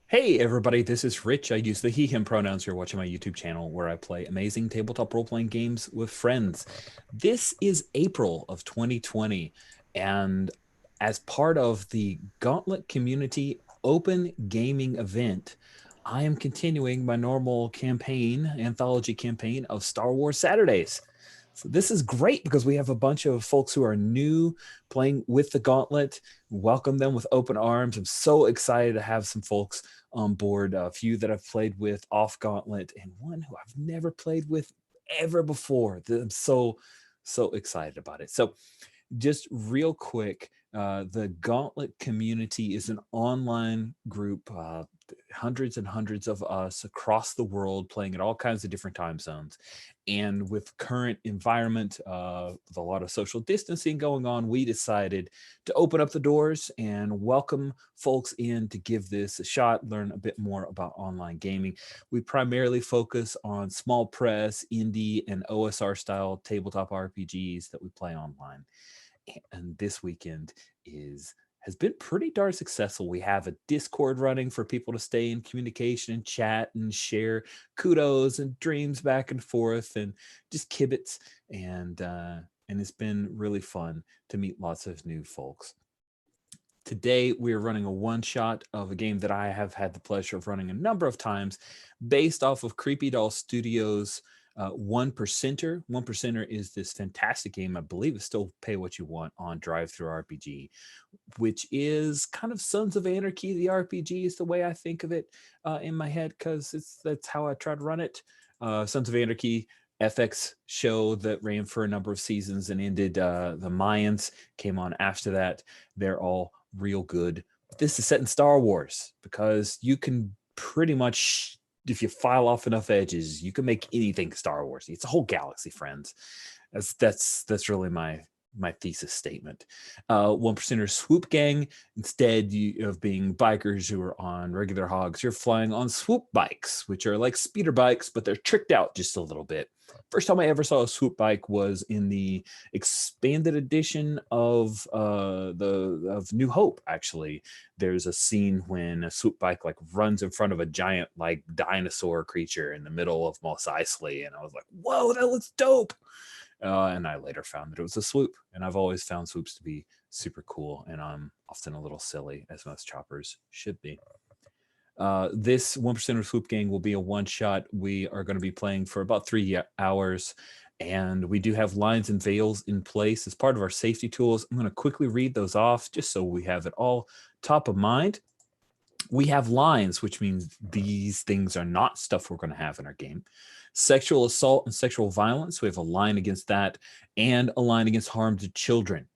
Hey everybody, this is Rich. I use the he, him pronouns. You're watching my YouTube channel where I play amazing tabletop role-playing games with friends. This is April of 2020, and as part of the Gauntlet Community Open Gaming event, I am continuing my normal anthology campaign of Star Wars Saturdays. So this is great because we have a bunch of folks who are new playing with the Gauntlet. Welcome them with open arms. I'm so excited to have some folks on board, a few that I've played with off Gauntlet and one who I've never played with ever before. I'm so excited about it. So just real quick, the Gauntlet community is an online group, hundreds and hundreds of us across the world playing at all kinds of different time zones. And with current environment, with a lot of social distancing going on, we decided to open up the doors and welcome folks in to give this a shot, learn a bit more about online gaming. We primarily focus on small press, indie, and OSR style tabletop RPGs that we play online. And this weekend has been pretty darn successful. We have a Discord running for people to stay in communication and chat and share kudos and dreams back and forth and just kibitz, and it's been really fun to meet lots of new folks. Today, we're running a one shot of a game that I have had the pleasure of running a number of times based off of Creepy Doll Studios' One Percenter. One Percenter is this fantastic game. I believe it's still pay what you want on Drive Through RPG, which is kind of Sons of Anarchy. The RPG is the way I think of it in my head because that's how I try to run it. Sons of Anarchy, FX show that ran for a number of seasons and ended. The Mayans came on after that. They're all real good. This is set in Star Wars because you can pretty much, if you file off enough edges, you can make anything Star Wars. It's a whole galaxy, friends. That's really my thesis statement. One percenter Swoop Gang. Instead of being bikers who are on regular hogs, you're flying on swoop bikes, which are like speeder bikes, but they're tricked out just a little bit. First time I ever saw a swoop bike was in the expanded edition of New Hope. Actually, there's a scene when a swoop bike like runs in front of a giant like dinosaur creature in the middle of Mos Eisley, and I was like, "Whoa, that looks dope!" And I later found that it was a swoop, and I've always found swoops to be super cool, and I'm often a little silly, as most choppers should be. This 1% of Swoop Gang will be a one shot. We are going to be playing for about 3 hours, and we do have lines and veils in place as part of our safety tools. I'm going to quickly read those off just so we have it all top of mind. We have lines, which means these things are not stuff we're going to have in our game. Sexual assault and sexual violence, we have a line against that, and a line against harm to children.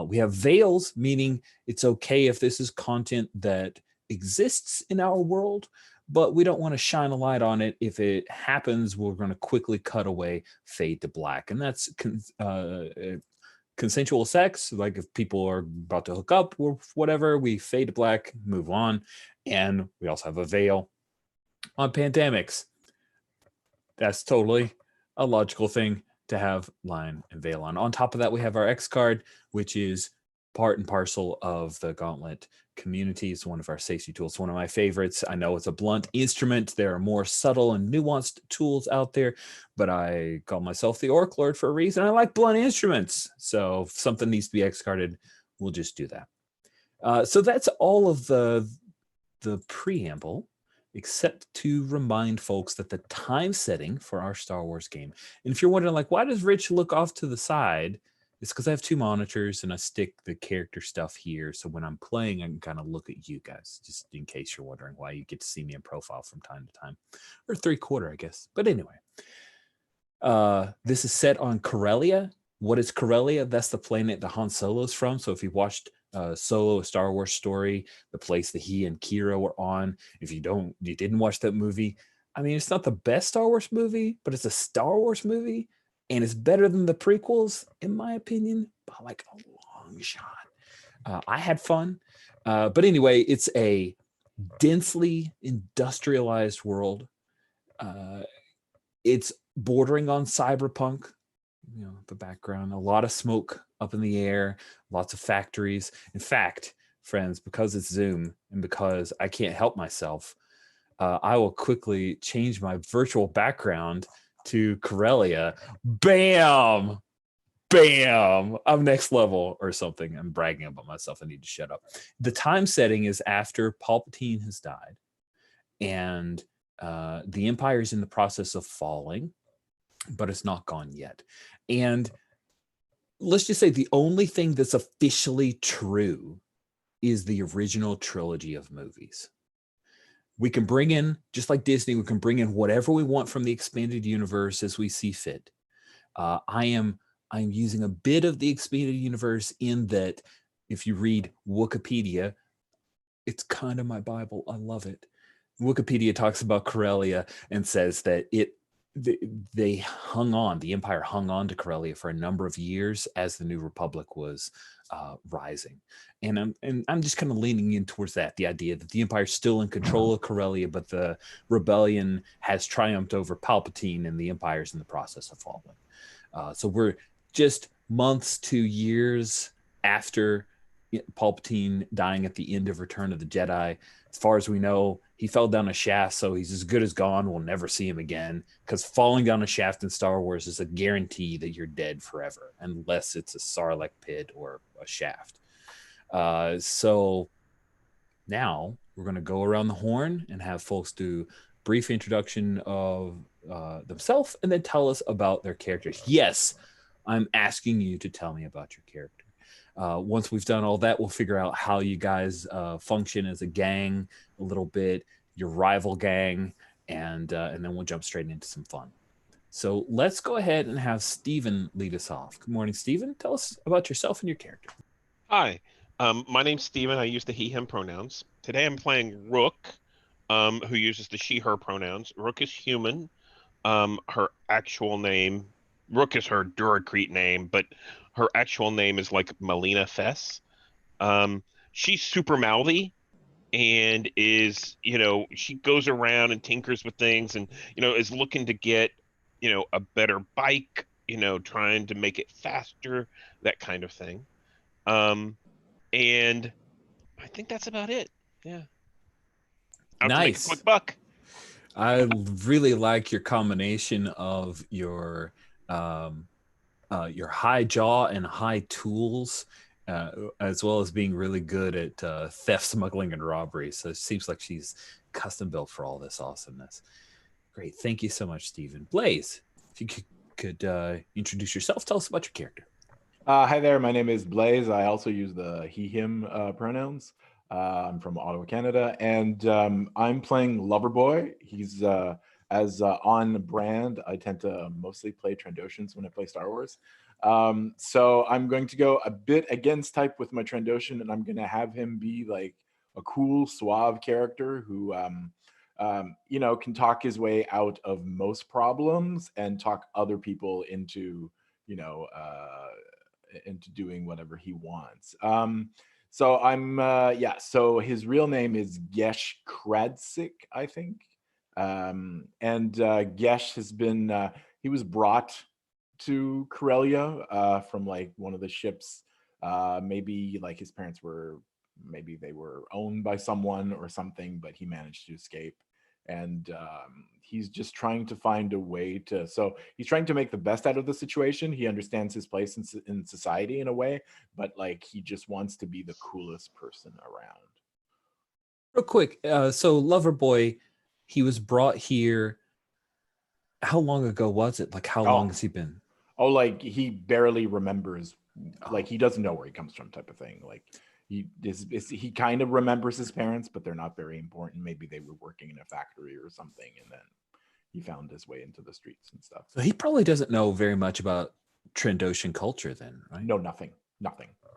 We have veils, meaning it's okay if this is content that exists in our world, but we don't want to shine a light on it. If it happens, we're going to quickly cut away, fade to black. And that's consensual sex. Like if people are about to hook up or whatever, we fade to black, move on. And we also have a veil on pandemics. That's totally a logical thing to have line and veil on. On top of that, we have our X card, which is part and parcel of the Gauntlet community. It's one of our safety tools, one of my favorites. I know it's a blunt instrument. There are more subtle and nuanced tools out there, but I call myself the Orc Lord for a reason. I like blunt instruments. So if something needs to be X carded, we'll just do that. So that's all of the preamble, except to remind folks that the time setting for our Star Wars game, and if you're wondering, like, why does Rich look off to the side? It's because I have two monitors and I stick the character stuff here. So when I'm playing, I can kind of look at you guys, just in case you're wondering why you get to see me in profile from time to time, or 3/4, I guess. But anyway, this is set on Corellia. What is Corellia? That's the planet that Han Solo's from. So if you watched Solo, a Star Wars story, the place that he and Kira were on. If you didn't watch that movie, I mean, it's not the best Star Wars movie, but it's a Star Wars movie, and it's better than the prequels, in my opinion, by like a long shot. I had fun, but anyway, it's a densely industrialized world. It's bordering on cyberpunk, the background, a lot of smoke up in the air, lots of factories. In fact, friends, because it's Zoom and because I can't help myself, I will quickly change my virtual background to Corellia. Bam! Bam! I'm next level or something. I'm bragging about myself. I need to shut up. The time setting is after Palpatine has died, and the Empire is in the process of falling, but it's not gone yet. And let's just say the only thing that's officially true is the original trilogy of movies. We can bring in, just like Disney, we can bring in whatever we want from the expanded universe as we see fit. I'm using a bit of the expanded universe in that if you read Wikipedia, it's kind of my Bible. I love it. Wikipedia talks about Corellia and says that they hung on, the Empire hung on to Corellia for a number of years as the New Republic was rising. And I'm just kind of leaning in towards that, the idea that the Empire is still in control of Corellia, but the rebellion has triumphed over Palpatine and the Empire is in the process of falling. So we're just months to years after Palpatine dying at the end of Return of the Jedi. As far as we know, he fell down a shaft, so he's as good as gone. We'll never see him again, because falling down a shaft in Star Wars is a guarantee that you're dead forever, unless it's a Sarlacc pit or a shaft. So now we're going to go around the horn and have folks do brief introduction of themselves and then tell us about their characters. Yes, I'm asking you to tell me about your character. Once we've done all that, we'll figure out how you guys function as a gang a little bit, your rival gang, and then we'll jump straight into some fun. So let's go ahead and have Steven lead us off. Good morning, Steven. Tell us about yourself and your character. Hi, my name's Steven. I use the he, him pronouns. Today I'm playing Rook, who uses the she, her pronouns. Rook is human. Her actual name, Rook is her Duracrete name, but her actual name is like Melina Fess. She's super mouthy and is, she goes around and tinkers with things and, is looking to get, a better bike, trying to make it faster, that kind of thing. And I think that's about it. Yeah. Out to make a Nice. quick buck. I really like your combination of your high jaw and high tools, as well as being really good at theft, smuggling, and robbery. So it seems like she's custom built for all this awesomeness. Great. Thank you so much, Stephen. Blaze, if you could introduce yourself, tell us about your character. Hi there, my name is Blaze. I also use the he, him pronouns. I'm from Ottawa, Canada, and I'm playing Loverboy. He's as on brand. I tend to mostly play Trandoshans when I play Star Wars. So I'm going to go a bit against type with my Trandoshan, and I'm going to have him be like a cool, suave character who, can talk his way out of most problems and talk other people into, into doing whatever he wants. So I'm so his real name is Gesh Kradsik, I think. And Gesh has been he was brought to Corellia from like one of the ships. Maybe like his parents were, maybe they were owned by someone or something, but he managed to escape. And he's just trying to find a way to, so he's trying to make the best out of the situation. He understands his place in society in a way, but like he just wants to be the coolest person around. Real quick, so Loverboy, he was brought here. How long ago was it? Like, how long has he been? Oh, like he barely remembers. Like he doesn't know where he comes from, type of thing. Like he kind of remembers his parents, but they're not very important. Maybe they were working in a factory or something, and then he found his way into the streets and stuff. So he probably doesn't know very much about Trandoshan culture then, right? No, nothing.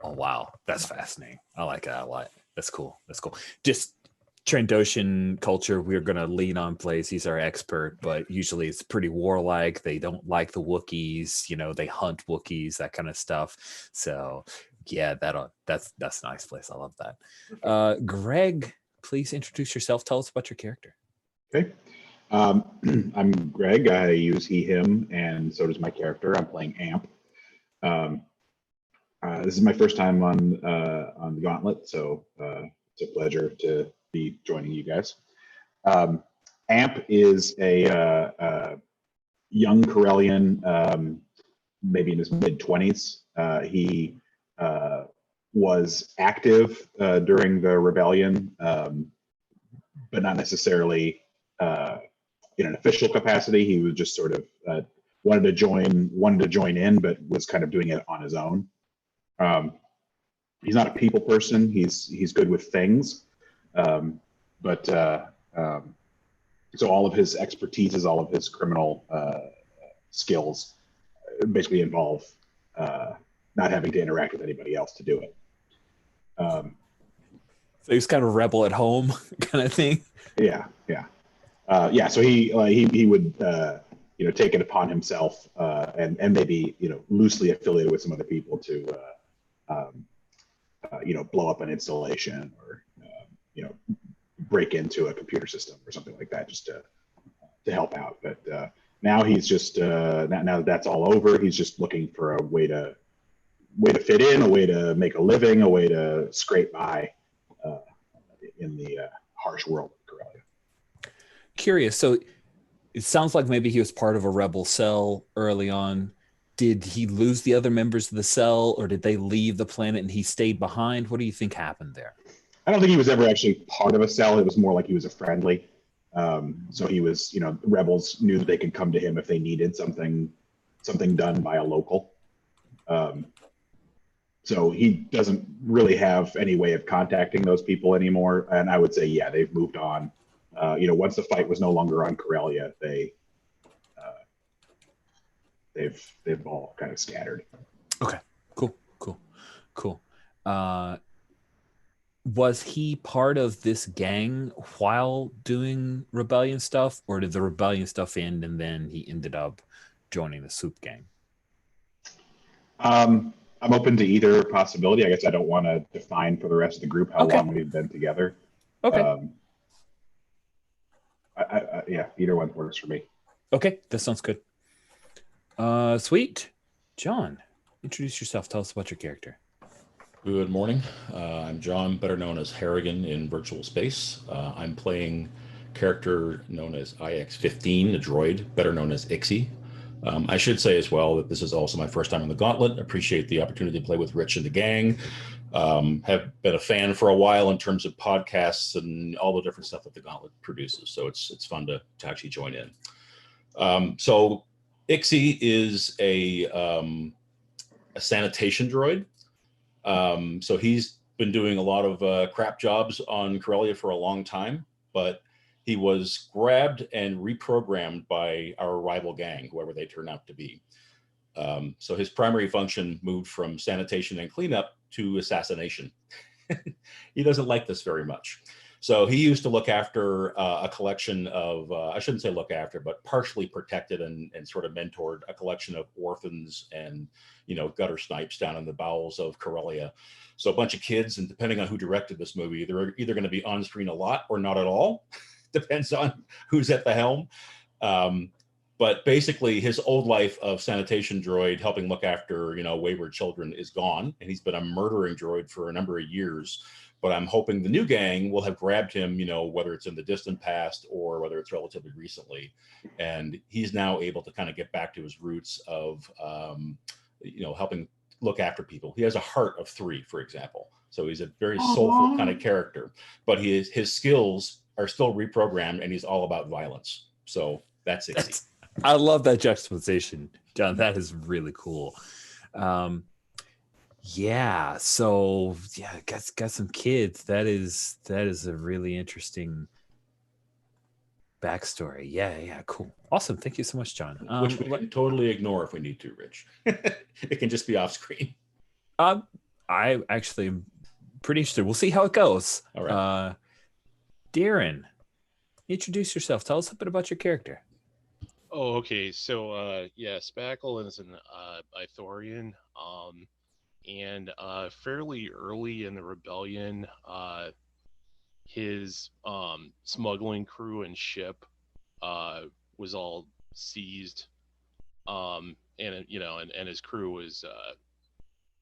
Oh, wow. That's fascinating. I like that a lot. That's cool. Just Trandoshan culture, we're going to lean on Blaze. He's our expert, but usually it's pretty warlike. They don't like the Wookiees. They hunt Wookiees, that kind of stuff. So yeah, that's a nice place. I love that. Greg, please introduce yourself. Tell us about your character. Okay. I'm Greg. I use he, him, and so does my character. I'm playing Amp. This is my first time on the Gauntlet, so it's a pleasure to be joining you guys. Amp is a young Corellian, maybe in his mid-20s. He was active during the rebellion, but not necessarily in an official capacity. He was just sort of wanted to join in, but was kind of doing it on his own. He's not a people person. He's good with things, but so all of his expertise, all of his criminal skills, basically involve not having to interact with anybody else to do it. So he's kind of rebel at home, kind of thing. Yeah. So he would take it upon himself and maybe loosely affiliated with some other people to blow up an installation or break into a computer system or something like that, just to help out. But now he's just now that that's all over, he's just looking for a way to fit in, a way to make a living, a way to scrape by in the harsh world of Corellia. Curious. So it sounds like maybe he was part of a rebel cell early on. Did he lose the other members of the cell, or did they leave the planet and he stayed behind? What do you think happened there? I don't think he was ever actually part of a cell. It was more like he was a friendly. So he was, rebels knew that they could come to him if they needed something done by a local. So he doesn't really have any way of contacting those people anymore. And I would say, yeah, they've moved on. Once the fight was no longer on Corellia, they've all kind of scattered. Okay, cool. Was he part of this gang while doing rebellion stuff, or did the rebellion stuff end and then he ended up joining the Swoop Gang? I'm open to either possibility. I guess I don't want to define for the rest of the group how long we've been together. Okay. Yeah, either one works for me. Okay, that sounds good. Sweet. John, introduce yourself. Tell us about your character. Good morning. I'm John, better known as Harrigan in virtual space. I'm playing character known as IX-15, a droid, better known as Ixie. I should say as well that this is also my first time on the Gauntlet. Appreciate the opportunity to play with Rich and the gang. Have been a fan for a while in terms of podcasts and all the different stuff that the Gauntlet produces. So it's fun to actually join in. So Ixie is a sanitation droid. So he's been doing a lot of crap jobs on Corellia for a long time, but he was grabbed and reprogrammed by our rival gang, whoever they turn out to be. So his primary function moved from sanitation and cleanup to assassination. He doesn't like this very much. So he used to look after a collection of, I shouldn't say look after, but partially protected and sort of mentored a collection of orphans and, gutter snipes down in the bowels of Corellia. So a bunch of kids, and depending on who directed this movie, they're either going to be on screen a lot or not at all. Depends on who's at the helm. But basically his old life of sanitation droid helping look after, wayward children is gone. And he's been a murdering droid for a number of years. But I'm hoping the new gang will have grabbed him, whether it's in the distant past or whether it's relatively recently. And he's now able to kind of get back to his roots of, helping look after people. He has a heart of 3, for example. So he's a very soulful kind of character, but his skills are still reprogrammed and he's all about violence. So that's it. I love that juxtaposition, John. That is really cool. Yeah. So got some kids. That is a really interesting backstory. Yeah. Cool. Awesome. Thank you so much, John. Which we can totally ignore if we need to, Rich. It can just be off screen. I actually am pretty interested. We'll see how it goes. All right. Darren, introduce yourself. Tell us a bit about your character. Oh, okay. So, Spackle is an Ithorian, and fairly early in the rebellion, his smuggling crew and ship was all seized, and his crew was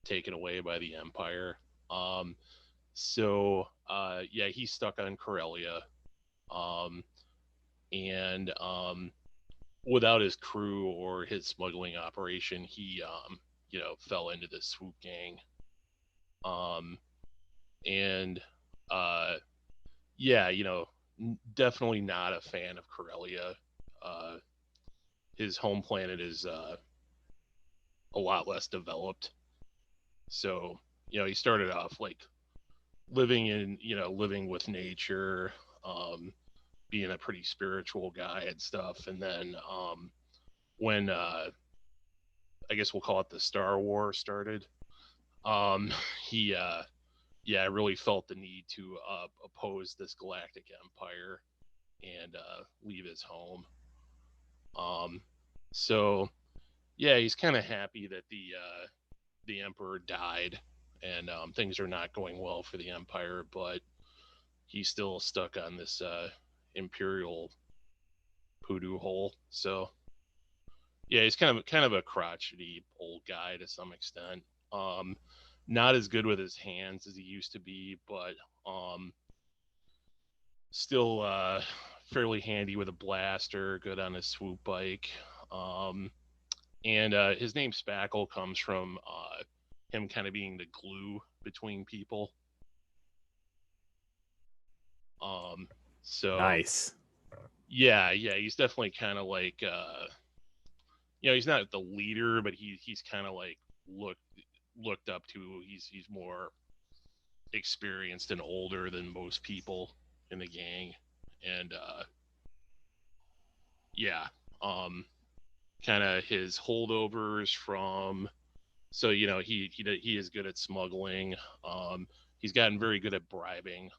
taken away by the Empire. So yeah, he's stuck on Corellia. And without his crew or his smuggling operation, he fell into the Swoop Gang. And yeah, definitely not a fan of Corellia. His home planet is a lot less developed. So, he started off like living with nature, being a pretty spiritual guy and stuff. And then when I guess we'll call it the Star War started, he really felt the need to oppose this galactic empire and leave his home. So yeah, he's kind of happy that the emperor died, and things are not going well for the empire, but he's still stuck on this imperial hoodoo hole. So yeah, he's kind of a crotchety old guy to some extent. Not as good with his hands as he used to be, but still fairly handy with a blaster, good on his swoop bike. And his name Spackle comes from him kind of being the glue between people. So Nice. yeah, he's definitely kind of like he's not the leader, but he's kind of like looked up to. He's more experienced and older than most people in the gang, and yeah, kind of his holdovers from. So he is good at smuggling. He's gotten very good at bribing,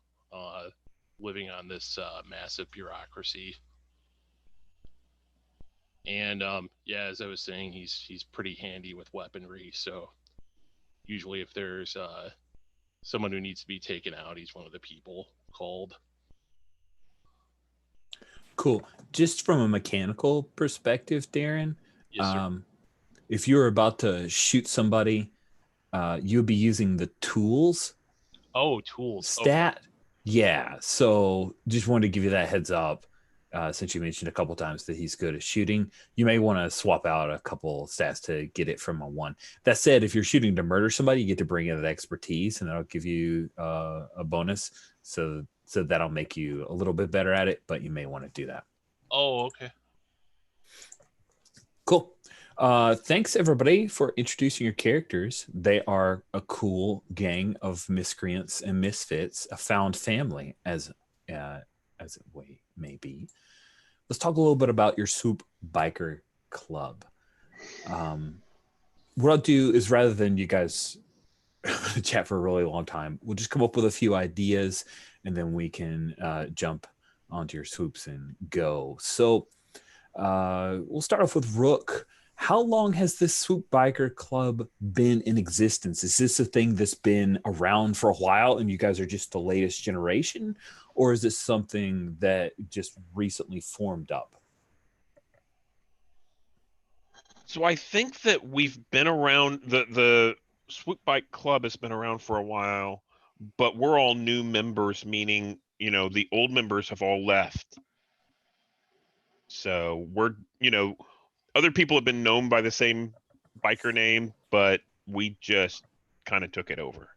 living on this massive bureaucracy. And yeah, as I was saying, he's pretty handy with weaponry. So usually, if there's someone who needs to be taken out, he's one of the people called. Cool. Just from a mechanical perspective, Darren, Yes, sir. if you were about to shoot somebody, you would be using the tools Oh, tools. stat. Okay. Yeah. So just wanted to give you that heads up. Since you mentioned a couple times that he's good at shooting, you may want to swap out a couple stats to get it from a 1. That said, if you're shooting to murder somebody, you get to bring in that expertise, and that'll give you a bonus. So that'll make you a little bit better at it, but you may want to do that. Oh, okay. Cool. Thanks everybody for introducing your characters. They are a cool gang of miscreants and misfits, a found family, as it may be. Let's talk a little bit about your Swoop Biker Club. What I'll do is, rather than you guys chat for a really long time, we'll just come up with a few ideas, and then we can jump onto your swoops and go. So we'll start off with Rook. How long has this Swoop Biker Club been in existence? Is this a thing that's been around for a while and you guys are just the latest generation? Or is this something that just recently formed up? So I think that we've been around, the Swoop Bike Club has been around for a while, but we're all new members, meaning, the old members have all left. So we're, other people have been known by the same biker name, but we just kind of took it over.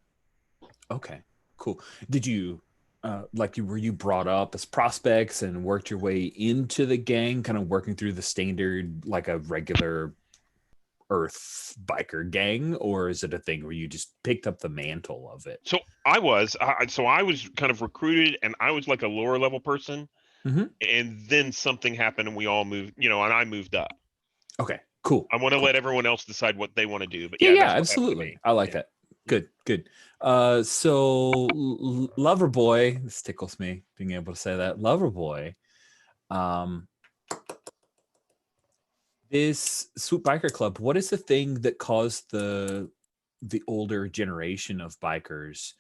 Okay, cool. Did you were you brought up as prospects and worked your way into the gang, kind of working through the standard like a regular Earth biker gang, or is it a thing where you just picked up the mantle of it? So I was kind of recruited, and I was like a lower level person, and then something happened, and we all moved, and I moved up. Okay, cool. I want to cool. let everyone else decide what they want to do, but yeah, absolutely. I like that. Good. So Loverboy, this tickles me being able to say that. Loverboy, this Swoop Biker Club, what is the thing that caused the older generation of bikers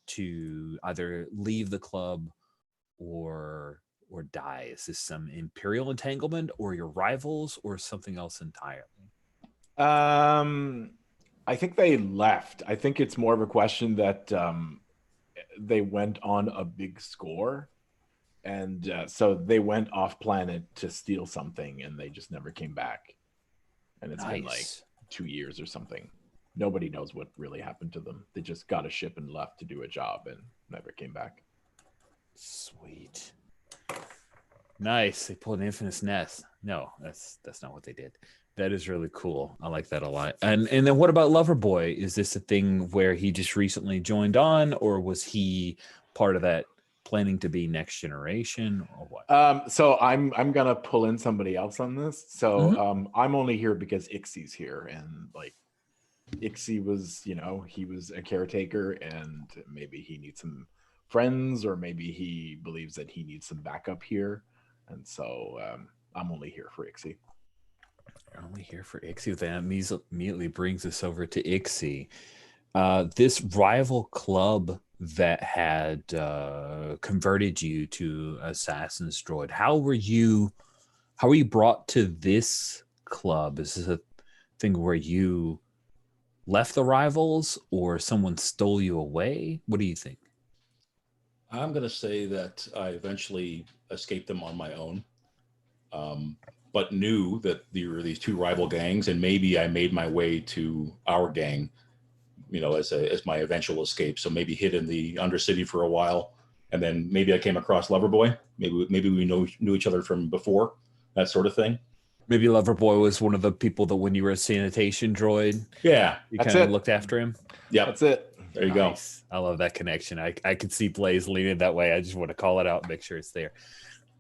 to either leave the club or die? Is this some imperial entanglement, or your rivals, or something else entirely? I think they left. I think it's more of a question that they went on a big score, and so they went off planet to steal something, and they just never came back. And it's been like 2 years or something. Nobody knows what really happened to them. They just got a ship and left to do a job and never came back. Sweet. Nice. They pulled an Infamous Nest. No, that's not what they did. That is really cool. I like that a lot. And then what about Loverboy? Is this a thing where he just recently joined on, or was he part of that planning to be next generation, or what? So I'm gonna pull in somebody else on this. So I'm only here because Ixie's here, and like Ixie was, he was a caretaker, and maybe he needs some friends, or maybe he believes that he needs some backup here, and so I'm only here for Ixie. You're only here for Ixie. That immediately brings us over to Ixie. This rival club that had converted you to Assassin's Droid. How were you brought to this club? Is this a thing where you left the rivals, or someone stole you away? What do you think? I'm going to say that I eventually escaped them on my own, but knew that there were these two rival gangs, and maybe I made my way to our gang, as my eventual escape. So maybe hid in the Undercity for a while, and then maybe I came across Loverboy. Maybe we knew each other from before, that sort of thing. Maybe Loverboy was one of the people that when you were a sanitation droid, yeah, you kind of looked after him. Yeah, that's it. There you go. I love that connection. I could see Blaze leaning that way. I just want to call it out and make sure it's there.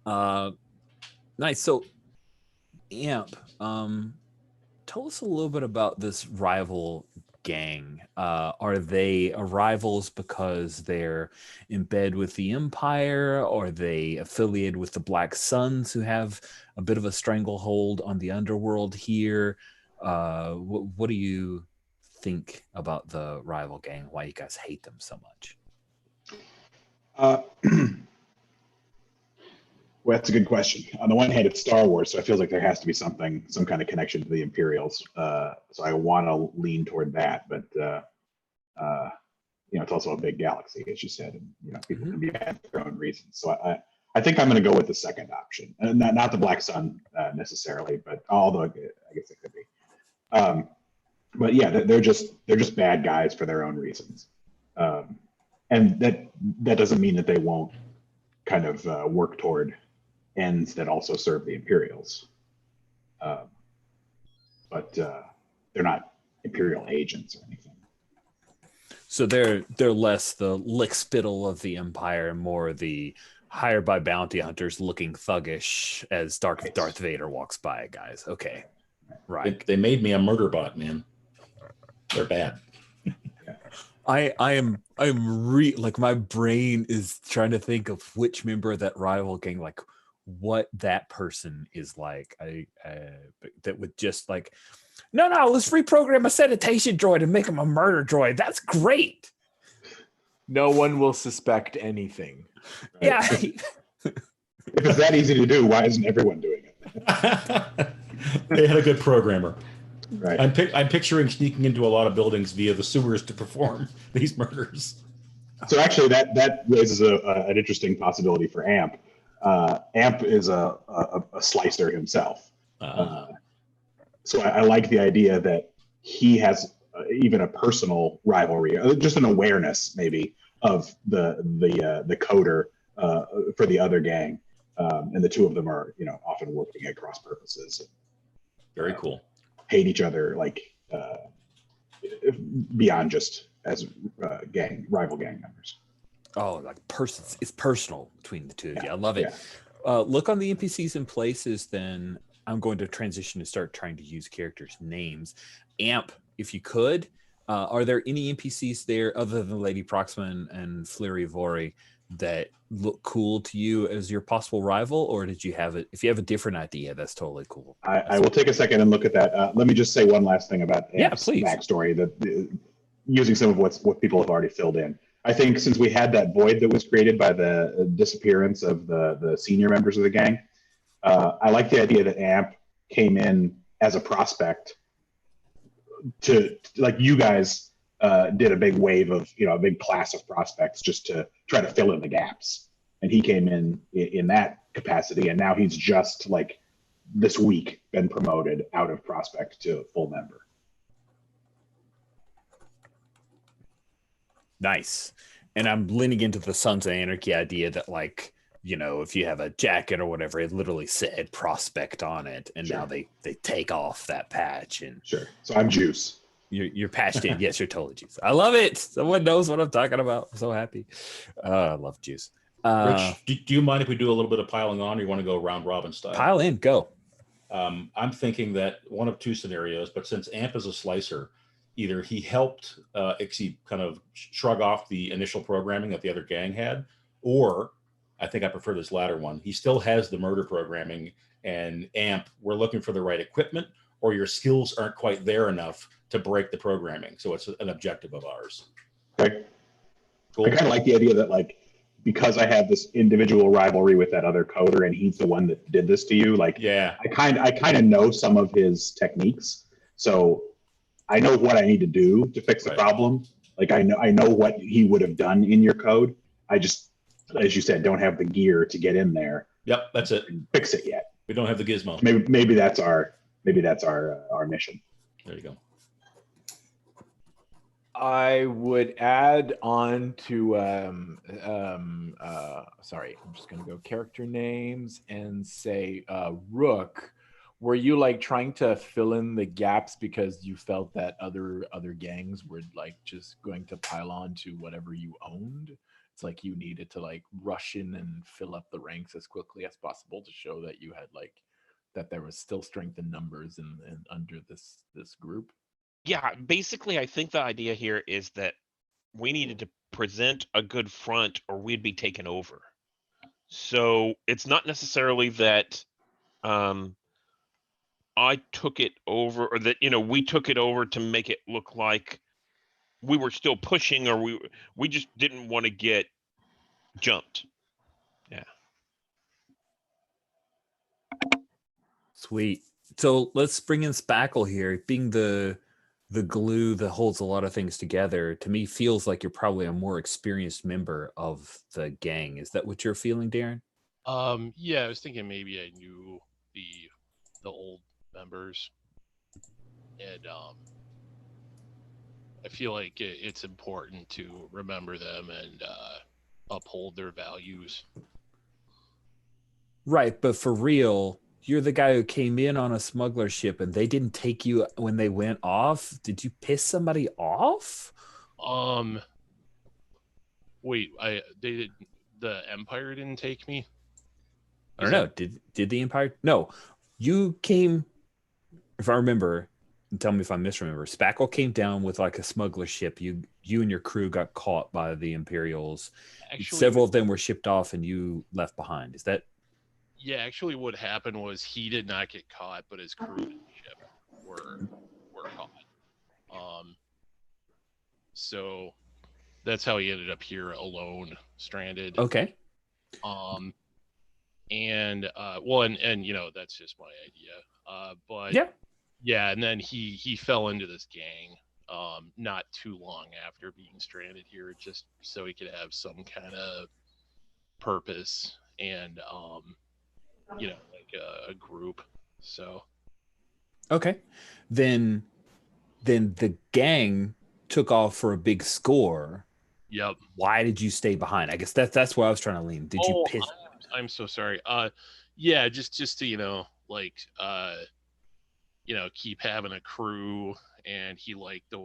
Nice. So, Amp, tell us a little bit about this rival gang. Are they rivals because they're in bed with the Empire? Or are they affiliated with the Black Suns, who have a bit of a stranglehold on the underworld here? What do you think about the rival gang? Why you guys hate them so much? Well, that's a good question. On the one hand, it's Star Wars, so it feels like there has to be some kind of connection to the Imperials. So I want to lean toward that, but it's also a big galaxy, as you said, and people can be bad for their own reasons. So I think I'm going to go with the second option, and not the Black Sun necessarily, but although I guess it could be. But yeah, they're just bad guys for their own reasons, and that doesn't mean that they won't kind of work toward ends that also serve the Imperials, but they're not Imperial agents or anything. So they're less the lickspittle of the Empire and more the hired by bounty hunters looking thuggish as Darth Vader walks by, guys. Okay, right. They made me a murder bot, man. They're bad. I'm like my brain is trying to think of which member of that rival gang, like what that person is like. That would just like, no, let's reprogram a sanitation droid and make him a murder droid. That's great. No one will suspect anything. Right? Yeah. If it's that easy to do, why isn't everyone doing it? They had a good programmer. Right. I'm picturing sneaking into a lot of buildings via the sewers to perform these murders. So actually, that raises an interesting possibility for Amp. Amp is a slicer himself, so I like the idea that he has even a personal rivalry, just an awareness maybe of the coder for the other gang, and the two of them are often working at cross purposes. Very cool. Hate each other beyond just as rival gang members. Oh, like it's personal between the two of you. I love it. Yeah. Look on the NPCs and places. Then I'm going to transition to start trying to use characters' names. Amp, if you could, are there any NPCs there other than Lady Proxima and Fleury Vori that look cool to you as your possible rival, or did you have it? If you have a different idea, that's totally cool. I will take a second and look at that. Let me just say one last thing about Amp's backstory, that using some of what people have already filled in. I think since we had that void that was created by the disappearance of the senior members of the gang, I like the idea that Amp came in as a prospect to like you guys did a big wave of, a big class of prospects just to try to fill in the gaps. And he came in that capacity, and now he's just like this week been promoted out of prospect to full member. Nice. And I'm leaning into the Sons of Anarchy idea that, like, if you have a jacket or whatever, it literally said prospect on it, and now they take off that patch. And sure. So I'm Juice. You're patched in. Yes, you're totally Juice. I love it. Someone knows what I'm talking about. I'm so happy. I love Juice. Rich, do you mind if we do a little bit of piling on, or you want to go round robin style? Pile in, go. I'm thinking that one of two scenarios, but since Amp is a slicer, either he helped Ixie kind of shrug off the initial programming that the other gang had, or I think I prefer this latter one. He still has the murder programming, and Amp, we're looking for the right equipment, or your skills aren't quite there enough to break the programming. So it's an objective of ours. Okay. Cool. I kind of like the idea that, like, because I have this individual rivalry with that other coder, and he's the one that did this to you. Like, yeah, I kind of know some of his techniques, so I know what I need to do to fix the problem. Like, I know what he would have done in your code. I just, as you said, don't have the gear to get in there. Yep, that's it. And fix it yet. We don't have the gizmo. Maybe that's our mission. There you go. I would add on to sorry, I'm just gonna go character names and say Rook. Were you like trying to fill in the gaps because you felt that other gangs were like just going to pile on to whatever you owned? It's like you needed to like rush in and fill up the ranks as quickly as possible to show that you had like that there was still strength in numbers and under this group. Yeah, basically, I think the idea here is that we needed to present a good front or we'd be taken over. So it's not necessarily that I took it over, or that, we took it over to make it look like we were still pushing, or we just didn't want to get jumped. Yeah. Sweet. So let's bring in Spackle here, being the glue that holds a lot of things together. To me, feels like you're probably a more experienced member of the gang. Is that what you're feeling, Darren? Yeah, I was thinking maybe I knew the old members, and I feel like it's important to remember them and uphold their values. Right, but for real, you're the guy who came in on a smuggler ship and they didn't take you when they went off. Did you piss somebody off? Wait, the Empire didn't take me? I don't know. Did the Empire? No. You came, if I remember, and tell me if I misremember, Spackle came down with like a smuggler ship. You and your crew got caught by the Imperials. Actually, several of them were shipped off and you left behind. Is that? Yeah, actually what happened was he did not get caught, but his crew and ship were caught. So that's how he ended up here alone, stranded. Okay. And that's just my idea. But yeah, and then he fell into this gang not too long after being stranded here, just so he could have some kind of purpose and like a group. So okay, then the gang took off for a big score. Yep. Why did you stay behind? I guess that's where I was trying to lean. Did you piss? I'm so sorry. Yeah, just to keep having a crew, and he liked the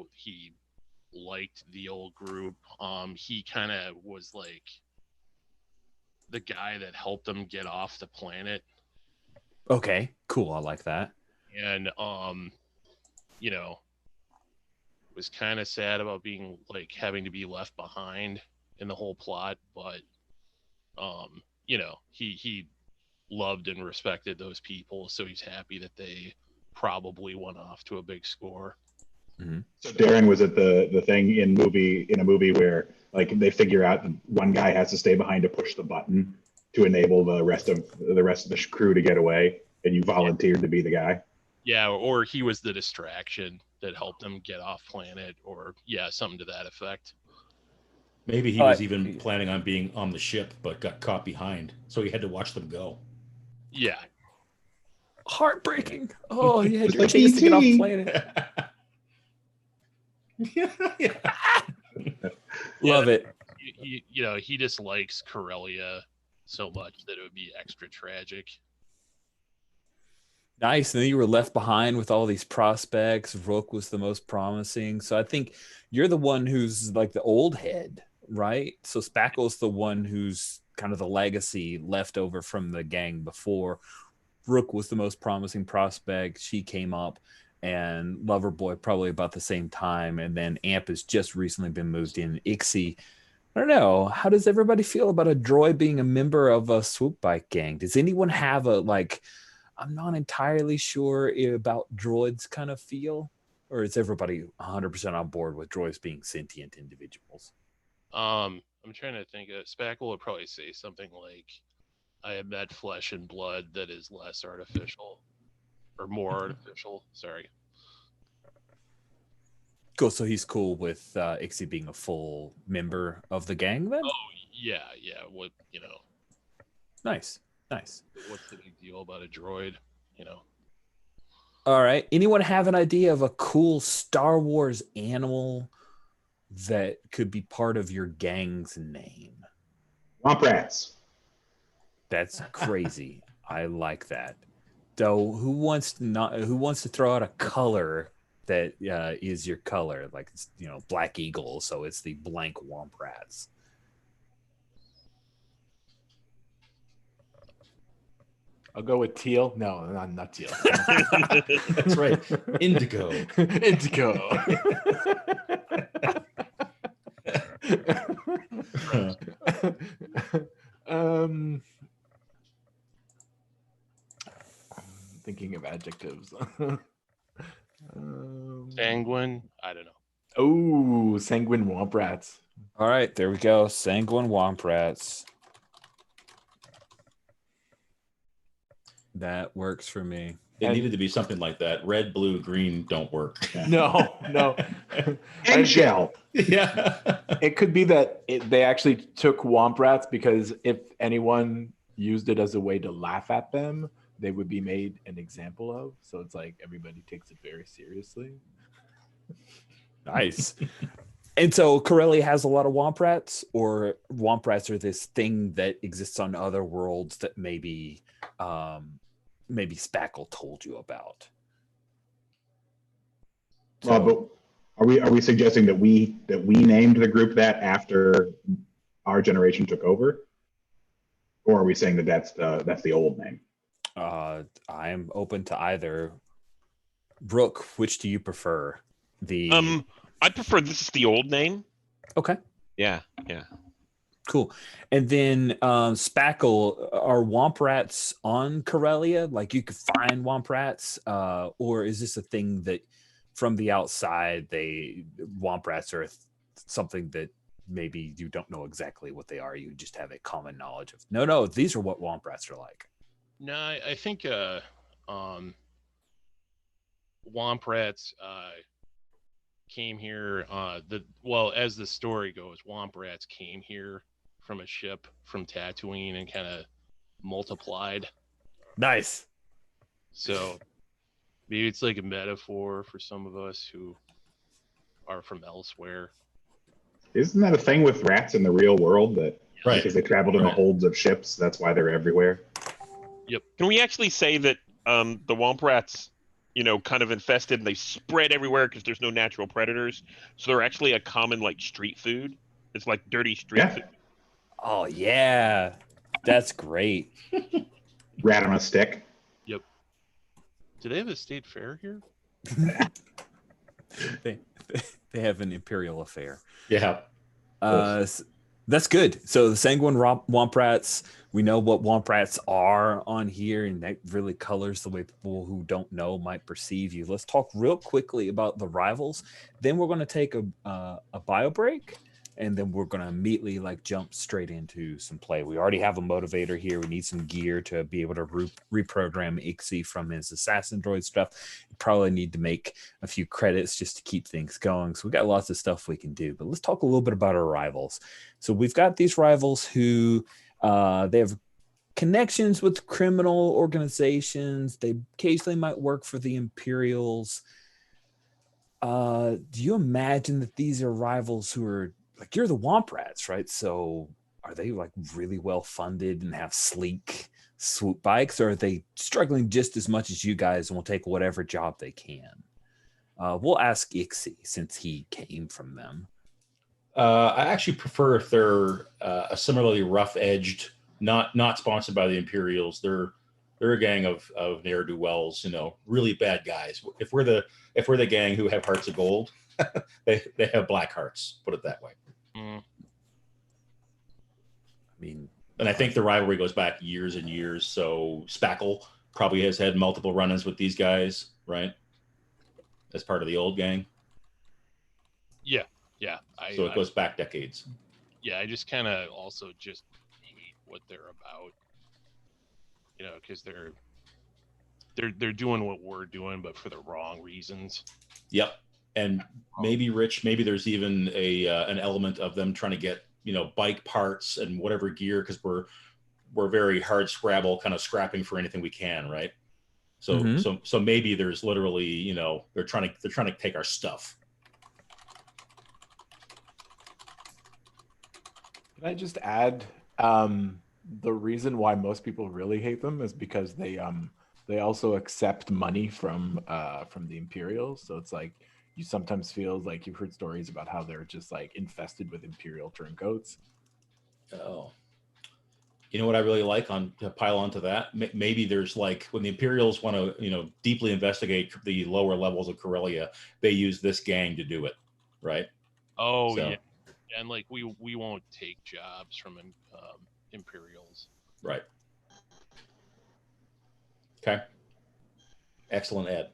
old group. He kind of was like the guy that helped them get off the planet. Okay, cool. I like that. And was kind of sad about being like having to be left behind in the whole plot, but he loved and respected those people, so he's happy that they probably went off to a big score. Mm-hmm. So Darren was at the thing in a movie where like they figure out that one guy has to stay behind to push the button to enable the rest of the crew to get away, and you volunteered to be the guy. Yeah, or he was the distraction. that helped them get off planet, or yeah, something to that effect. Maybe he was even planning on being on the ship, but got caught behind, so he had to watch them go. Yeah. Heartbreaking. Oh, you had Just your like chance to get off E.T.. planet. Yeah. Love it. He just likes Corellia so much that it would be extra tragic. Nice. And then you were left behind with all these prospects. Rook was the most promising. So I think you're the one who's like the old head, right? So Spackle's the one who's kind of the legacy left over from the gang before. Rook was the most promising prospect. She came up, and Loverboy probably about the same time. And then Amp has just recently been moved in. Ixie, I don't know. How does everybody feel about a droid being a member of a Swoop Bike gang? Does anyone have a, like, I'm not entirely sure about droids kind of feel? Or is everybody 100% on board with droids being sentient individuals? I'm trying to think. Spackle would probably say something like, I have met flesh and blood that is less artificial or more artificial. Sorry. Cool. So he's cool with Ixie being a full member of the gang then? Oh, yeah. What, Nice. what's the big deal about a droid? All right. Anyone have an idea of a cool Star Wars animal that could be part of your gang's name? Womp rats. That's crazy. I like that. So who wants to throw out a color that is your color? Like, Black Eagle, so it's the blank Womp Rats. I'll go with teal. No, not teal. That's right. Indigo. Indigo. Thinking of adjectives. Sanguine? I don't know. Oh, sanguine womp rats. All right, there we go. Sanguine Womp Rats. That works for me. It needed to be something like that. Red, blue, green don't work. No. Eggshell. Yeah. It could be that they actually took womp rats because if anyone used it as a way to laugh at them, they would be made an example of. So it's like everybody takes it very seriously. Nice. And so Corellia has a lot of Womp Rats, or Womp Rats are this thing that exists on other worlds that maybe Spackle told you about. Well, but are we suggesting that we named the group that after our generation took over, or are we saying that that's the old name? I'm open to either. Brooke, which do you prefer? I prefer this is the old name. Okay. Yeah. Cool. And then Spackle, are Womp Rats on Corellia? Like, you could find Womp Rats, or is this a thing that from the outside Womp Rats are something that maybe you don't know exactly what they are? You just have a common knowledge of, no, these are what Womp Rats are like. No, I think Womp Rats came here. As the story goes, Womp Rats came here from a ship from Tatooine and kind of multiplied. Nice. So maybe it's like a metaphor for some of us who are from elsewhere. Isn't that a thing with rats in the real world, that Right. because they traveled in the holds of ships, that's why they're everywhere? Yep. Can we actually say that the Womp Rats, kind of infested and they spread everywhere because there's no natural predators? So they're actually a common like street food. It's like dirty street food. Oh yeah, that's great. Rat on a stick. Yep. Do they have a state fair here? they have an imperial affair. Yeah. That's good. So the sanguine Womp Rats, we know what Womp Rats are on here, and that really colors the way people who don't know might perceive you. Let's talk real quickly about the rivals. Then we're going to take a bio break, and then we're going to immediately like jump straight into some play. We already have a motivator here. We need some gear to be able to reprogram Ixie from his assassin droid stuff. We probably need to make a few credits just to keep things going. So we got lots of stuff we can do, but let's talk a little bit about our rivals. So we've got these rivals who they have connections with criminal organizations. They occasionally might work for the Imperials. Do you imagine that these are rivals who are like, you're the Womp Rats, right? So are they like really well funded and have sleek swoop bikes, or are they struggling just as much as you guys and will take whatever job they can? We'll ask Ixie since he came from them. I actually prefer if they're a similarly rough-edged, not sponsored by the Imperials. They're a gang of ne'er-do-wells, really bad guys. If we're the gang who have hearts of gold, they have black hearts. Put it that way. Mm. I mean, and I think the rivalry goes back years and years. So Spackle probably has had multiple run-ins with these guys, right? As part of the old gang. Yeah. So it goes back decades. Yeah, I just kind of also just hate what they're about. Because they're doing what we're doing, but for the wrong reasons. Yep. And maybe Rich, maybe there's even an element of them trying to get bike parts and whatever gear, because we're very hard scrabble, kind of scrapping for anything we can, right? So so maybe there's literally they're trying to take our stuff. Can I just add, the reason why most people really hate them is because they also accept money from the Imperials. So it's like, you sometimes feel like you've heard stories about how they're just like infested with Imperial turncoats. Oh, you know what I really like to pile onto that? Maybe there's like, when the Imperials want to deeply investigate the lower levels of Corellia, they use this gang to do it, right? Oh, so. Yeah. And like we won't take jobs from Imperials. Right. Okay. Excellent, Ed.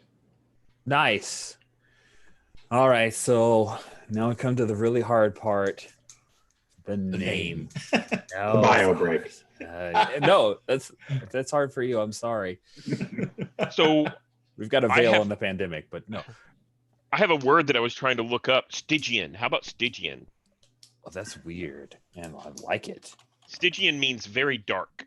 Nice. All right, so now we come to the really hard part. The name. No, the bio break. No, that's hard for you. I'm sorry. So we've got a veil on the pandemic, but no. I have a word that I was trying to look up. Stygian. How about Stygian? Oh, that's weird, and I like it. Stygian means very dark.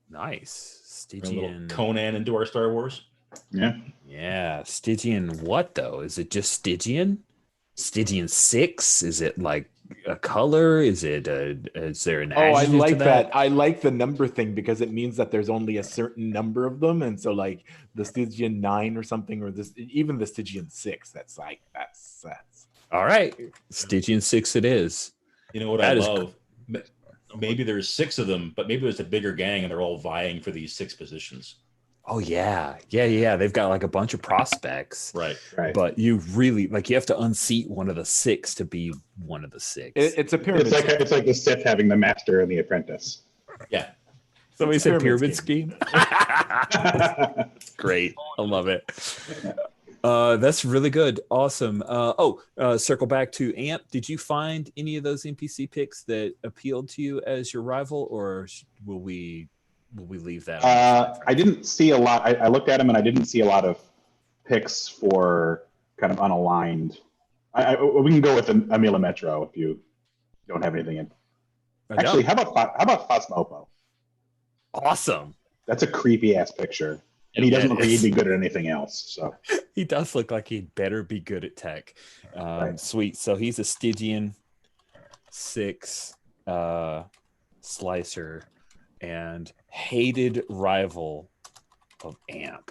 Nice. Stygian. Conan into our Star Wars. Yeah. Stygian what though? Is it just Stygian? Stygian 6? Is it like a color? Is there an I like that? I like the number thing because it means that there's only a certain number of them, and so like the Stygian 9 or something, or even the Stygian 6. That's all right. Stygian 6 it is. You know what I love? Maybe there's 6 of them, but maybe there's a bigger gang and they're all vying for these 6 positions. Oh yeah. They've got like a bunch of prospects, right? But you really you have to unseat one of the 6 to be one of the 6. It's a pyramid. It's like the Sith having the master and the apprentice. Yeah. Somebody said pyramid scheme. Great. I love it. That's really good. Awesome. Circle back to Amp. Did you find any of those NPC picks that appealed to you as your rival, or will we leave that? I didn't see a lot. I looked at them and I didn't see a lot of picks for kind of unaligned. We can go with Amila Metro if you don't have anything in. Actually, how about Phasmopo? Awesome. That's a creepy ass picture. And he doesn't look like he'd be good at anything else. So he does look like he'd better be good at tech. Right. Sweet. So he's a Stygian 6 slicer and hated rival of Amp.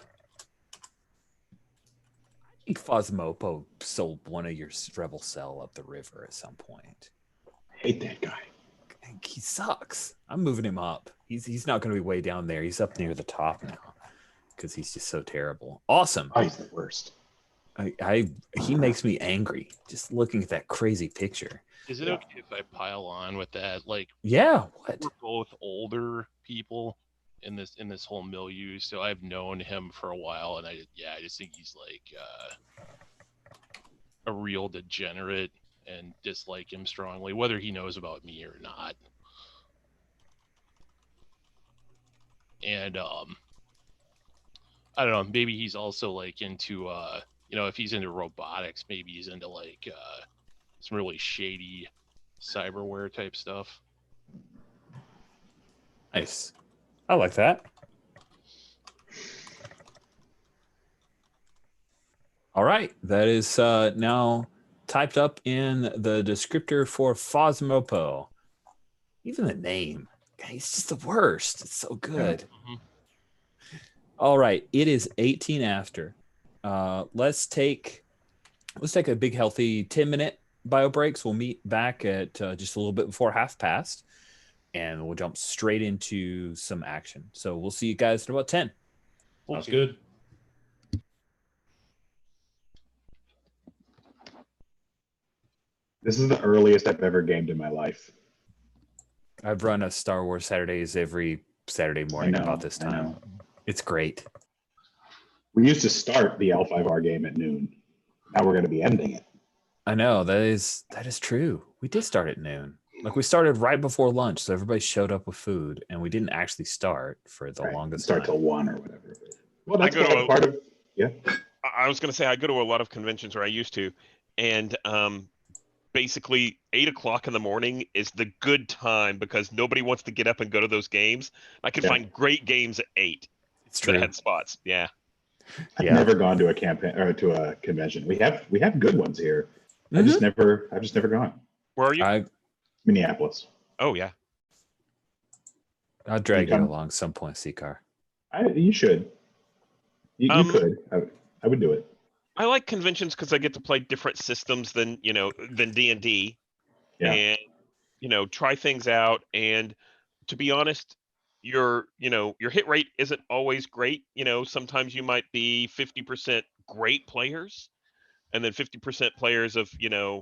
I think Phasmopo sold one of your rebel cell up the river at some point. Hate that guy. He sucks. I'm moving him up. He's not going to be way down there. He's up near the top now because he's just so terrible. Awesome. Oh, he's the worst. He makes me angry just looking at that crazy picture. Is it okay if I pile on with that? Like, yeah, what? We're both older people in this whole milieu, so I've known him for a while, and I just think he's like a real degenerate, and dislike him strongly, whether he knows about me or not. And I don't know, maybe he's also like into if he's into robotics, maybe he's into like some really shady cyberware type stuff. Nice. I like that. All right. That is now typed up in the descriptor for Phosmopo. Even the name. It's just the worst. It's so good. Mm-hmm. All right. It is 18 after. Let's take a big healthy 10-minute bio breaks. We'll meet back at just a little bit before half past, and we'll jump straight into some action. So we'll see you guys in about 10. Sounds good. This is the earliest I've ever gamed in my life. I've run a Star Wars Saturdays every Saturday morning about this time. It's great. We used to start the L5R game at noon. Now we're going to be ending it. I know, that is true. We did start at noon. Like, we started right before lunch, so everybody showed up with food, and we didn't actually start for the longest start time. till 1 or whatever. Well, that's part of. Yeah. I was going to say, I go to a lot of conventions, or I used to, and basically 8 o'clock in the morning is the good time because nobody wants to get up and go to those games. I can find great games at 8. It's true. That had spots. Yeah. I've never gone to a campaign or to a convention. We have good ones here. I've just never gone. Where are you? Minneapolis. Oh yeah. I'll drag you along some point, Seacar. You should. You could. I would do it. I like conventions because I get to play different systems than D&D, and try things out. And to be honest, your hit rate isn't always great. Sometimes you might be 50% great players, and then 50% players of I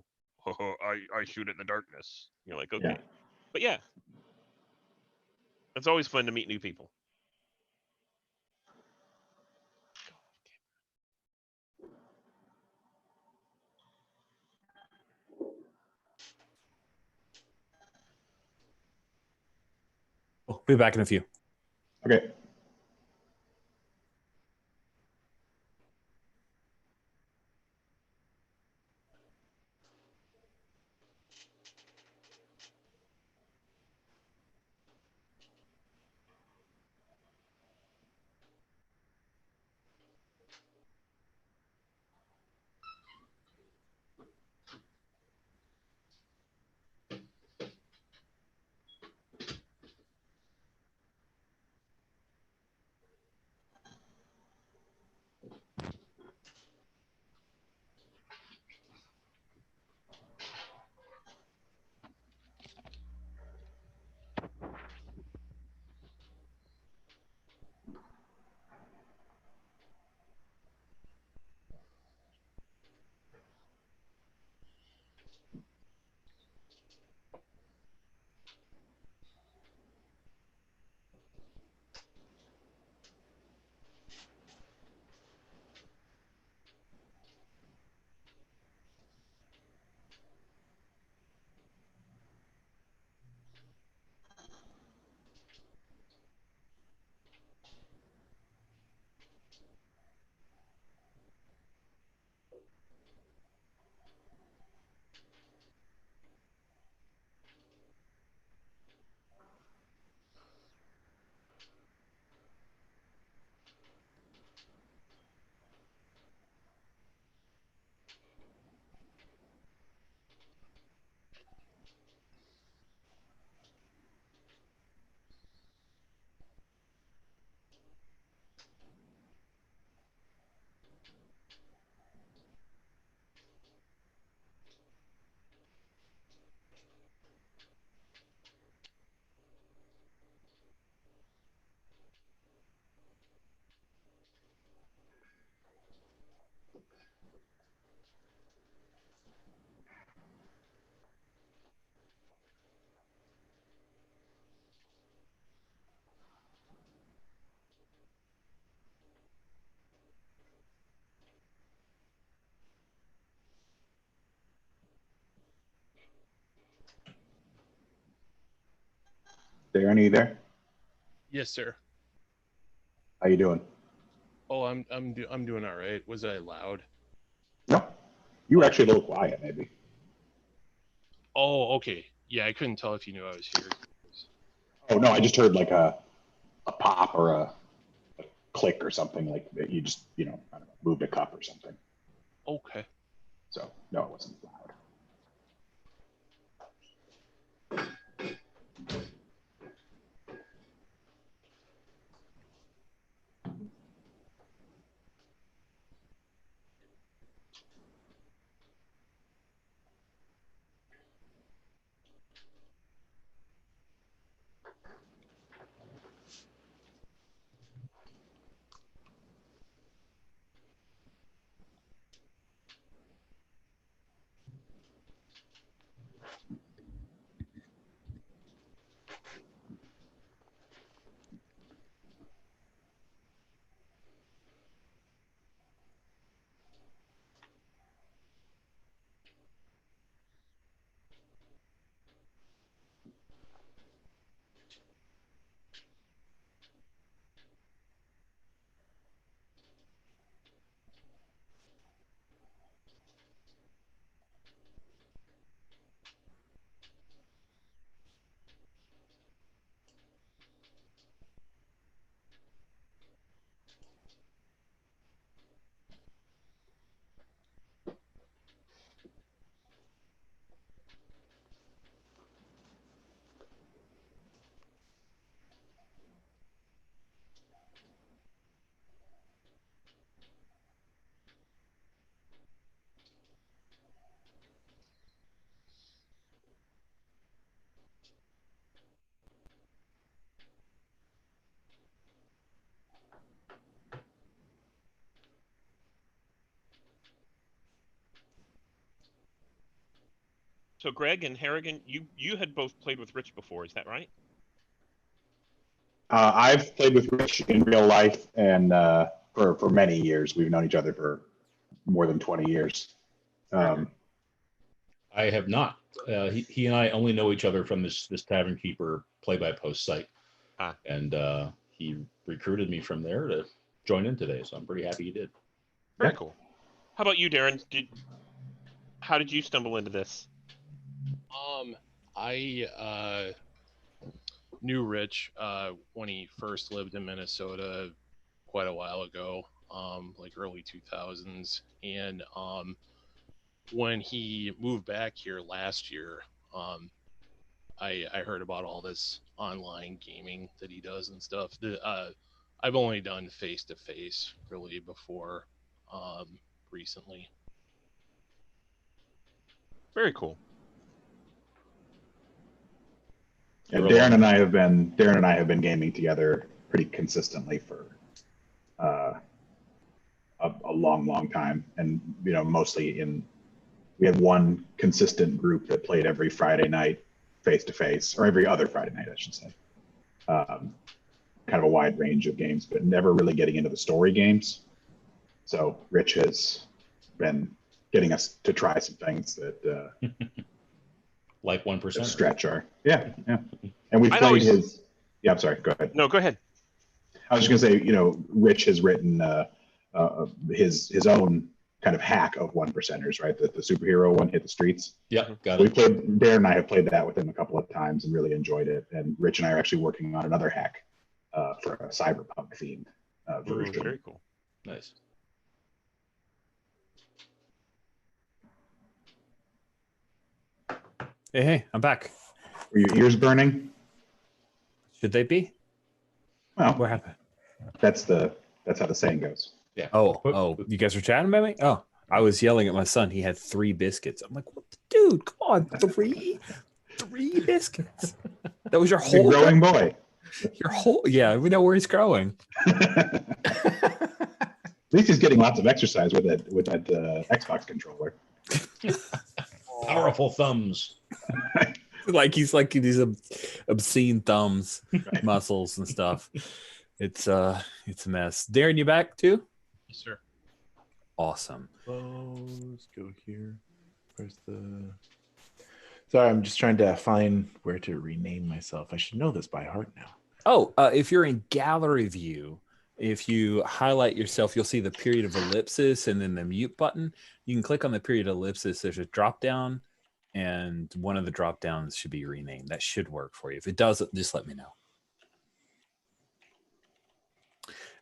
shoot in the darkness. You're like, okay, but yeah, it's always fun to meet new people. We'll be back in a few. Okay. Darren, are you there? Yes, sir. How you doing? Oh, I'm doing all right. Was I loud? No. You were actually a little quiet, maybe. Oh, okay. Yeah, I couldn't tell if you knew I was here. Oh no, I just heard like a pop or a click or something like that. You just, I don't know, moved a cup or something. Okay. So no, it wasn't loud. So Greg and Harrigan, you had both played with Rich before, is that right? I've played with Rich in real life, and for many years. We've known each other for more than 20 years. I have not. He and I only know each other from this Tavern Keeper play-by-post site, and he recruited me from there to join in today. So I'm pretty happy he did. Very cool. How about you, Darren? How did you stumble into this? I knew Rich when he first lived in Minnesota quite a while ago, like early 2000s, and when he moved back here last year, I heard about all this online gaming that he does and stuff. I've only done face to face really before recently. Very cool. Yeah, Darren and I have been gaming together pretty consistently for a long time, and mostly we had one consistent group that played every Friday night face to face, or every other Friday night, I should say. Kind of a wide range of games, but never really getting into the story games. So Rich has been getting us to try some things that like 1%. Stretch our and we played always... I'm sorry, go ahead. No, go ahead. I was just gonna say, Rich has written his own kind of hack of 1%ers, right? The superhero one, Hit the Streets. Yeah, got it. Darren and I have played that with him a couple of times and really enjoyed it. And Rich and I are actually working on another hack for a cyberpunk themed version. Very cool. Nice. Hey, I'm back. Were your ears burning? Should they be? Well, What happened? That's how the saying goes. Yeah. Oh, you guys were chatting about me? Oh, I was yelling at my son. He had 3 biscuits. I'm like, what, dude? Come on, 3 biscuits. That was your whole growing boy. Your whole we know where he's growing. At least he's getting lots of exercise with that Xbox controller. Powerful thumbs. He's like these obscene thumbs, muscles and stuff. It's a mess. Darren, you back too? Yes, sir. Awesome. Let's go here. Where's the Sorry, I'm just trying to find where to rename myself. I should know this by heart now. Oh, if you're in gallery view, if you highlight yourself, you'll see the period of ellipsis and then the mute button. You can click on the period ellipsis. There's a drop down, and one of the drop downs should be renamed. That should work for you. If it doesn't, just let me know.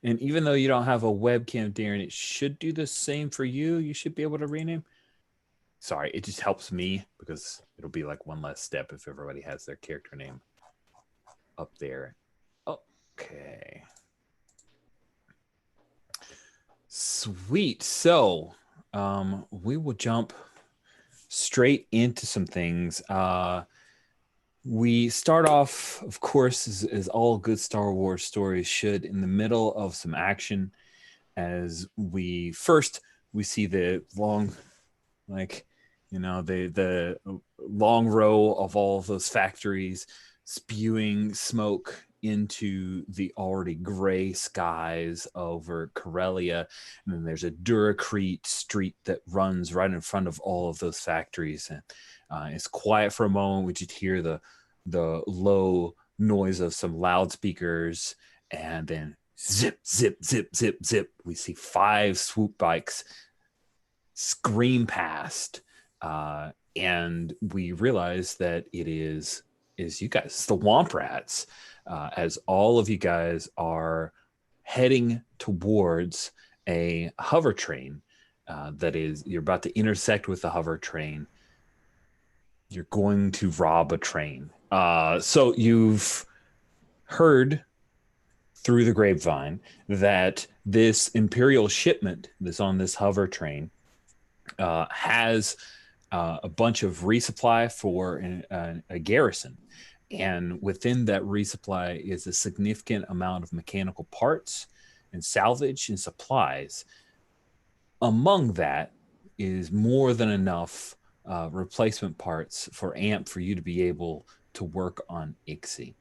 And even though you don't have a webcam, Darren, it should do the same for you. You should be able to rename. Sorry, it just helps me because it'll be like one less step if everybody has their character name up there. Okay. Sweet. So we will jump straight into some things. We start off, of course, as all good Star Wars stories should, in the middle of some action. As we see the long, the long row of all of those factories spewing smoke into the already gray skies over Corellia. And then there's a Duracrete street that runs right in front of all of those factories. And it's quiet for a moment. We just hear the low noise of some loudspeakers, and then zip, zip, zip, zip, zip. We see 5 swoop bikes scream past, and we realize that it is you guys. It's the Womp Rats, as all of you guys are heading towards a hover train. That is, you're about to intersect with the hover train. You're going to rob a train. So you've heard through the grapevine that this Imperial shipment that's on this hover train has a bunch of resupply for a garrison. And within that resupply is a significant amount of mechanical parts and salvage and supplies. Among that is more than enough replacement parts for AMP for you to be able to work on ICSI.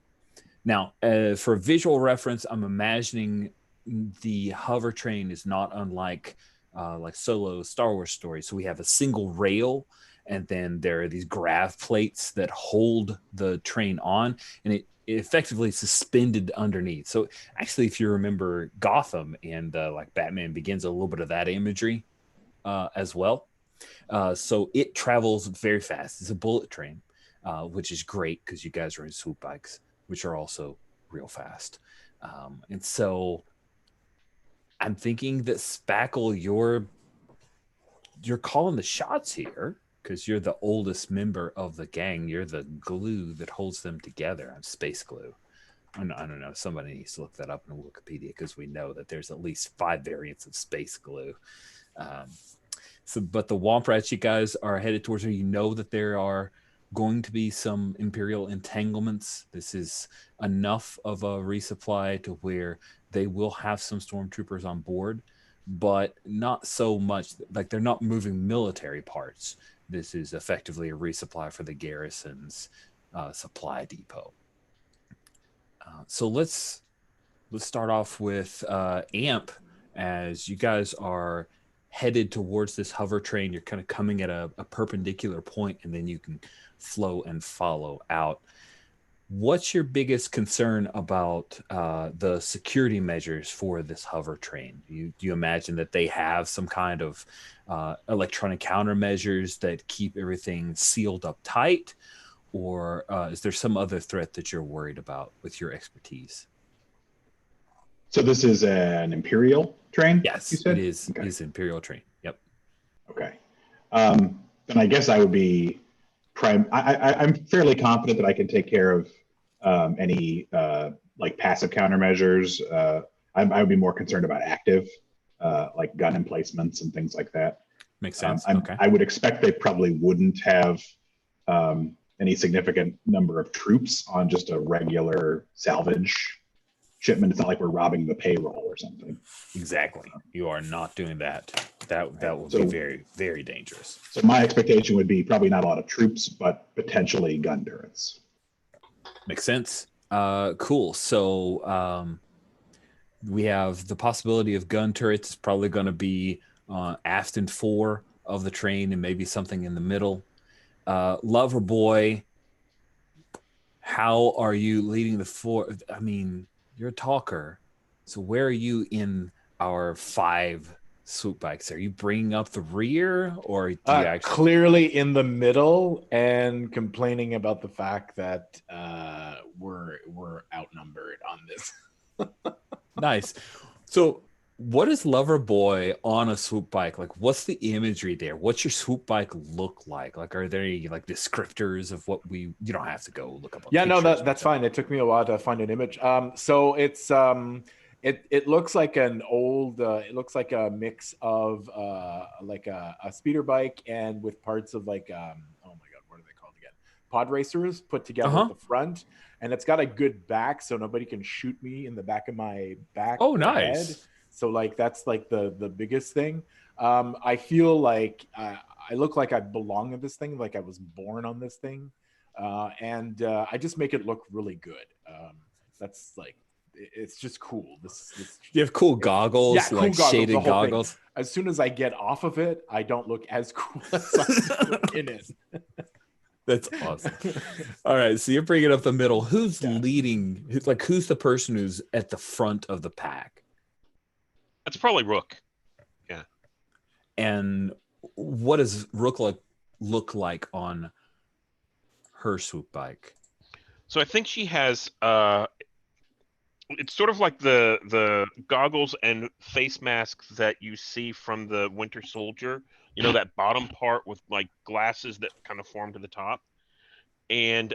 Now, for visual reference, I'm imagining the hover train is not unlike like Solo Star Wars stories. So we have a single rail, and then there are these grav plates that hold the train on, and it effectively suspended underneath. So actually, if you remember Gotham and like Batman Begins, a little bit of that imagery as well. So it travels very fast. It's a bullet train, which is great because you guys are in swoop bikes, which are also real fast. And so I'm thinking that Spackle, you're calling the shots here because you're the oldest member of the gang. You're the glue that holds them together. I'm space glue. I don't know. Somebody needs to look that up in Wikipedia because we know that there's at least 5 variants of space glue. But the Womp Rats, you guys are headed towards her. You know that there are going to be some Imperial entanglements. This is enough of a resupply to where they will have some stormtroopers on board, but not so much. Like, they're not moving military parts. This is effectively a resupply for the garrison's supply depot. So let's start off with AMP. As you guys are headed towards this hover train, you're kind of coming at a perpendicular point, and then you can flow and follow out. What's your biggest concern about the security measures for this hover train? Do you imagine that they have some kind of electronic countermeasures that keep everything sealed up tight? Or is there some other threat that you're worried about with your expertise? So this is an Imperial train? Yes, you said? it is. Okay. Is Imperial train. Yep. Okay. Then I guess I would be I'm fairly confident that I can take care of any like passive countermeasures. I would be more concerned about active, like gun emplacements and things like that. Makes sense. Okay. I would expect they probably wouldn't have any significant number of troops on just a regular salvage shipment. It's not like we're robbing the payroll or something. Exactly. You are not doing that. That would be very, very dangerous. So my expectation would be probably not a lot of troops, but potentially gun turrets. Makes sense. Cool. So we have the possibility of gun turrets. It's probably going to be aft and fore of the train, and maybe something in the middle. Lover boy, how are you leading the four? I mean, you're a talker. So where are you in our 5 swoop bikes? Are you bringing up the rear, or do you actually? Clearly in the middle and complaining about the fact that we're outnumbered on this. Nice. So what is Lover Boy on a swoop bike? Like, what's the imagery there? What's your swoop bike look like? Like, are there any like descriptors of what we, you don't have to go look up a Yeah, no, pictures, that's fine. It took me a while to find an image. So it's it looks like an old it looks like a mix of like a speeder bike and with parts of like oh my god, what are they called again? Pod racers put together at Uh-huh. the front, and it's got a good back so nobody can shoot me in the back of my back Oh, or head. nice. So like that's like the biggest thing. I feel like I look like I belong in this thing, like I was born on this thing. And I just make it look really good. That's like, it's just cool. This You have cool goggles, yeah, cool like goggles, the shaded whole thing. goggles. As soon as I get off of it, I don't look as cool as I do in it. That's awesome. All right, so you're bringing up the middle. Who's Yeah. leading? Who's the person who's at the front of the pack? That's probably Rook. And what does Rook look like on her swoop bike? So I think she has it's sort of like the goggles and face masks that you see from the Winter Soldier. You know, that bottom part with like glasses that kind of form to the top. And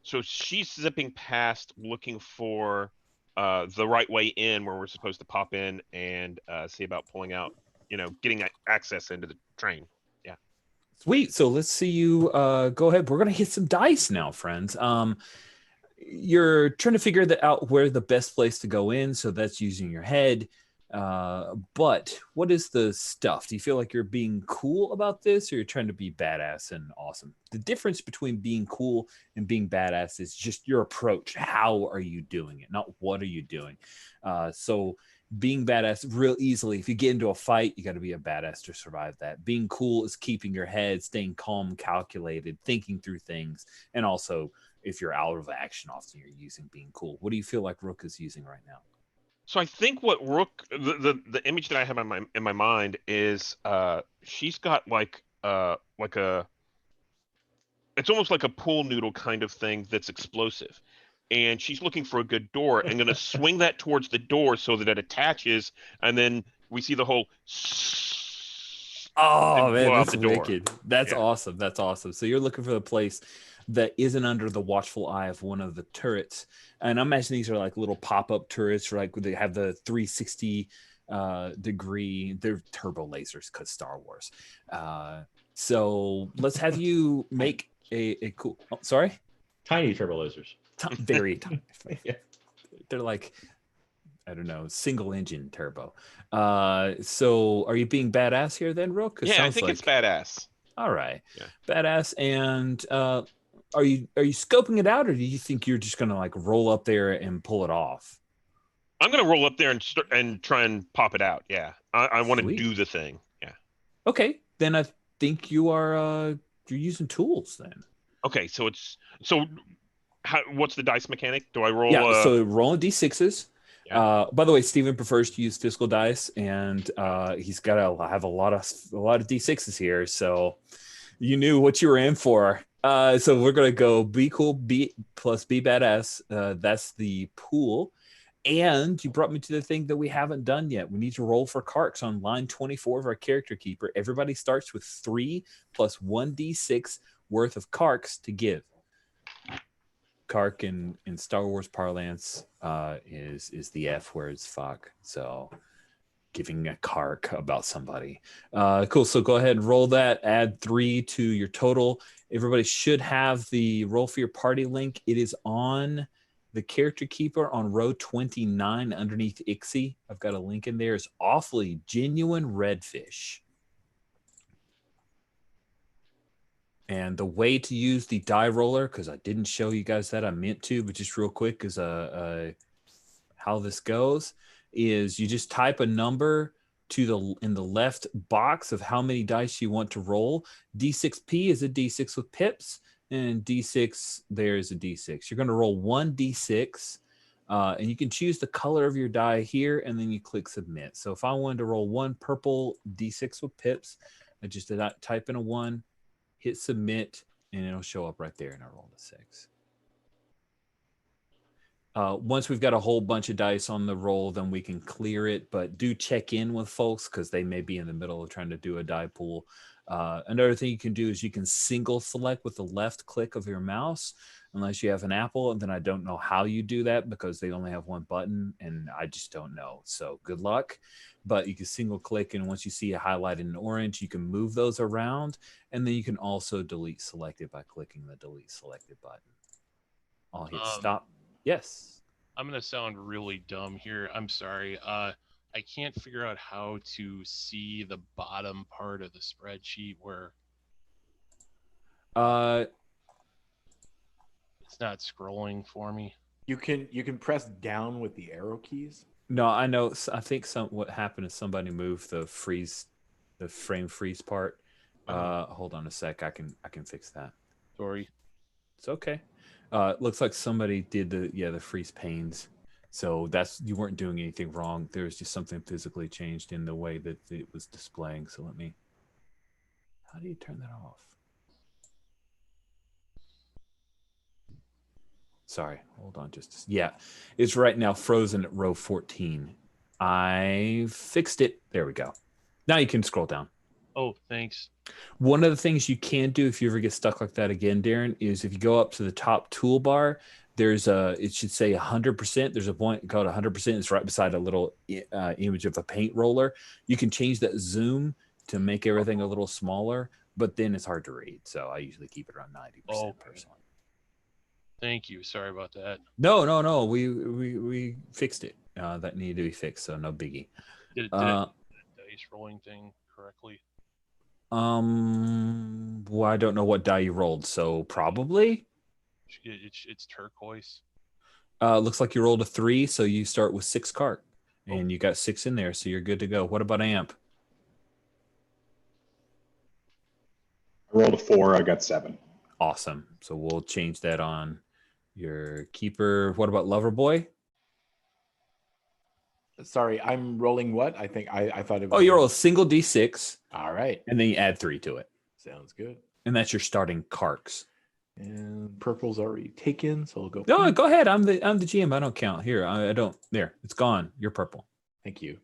so she's zipping past looking for the right way in where we're supposed to pop in and see about pulling out, getting access into the train. Yeah. Sweet. So let's see you go ahead. We're gonna hit some dice now, friends. You're trying to figure that out where the best place to go in. So that's using your head. But what is the stuff? Do you feel like you're being cool about this, or you're trying to be badass and awesome? The difference between being cool and being badass is just your approach. How are you doing it? Not what are you doing. So being badass real easily, if you get into a fight, you got to be a badass to survive that. Being cool is keeping your head, staying calm, calculated, thinking through things, and also if you're out of action, often you're using being cool. What do you feel like Rook is using right now? So I think what Rook, the image that I have in my mind is she's got like a it's almost like a pool noodle kind of thing that's explosive. And she's looking for a good door and going to swing that towards the door so that it attaches, and then we see the whole Oh and man, blow out that's the door. wicked. That's Yeah. awesome. That's awesome. So you're looking for the place that isn't under the watchful eye of one of the turrets. And I imagine these are like little pop-up turrets, like they have the 360 degree, they're turbo lasers because Star Wars. So let's have you make a cool, oh, sorry? Tiny turbo lasers. Very tiny. Yeah. They're like, I don't know, single engine turbo. So are you being badass here then, Rook? Yeah, I think it's badass. All right. Yeah. Badass. And are you scoping it out, or do you think you're just gonna like roll up there and pull it off? I'm going to roll up there and try and pop it out. Yeah. I want to Sweet. do the thing. Yeah. Okay. Then I think you're using tools then. Okay, so what's the dice mechanic? Do I roll? Yeah, so rolling d6s. Yeah. By the way, Steven prefers to use physical dice, and he's got to have a lot of d6s here. So you knew what you were in for. So we're gonna go be cool, be plus be badass. That's the pool. And you brought me to the thing that we haven't done yet. We need to roll for Karks on line 24 of our character keeper. Everybody starts with 3 plus 1d6 worth of Karks to give. Kark in Star Wars parlance is the F words fuck. So giving a Kark about somebody. Cool. So go ahead and roll that. Add 3 to your total. Everybody should have the roll for your party link. It is on the character keeper on row 29 underneath Ixie. I've got a link in there. It's awfully genuine redfish. And the way to use the die roller, because I didn't show you guys that, I meant to, but just real quick, is how this goes is you just type a number in the left box of how many dice you want to roll. D6P is a D6 with pips, and D6 there is a D6. You're going to roll 1 D6, and you can choose the color of your die here, and then you click submit. So if I wanted to roll 1 purple D6 with pips, I just type in a 1, hit submit, and it'll show up right there, and I rolled a 6. Once we've got a whole bunch of dice on the roll, then we can clear it, but do check in with folks because they may be in the middle of trying to do a die pool. Another thing you can do is you can single select with the left click of your mouse, unless you have an Apple, and then I don't know how you do that because they only have one button, and I just don't know. So good luck. But you can single click, and once you see it highlighted in orange, you can move those around, and then you can also delete selected by clicking the delete selected button. I'll hit stop. Yes. I'm going to sound really dumb here. I'm sorry. I can't figure out how to see the bottom part of the spreadsheet where it's not scrolling for me. You can press down with the arrow keys. No, I know. I think what happened is somebody moved the frame freeze part. Hold on a sec. I can fix that. Sorry. It's okay. Looks like somebody did the freeze panes. So you weren't doing anything wrong. There was just something physically changed in the way that it was displaying. So how do you turn that off? Sorry, hold on it's right now frozen at row 14. I fixed it. There we go. Now you can scroll down. Oh, thanks. One of the things you can do if you ever get stuck like that again, Darren, is if you go up to the top toolbar, it should say 100%. There's a point called 100%. It's right beside a little image of a paint roller. You can change that zoom to make everything a little smaller, but then it's hard to read. So I usually keep it around 90% personally. Thank you. Sorry about that. No. We fixed it. That needed to be fixed, so no biggie. Did it dice rolling thing correctly? Well, I don't know what die you rolled, so probably. It's turquoise. Looks like you rolled a 3, so you start with 6 cart, and you got 6 in there, so you're good to go. What about amp? I rolled a 4. I got 7. Awesome. So we'll change that on your keeper. What about lover boy? Sorry, I'm rolling what? I think I thought it was. Oh, you roll a single D6. All right. And then you add 3 to it. Sounds good. And that's your starting carks. And purple's already taken, so I'll go. No, go ahead. I'm the GM. I don't count. Here, I don't. There, it's gone. You're purple. Thank you.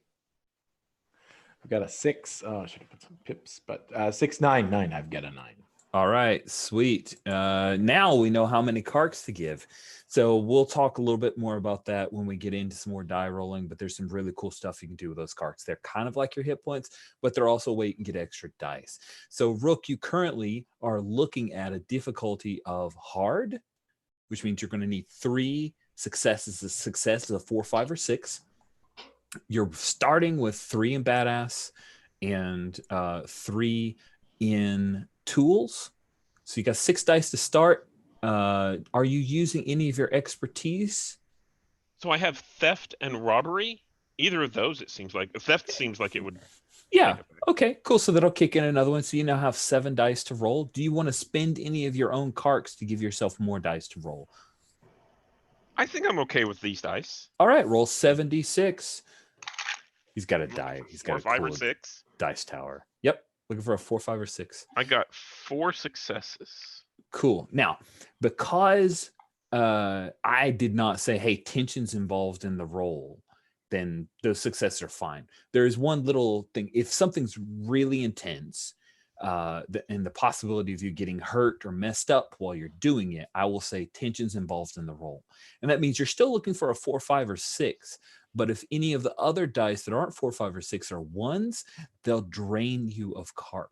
I've got a 6. Oh, I should have put some pips, but 6, 9, 9. I've got a 9. All right, sweet. Now we know how many carks to give. So we'll talk a little bit more about that when we get into some more die rolling, but there's some really cool stuff you can do with those carks. They're kind of like your hit points, but they're also a way you can get extra dice. So Rook, you currently are looking at a difficulty of hard, which means you're going to need 3 successes. A success is a 4, 5, or 6. You're starting with 3 in badass and 3 in tools. So you got 6 dice to start. Are you using any of your expertise? So I have theft and robbery. Either of those, it seems like. Theft seems like it would. Yeah. Okay, cool. So that'll kick in another one. So you now have 7 dice to roll. Do you want to spend any of your own carks to give yourself more dice to roll? I think I'm okay with these dice. All right, roll 7d6. He's got a die. He's got 4, a 5, or cool 6. Dice tower. Yep. Looking for a 4, 5, or 6. I got 4 successes. Cool. Now, because I did not say, hey, tension's involved in the roll, then those successes are fine. There is one little thing. If something's really intense, and the possibility of you getting hurt or messed up while you're doing it, I will say tension's involved in the roll. And that means you're still looking for a 4, 5, or 6. But if any of the other dice that aren't 4, 5, or 6 are 1s, they'll drain you of cark.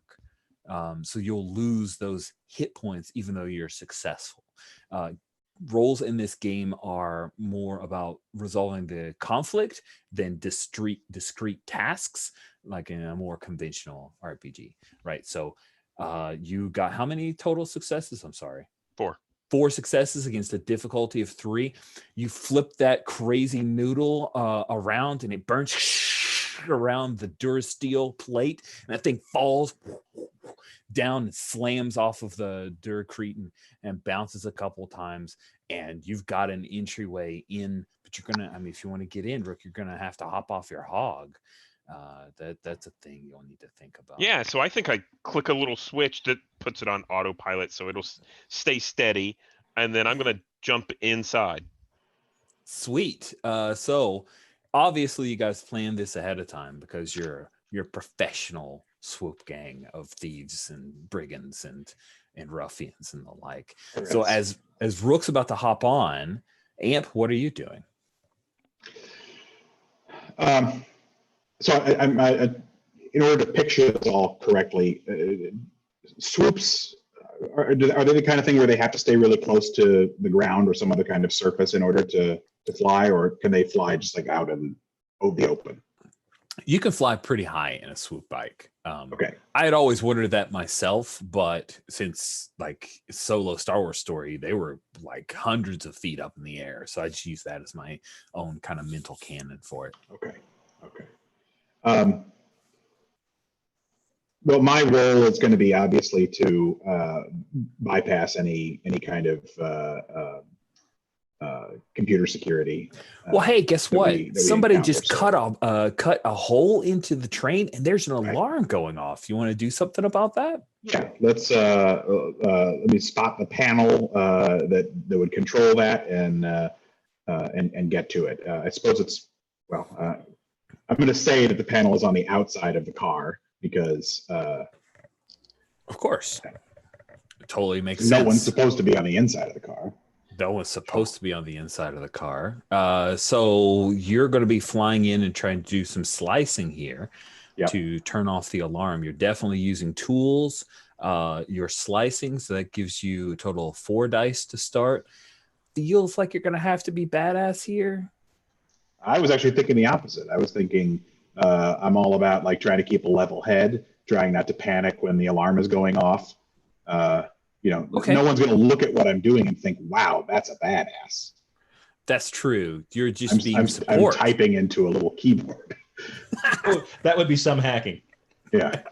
So you'll lose those hit points even though you're successful. Roles in this game are more about resolving the conflict than discrete tasks, like in a more conventional RPG, right? So you got how many total successes? I'm sorry. 4. 4 successes against a difficulty of 3. You flip that crazy noodle around and it burns around the Durasteel plate, and that thing falls down and slams off of the Duracrete and bounces a couple times, and you've got an entryway in. But you're gonna, I mean, if you want to get in, Rook, you're gonna have to hop off your hog. That's a thing you'll need to think about. Yeah, so I think I click a little switch that puts it on autopilot so it'll stay steady, and then I'm gonna jump inside. Sweet. So obviously you guys planned this ahead of time because you're professional swoop gang of thieves and brigands and ruffians and the like. So as Rook's about to hop on, Amp, what are you doing? So I, in order to picture this all correctly, swoops are they the kind of thing where they have to stay really close to the ground or some other kind of surface in order to fly, or can they fly just like out in the open? You can fly pretty high in a swoop bike. Okay. I had always wondered that myself, but since like Solo Star Wars story, they were like hundreds of feet up in the air. So I just use that as my own kind of mental canon for it. Okay. Well, my role is going to be obviously to bypass any kind of computer security. Well, hey, guess what? Somebody just cut a hole into the train, and there's an alarm going off. You want to do something about that? Yeah, let's let me spot the panel that would control that and get to it. I suppose it's I'm going to say that the panel is on the outside of the car because, of course, it totally makes sense. No one's supposed to be on the inside of the car. No one's supposed to be on the inside of the car. So you're going to be flying in and trying to do some slicing here to turn off the alarm. You're definitely using tools. You're slicing, so that gives you a total of 4 dice to start. Feels like you're going to have to be badass here. I was actually thinking the opposite. I was thinking I'm all about like trying to keep a level head, trying not to panic when the alarm is going off. No one's going to look at what I'm doing and think, "Wow, that's a badass." That's true. You're just being support. I'm typing into a little keyboard. That would be some hacking. Yeah.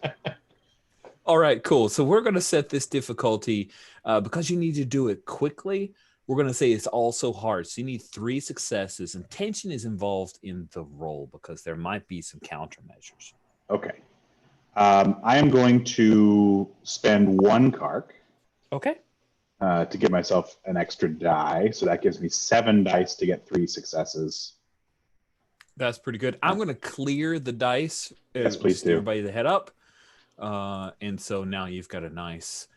All right, cool. So we're going to set this difficulty because you need to do it quickly. We're going to say it's also hard. So you need 3 successes, and tension is involved in the roll because there might be some countermeasures. Okay. I am going to spend 1 kark. Okay. To give myself an extra die. So that gives me 7 dice to get 3 successes. That's pretty good. I'm going to clear the dice. Yes, please do. Everybody the head up. And so now you've got a nice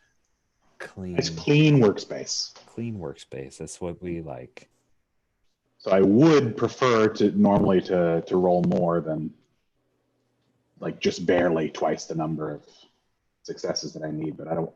clean workspace. Clean workspace. That's what we like. So I would prefer to normally to roll more than like just barely twice the number of successes that I need, but I don't.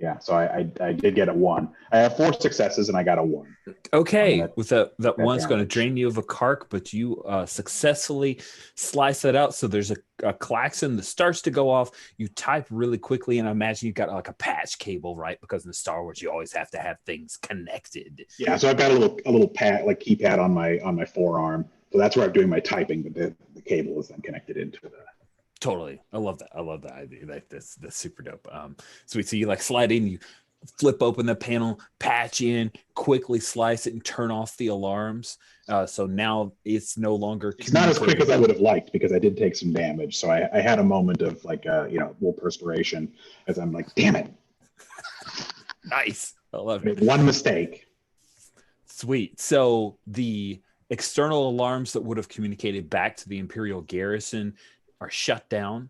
Yeah, so I did get a 1. I have 4 successes and I got a 1. Okay, with that one's going to drain you of a kark, but you successfully slice that out. So there's a klaxon that starts to go off. You type really quickly, and I imagine you've got like a patch cable, right? Because in Star Wars, you always have to have things connected. Yeah, so I've got a little pad, like keypad on my forearm. So that's where I'm doing my typing, but the cable is then connected into the. Totally. I love that idea. That's super dope. Sweet. So you like slide in, you flip open the panel, patch in, quickly slice it, and turn off the alarms. So now it's no longer. It's not as quick as I would have liked because I did take some damage. So I had a moment of like little perspiration as I'm like, damn it. Nice. I love it. Made 1 mistake. Sweet. So the external alarms that would have communicated back to the Imperial garrison are shut down.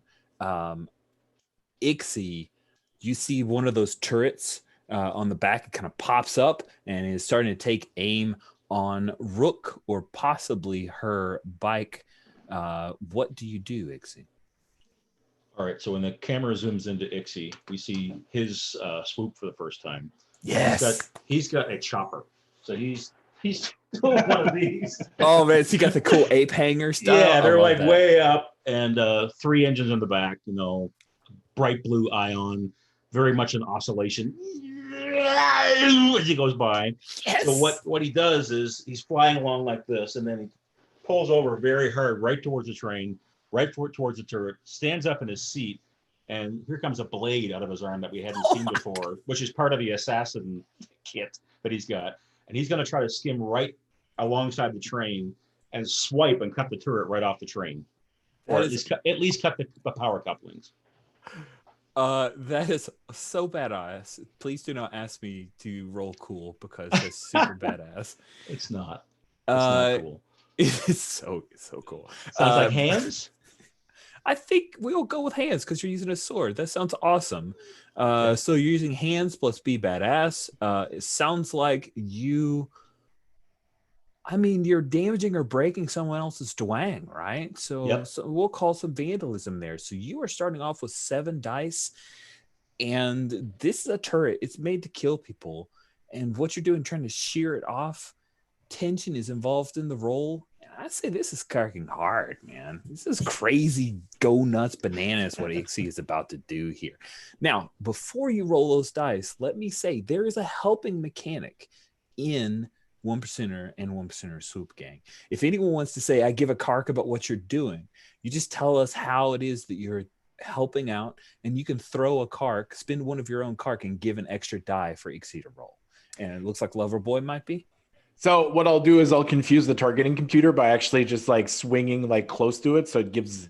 Ixie, you see one of those turrets on the back. It kind of pops up and is starting to take aim on Rook or possibly her bike. What do you do, Ixie? All right, so when the camera zooms into Ixie, we see his swoop for the first time. Yes. He's got a chopper. So he's doing one of these. Oh man, so you got the cool ape hanger style. Yeah, they're like way up and 3 engines in the back, bright blue ion, very much an oscillation as he goes by. Yes. So what he does is he's flying along like this, and then he pulls over very hard right towards the train, right towards the turret, stands up in his seat, and here comes a blade out of his arm that we hadn't seen before, which is part of the assassin kit that he's got. And he's going to try to skim right alongside the train and swipe and cut the turret right off the train, or at least cut the power couplings. That is so badass. Please do not ask me to roll cool because that's super badass. It's not. It's not cool. It's so cool. Sounds like hands. I think we'll go with hands because you're using a sword. That sounds awesome. So you're using hands plus be badass. It sounds like you're damaging or breaking someone else's dwang, right? So we'll call some vandalism there. So you are starting off with 7 dice, and this is a turret. It's made to kill people, and what you're doing, trying to shear it off, tension is involved in the roll. I'd say this is cracking hard, man. This is crazy, go nuts, bananas what XC is about to do here. Now, before you roll those dice, let me say there is a helping mechanic in 1%er and 1%er Swoop Gang. If anyone wants to say, I give a cark about what you're doing, you just tell us how it is that you're helping out, and you can throw a cark, spend one of your own cark, and give an extra die for XC to roll. And it looks like Loverboy might be. So what I'll do is I'll confuse the targeting computer by actually just like swinging like close to it, so it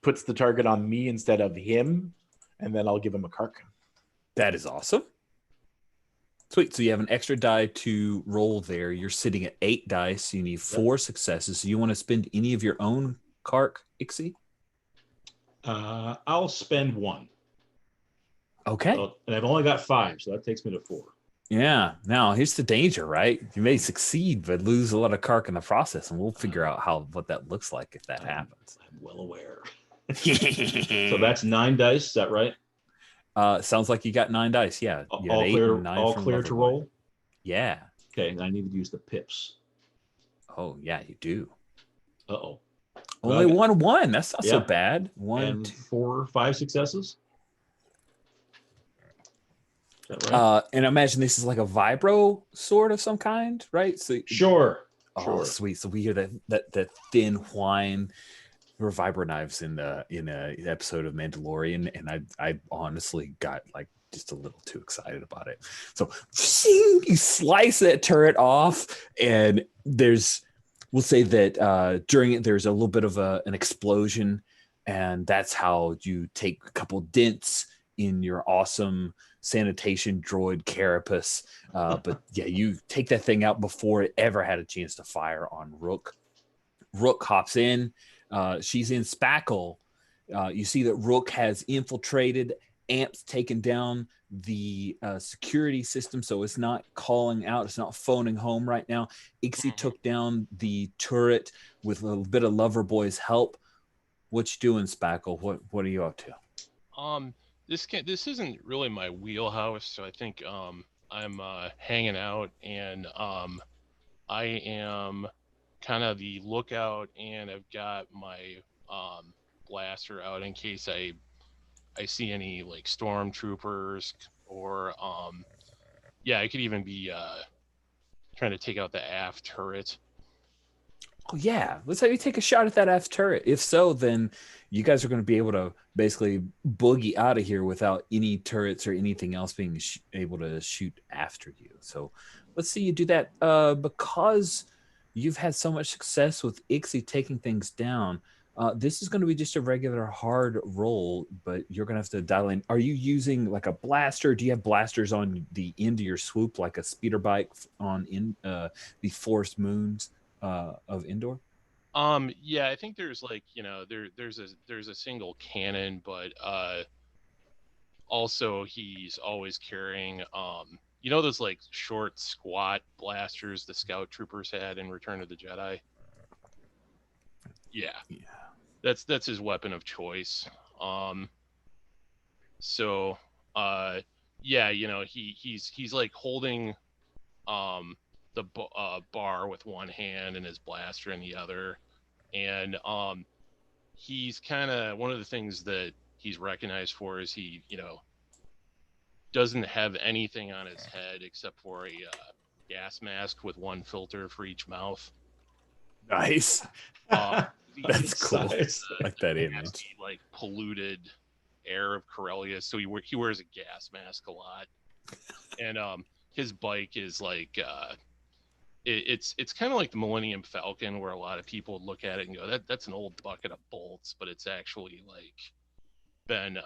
puts the target on me instead of him, and then I'll give him a cark. That is awesome. Sweet. So you have an extra die to roll there. You're sitting at 8 dice. You need 4 successes. So you want to spend any of your own cark, Ixie? I'll spend 1. Okay. So, and I've only got 5, so that takes me to 4. Yeah. Now, here's the danger, right? You may succeed, but lose a lot of cark in the process, and we'll figure out what that looks like if that happens. I'm well aware. So that's 9 dice. Is that right? Sounds like you got 9 dice. Yeah. You All had 8 clear. and 9 all from clear to Loverboy. roll. Yeah. Okay. I need to use the pips. Oh yeah, you do. Uh-oh. Only 1. That's not so Yeah. bad. 1, And 2. 4, 5 successes. Is that right? And I imagine this is like a vibro sword of some kind, right? So Sure. Oh, Sure. sweet. So we hear that thin whine. There were vibro knives in a episode of Mandalorian, and I honestly got like just a little too excited about it. So you slice that turret off, and we'll say that during it there's a little bit of an explosion, and that's how you take a couple dents in your awesome sanitation droid carapace. But yeah, you take that thing out before it ever had a chance to fire on Rook. Rook hops in. She's in Spackle. You see that Rook has infiltrated. Amp's taken down the security system, so it's not calling out. It's not phoning home right now. Ixie took down the turret with a bit of Loverboy's help. What you doing, Spackle? What are you up to? This isn't really my wheelhouse, so I think I'm hanging out, and I am kind of the lookout, and I've got my blaster out in case I see any like stormtroopers, or I could even be trying to take out the aft turret. Oh yeah, let's have you take a shot at that aft turret. If so, then you guys are going to be able to basically boogie out of here without any turrets or anything else being able to shoot after you. So let's see you do that. Because you've had so much success with Ixie taking things down, this is going to be just a regular hard roll, but you're going to have to dial in. Are you using like a blaster? Do you have blasters on the end of your swoop, like a speeder bike on the forest moons of Endor? I think there's like, there's a single cannon, but also he's always carrying those like short squat blasters the scout troopers had in Return of the Jedi. Yeah. That's his weapon of choice. He's like holding the bar with one hand and his blaster in the other, and he's kind of, one of the things that he's recognized for is he doesn't have anything on his head except for a gas mask with one filter for each mouth. Nice. That's cool. Size. Like that gassy, image. like polluted air of Corellia. So he wears a gas mask a lot, and his bike is like it's kind of like the Millennium Falcon, where a lot of people would look at it and go, that's an old bucket of bolts, but it's actually like been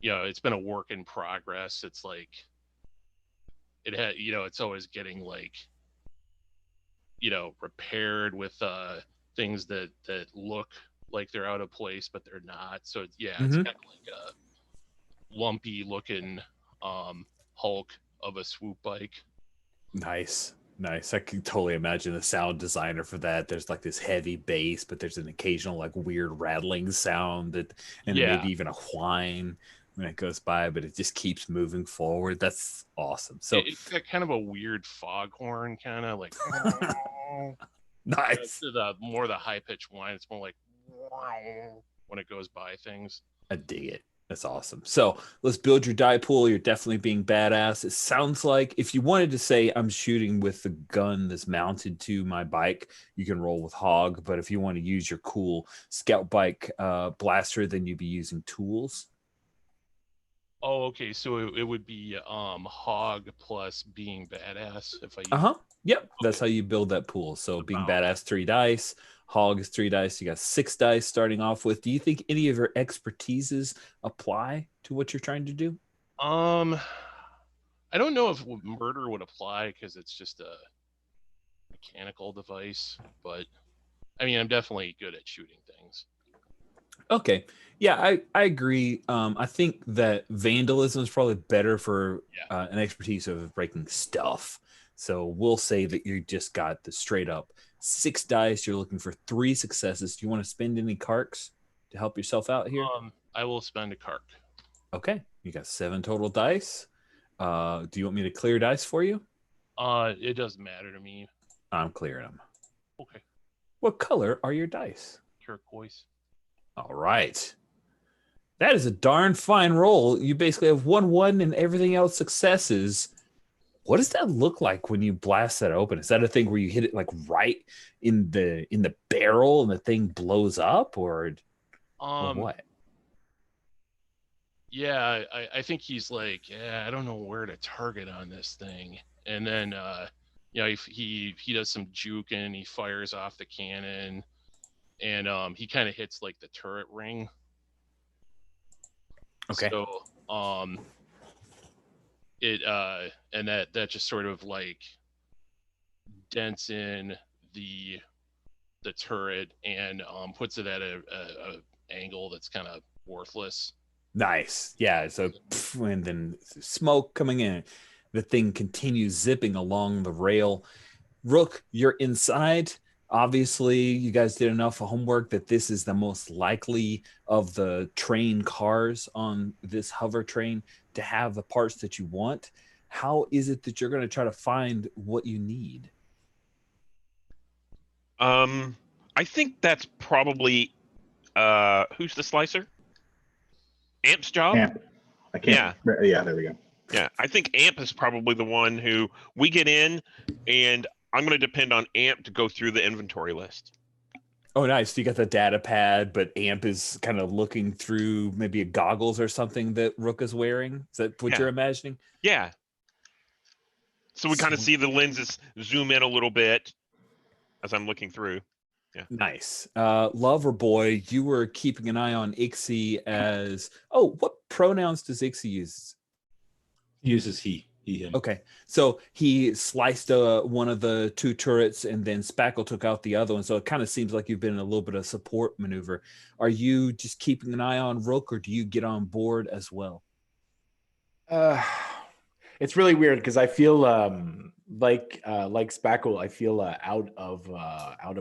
it's been a work in progress. It's like it had it's always getting like repaired with things that look like they're out of place, but they're not. So it's Mhm. kind of like a lumpy looking Hulk of a swoop bike. Nice. I can totally imagine the sound designer for that. There's like this heavy bass, but there's an occasional like weird rattling sound and Yeah. maybe even a whine when it goes by, but it just keeps moving forward. That's awesome. So It's got kind of a weird foghorn, kind of like nice. the more the high pitched whine. It's more like when it goes by things. I dig it. That's awesome. So let's build your die pool. You're definitely being badass. It sounds like if you wanted to say I'm shooting with the gun that's mounted to my bike, you can roll with Hog. But if you want to use your cool scout bike blaster, then you'd be using tools. Oh, okay. So it would be Hog plus being badass if I use Uh-huh. Yep. That's Okay. how you build that pool. So being Wow. badass, 3 dice. Hog is 3 dice. You got 6 dice starting off with. Do you think any of your expertises apply to what you're trying to do? I don't know if murder would apply because it's just a mechanical device, but I mean, I'm definitely good at shooting things. Okay. Yeah, I agree. I think that vandalism is probably better for an expertise of breaking stuff. So we'll say that you just got the straight up 6 dice. You're looking for 3 successes. Do you want to spend any carks to help yourself out here? I will spend a cark. Okay. You got 7 total dice. Do you want me to clear dice for you? It doesn't matter to me. I'm clearing them. Okay. What color are your dice? Turquoise. All right. That is a darn fine roll. You basically have 1-1 and everything else successes. What does that look like when you blast that open? Is that a thing where you hit it like right in the barrel and the thing blows up, or what? Yeah, I think he's like, I don't know where to target on this thing. And then he does some juking, he fires off the cannon, and he kind of hits like the turret ring. Okay. So it and that just sort of like dents in the turret and puts it at a angle that's kind of worthless. Nice. Yeah. So, and then smoke coming in. The thing continues zipping along the rail. Rook, you're inside. Obviously, you guys did enough homework that this is the most likely of the train cars on this hover train to have the parts that you want. How is it that you're going to try to find what you need? I think that's probably who's the slicer? Amp's job? Amp. I can't. Yeah, there we go. Yeah, I think Amp is probably the one who we get in, and I'm going to depend on Amp to go through the inventory list. Oh, nice. So you got the data pad, but Amp is kind of looking through maybe a goggles or something that Rook is wearing. Is that what you're imagining? Yeah. So we kind of see the lenses zoom in a little bit as I'm looking through. Yeah. Nice. Lover boy, you were keeping an eye on Ixie as... Oh, what pronouns does Ixie use? He uses he, him. Okay. So he sliced one of the 2 turrets and then Spackle took out the other one. So it kind of seems like you've been in a little bit of support maneuver. Are you just keeping an eye on Rook or do you get on board as well? It's really weird because I feel like Spackle, I feel out of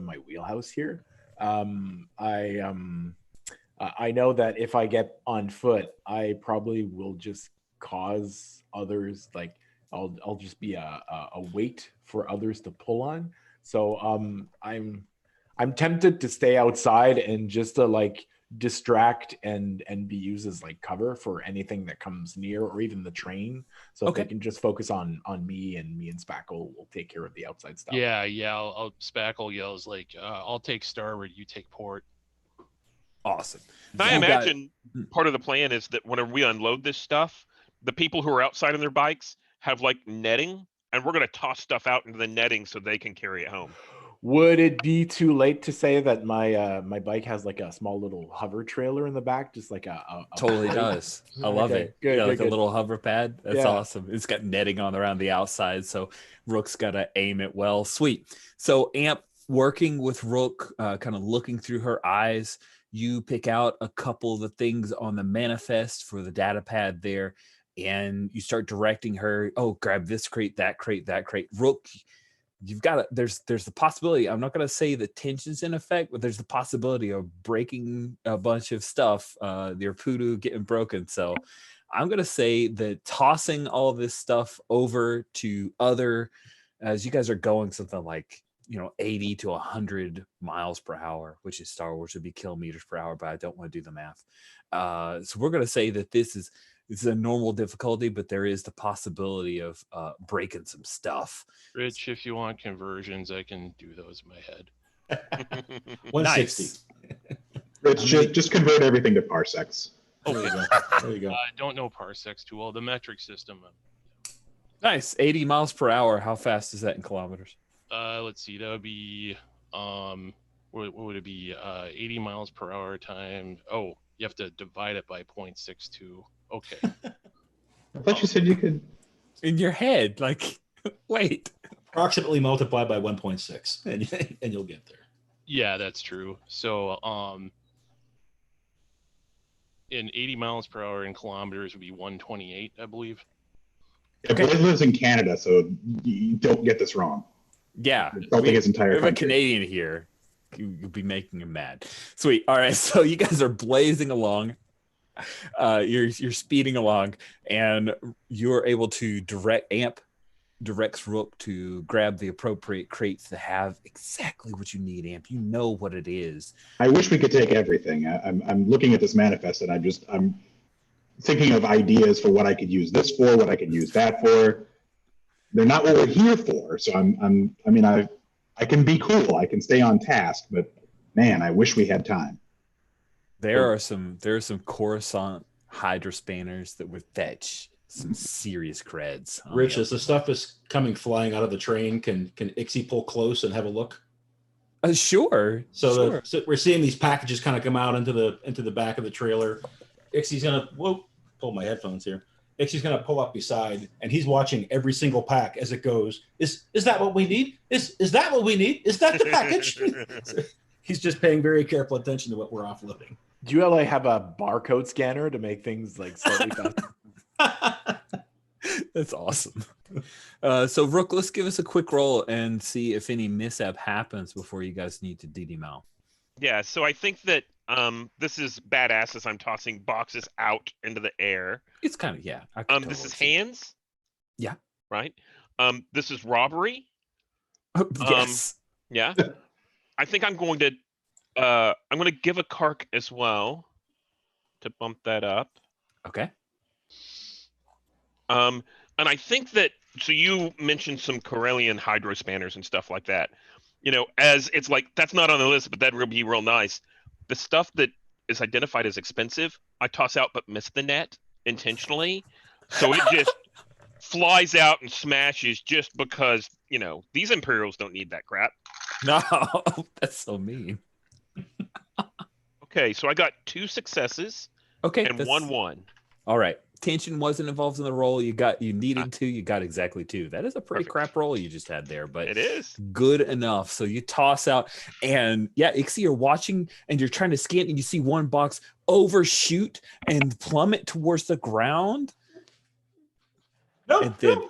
my wheelhouse here. I know that if I get on foot, I probably will just cause others, like I'll just be a weight for others to pull on. So I'm tempted to stay outside and just to like distract and be used as like cover for anything that comes near, or even the train. So if they can just focus on me and Spackle will take care of the outside stuff. Yeah. I'll Spackle yells like, "I'll take starboard, you take port." Awesome. I You got- imagine part of the plan is that whenever we unload this stuff, the people who are outside on their bikes have like netting, and we're going to toss stuff out into the netting so they can carry it home. Would it be too late to say that my my bike has like a small little hover trailer in the back, just like a totally brake? does. I love Okay, it. good, Yeah, like good. a little hover pad. That's Yeah. awesome. It's got netting on around the outside, so Rook's got to aim it well. Sweet. So Amp working with Rook, kind of looking through her eyes, you pick out a couple of the things on the manifest for the data pad there, and you start directing her. Oh, grab this crate, that crate, that crate. Rook, you've got to, there's the possibility, I'm not going to say the tension's in effect, but there's the possibility of breaking a bunch of stuff, your poodoo getting broken. So I'm going to say that tossing all this stuff over to other, as you guys are going something like, 80 to 100 miles per hour, which is Star Wars, would be kilometers per hour, but I don't want to do the math. So we're going to say that this is a normal difficulty, but there is the possibility of breaking some stuff. Rich, if you want conversions, I can do those in my head. 160. Nice. Rich, just convert everything to parsecs. There you go. There you go. I don't know parsecs too well. The metric system. Nice. 80 miles per hour. How fast is that in kilometers? Let's see. That would be what would it be? 80 miles per hour time. Oh, you have to divide it by 0.62. Okay. I thought you said you could. In your head, like, wait. Approximately multiply by 1.6, and you'll get there. Yeah, that's true. So, in 80 miles per hour in kilometers would be 128, I believe. Yeah, Blaze lives in Canada, so you don't get this wrong. Yeah. Insulting his entire We have a country. Canadian here. You'll be making him mad. Sweet. All right. So you guys are blazing along. You're speeding along, and you're able to directs Rook to grab the appropriate crates to have exactly what you need. Amp, you know what it is. I wish we could take everything. I'm looking at this manifest, and I'm thinking of ideas for what I could use this for, what I could use that for. They're not what we're here for. So I can be cool. I can stay on task, but man, I wish we had time. There are some Coruscant Hydra spanners that would fetch some serious creds. Rich, as the stuff is coming flying out of the train, can Ixie pull close and have a look? Sure. So, sure. So we're seeing these packages kind of come out into the back of the trailer. Ixie's gonna pull my headphones here. Ixie's gonna pull up beside, and he's watching every single pack as it goes. Is that what we need? Is that what we need? Is that the package? He's just paying very careful attention to what we're offloading. Do you like have a barcode scanner to make things like slightly faster? That's awesome. So Rook, let's give us a quick roll and see if any mishap happens before you guys need to DD Mal. Yeah, so I think that this is badass as I'm tossing boxes out into the air. It's kind of, yeah. This is hands. Yeah. Right. This is robbery. Yes. Yeah. I think I'm going to give a Kark as well to bump that up. Okay. And I think that, so you mentioned some Corellian hydro spanners and stuff like that. As it's like, that's not on the list, but that would be real nice. The stuff that is identified as expensive, I toss out but miss the net intentionally. So it just flies out and smashes just because, these Imperials don't need that crap. No, that's so mean. Okay, so I got 2 successes. Okay. And 1-1. All right. Tension wasn't involved in the roll. You needed 2. You got exactly 2. That is a pretty Perfect. crap roll you just had there, but It is good enough. So you toss out, and yeah, Ixie, you're watching and you're trying to scan, and you see one box overshoot and plummet towards the ground. And then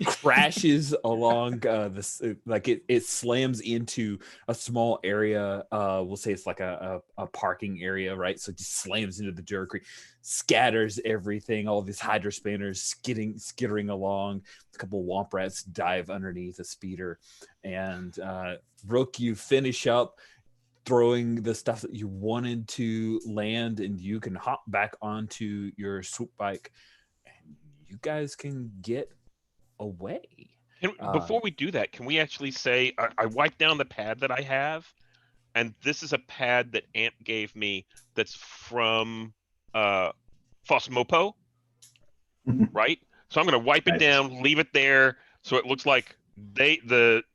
crashes along this, like it slams into a small area. We'll say it's like a parking area, right? So it just slams into the dirt, scatters everything. All these hydro spanners skittering along. A couple of womp rats dive underneath a speeder, and Rook, you finish up. throwing the stuff that you wanted to land, and you can hop back onto your swoop bike, and you guys can get away. Before we do that, can we actually say I wiped down the pad that I have, and this is a pad that Amp gave me that's from Fosmopo, right? So I'm gonna wipe it Nice. down, leave it there, so it looks like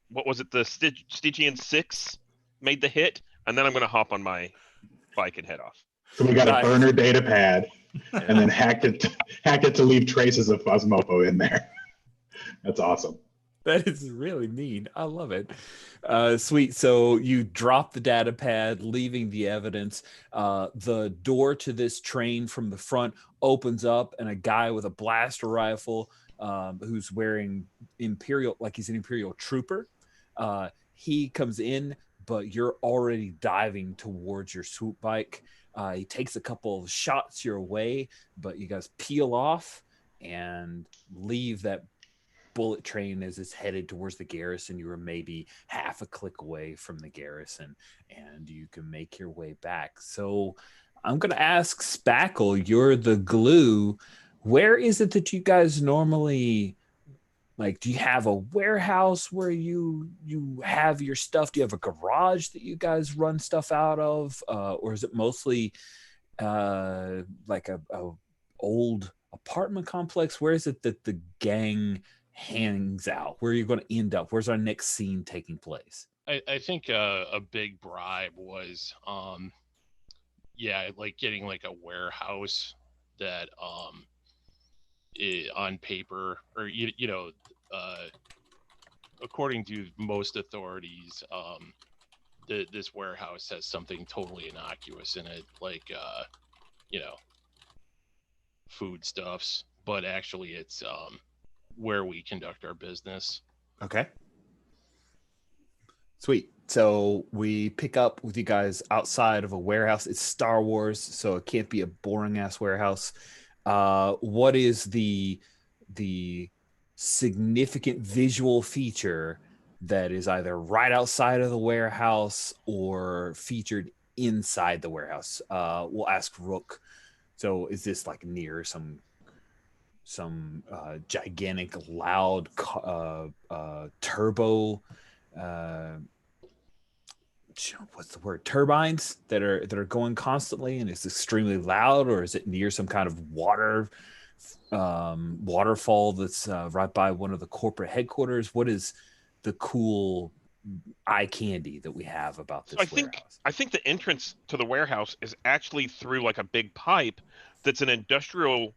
what was it, the Stygian 6 made the hit, and then I'm gonna hop on my bike and head off. So we got Nice. a burner data pad, and then hacked it to leave traces of Fuzzmopo in there. That's awesome. That is really mean. I love it. Sweet. So you drop the data pad, leaving the evidence. The door to this train from the front opens up, and a guy with a blaster rifle, who's wearing Imperial, like he's an Imperial trooper, he comes in, but you're already diving towards your swoop bike. He takes a couple of shots your way, but you guys peel off and leave that bullet train as it's headed towards the garrison. You were maybe half a click away from the garrison, and you can make your way back. So I'm going to ask Spackle, you're the glue. Where is it that you guys normally, like, do you have a warehouse where you have your stuff? Do you have a garage that you guys run stuff out of? Or is it mostly like a old apartment complex? Where is it that the gang hangs out? Where are you going to end up? Where's our next scene taking place? I think a big bribe was like getting like a warehouse that on paper, or according to most authorities, this warehouse has something totally innocuous in it, like foodstuffs, but actually it's where we conduct our business. Okay. Sweet. So we pick up with you guys outside of a warehouse. It's Star Wars, so it can't be a boring ass warehouse. What is the significant visual feature that is either right outside of the warehouse or featured inside the warehouse? We'll ask Rook. So is this like near some gigantic, loud turbo? What's the word? Turbines that are going constantly, and it's extremely loud, or is it near some kind of waterfall that's right by one of the corporate headquarters? What is the cool eye candy that we have about this warehouse? I think the entrance to the warehouse is actually through like a big pipe that's an industrial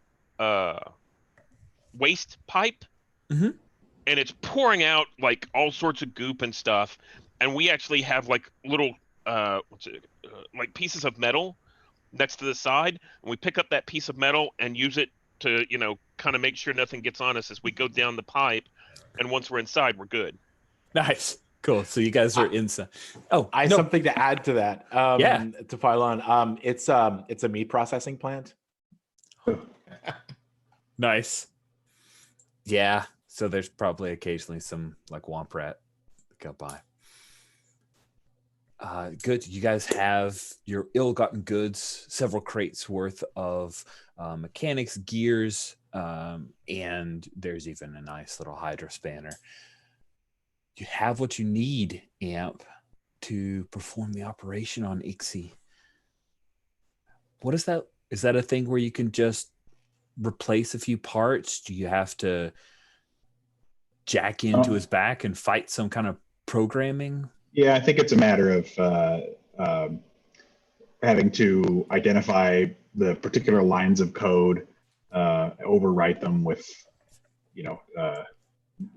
waste pipe, Mm-hmm. and it's pouring out like all sorts of goop and stuff. And we actually have like little like pieces of metal next to the side, and we pick up that piece of metal and use it to kind of make sure nothing gets on us as we go down the pipe. And once we're inside, we're good. Nice. Cool. So you guys are inside. Oh, I have something to add to that. Yeah. To pile on. It's a meat processing plant. Nice. Yeah. So there's probably occasionally some like womp rat that go by. Good. You guys have your ill-gotten goods, several crates worth of mechanics, gears, and there's even a nice little hydro spanner. You have what you need, Amp, to perform the operation on Ixie. What is that? Is that a thing where you can just replace a few parts? Do you have to jack into his back and fight some kind of programming? Yeah, I think it's a matter of having to identify the particular lines of code, overwrite them with,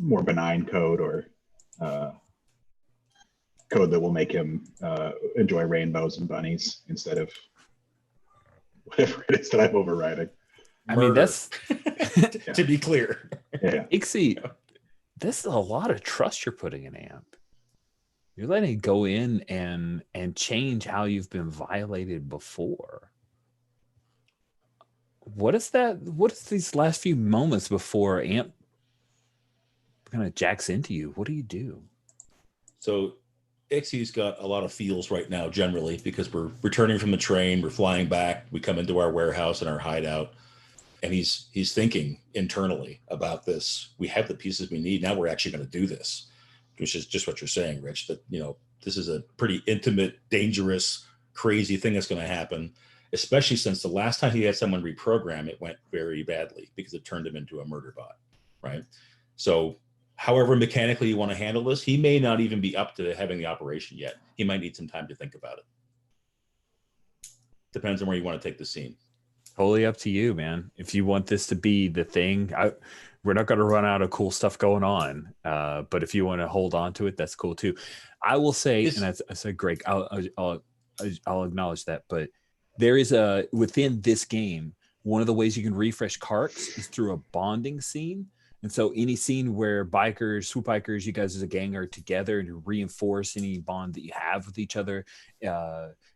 more benign code or code that will make him enjoy rainbows and bunnies instead of whatever it is that I'm overriding. I mean, that's to be clear. Yeah. Ixie, this is a lot of trust you're putting in Amp. You're letting it go in and change how you've been violated before. What is that? What is these last few moments before Amp kind of jacks into you? What do you do? So Ixie's got a lot of feels right now, generally, because we're returning from the train, we're flying back, we come into our warehouse and our hideout, and he's thinking internally about this. We have the pieces we need. Now we're actually going to do this, which is just what you're saying, Rich, that, this is a pretty intimate, dangerous, crazy thing that's going to happen, especially since the last time he had someone reprogram, it went very badly because it turned him into a murder bot, right? So however mechanically you want to handle this, he may not even be up to having the operation yet. He might need some time to think about it. Depends on where you want to take the scene. Totally up to you, man. If you want this to be the thing, we're not going to run out of cool stuff going on. But if you want to hold on to it, that's cool too. I will say, and I said, Greg, I'll acknowledge that. But there is within this game, one of the ways you can refresh carts is through a bonding scene. And so any scene where bikers, swoop bikers, you guys as a gang are together and you reinforce any bond that you have with each other,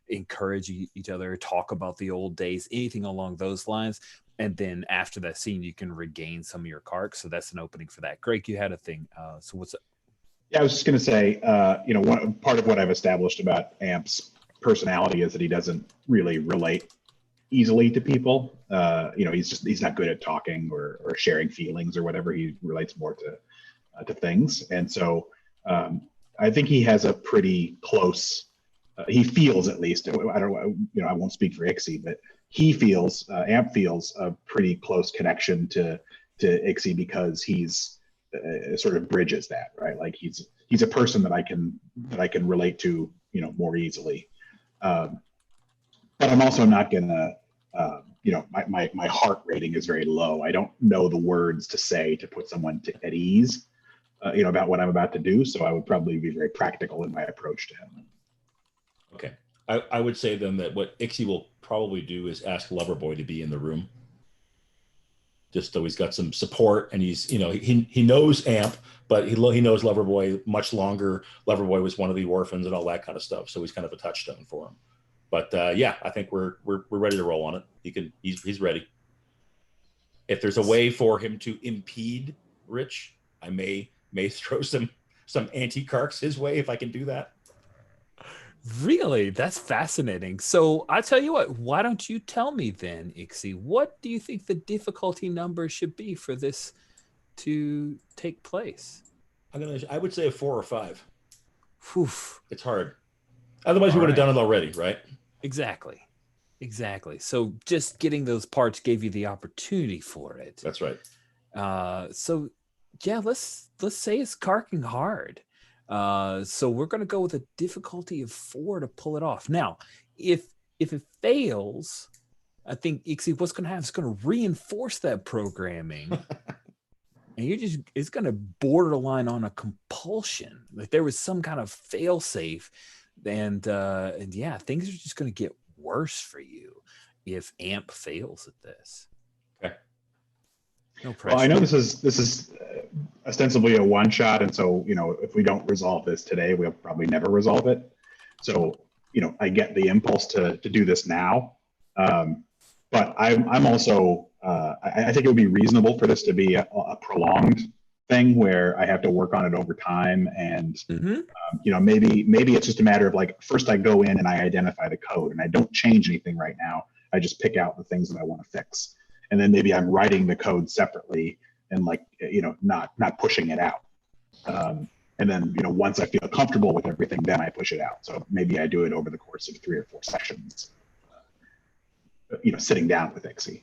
encourage each other, talk about the old days, anything along those lines. And then after that scene, you can regain some of your carts. So that's an opening for that. Greg, you had a thing. So what's up? Yeah, I was just going to say, one part of what I've established about Amp's personality is that he doesn't really relate easily to people. He's not good at talking or sharing feelings or whatever. He relates more to things. And so I think he has a pretty close, he feels, at least, I don't know, I won't speak for Ixie, but he feels, Amp feels a pretty close connection to Ixie because he's sort of bridges that, right? Like he's a person that I can relate to, more easily. But I'm also not gonna, my heart rating is very low. I don't know the words to say to put someone at ease, about what I'm about to do. So I would probably be very practical in my approach to him. Okay. I would say then that what Ixie will probably do is ask Loverboy to be in the room, just so he's got some support, and he's, he knows Amp, but he knows Loverboy much longer. Loverboy was one of the orphans and all that kind of stuff, so he's kind of a touchstone for him. But yeah, I think we're ready to roll on it. He's ready. If there's a way for him to impede Rich, I may throw some anti-carks his way if I can do that. Really? That's fascinating. So I tell you what, why don't you tell me then, Ixie, what do you think the difficulty number should be for this to take place? I would say a 4 or 5. Whew. It's hard. Otherwise, we would have done it already, right? Exactly. So just getting those parts gave you the opportunity for it. That's right. So yeah, let's say it's carking hard. So we're going to go with a difficulty of 4 to pull it off. Now, if it fails, I think Ixie, what's going to happen is going to reinforce that programming. And it's going to borderline on a compulsion. Like there was some kind of fail safe. And yeah, things are just going to get worse for you if Amp fails at this. Okay. No pressure. Well, I know this is ostensibly a one shot, and so if we don't resolve this today, we'll probably never resolve it. So I get the impulse to do this now, but I'm also I think it would be reasonable for this to be a prolonged thing where I have to work on it over time, and maybe it's just a matter of like, first I go in and I identify the code and I don't change anything right now. I just pick out the things that I want to fix, and then maybe I'm writing the code separately and not pushing it out. And then once I feel comfortable with everything, then I push it out. So maybe I do it over the course of 3 or 4 sessions. Sitting down with Ixie.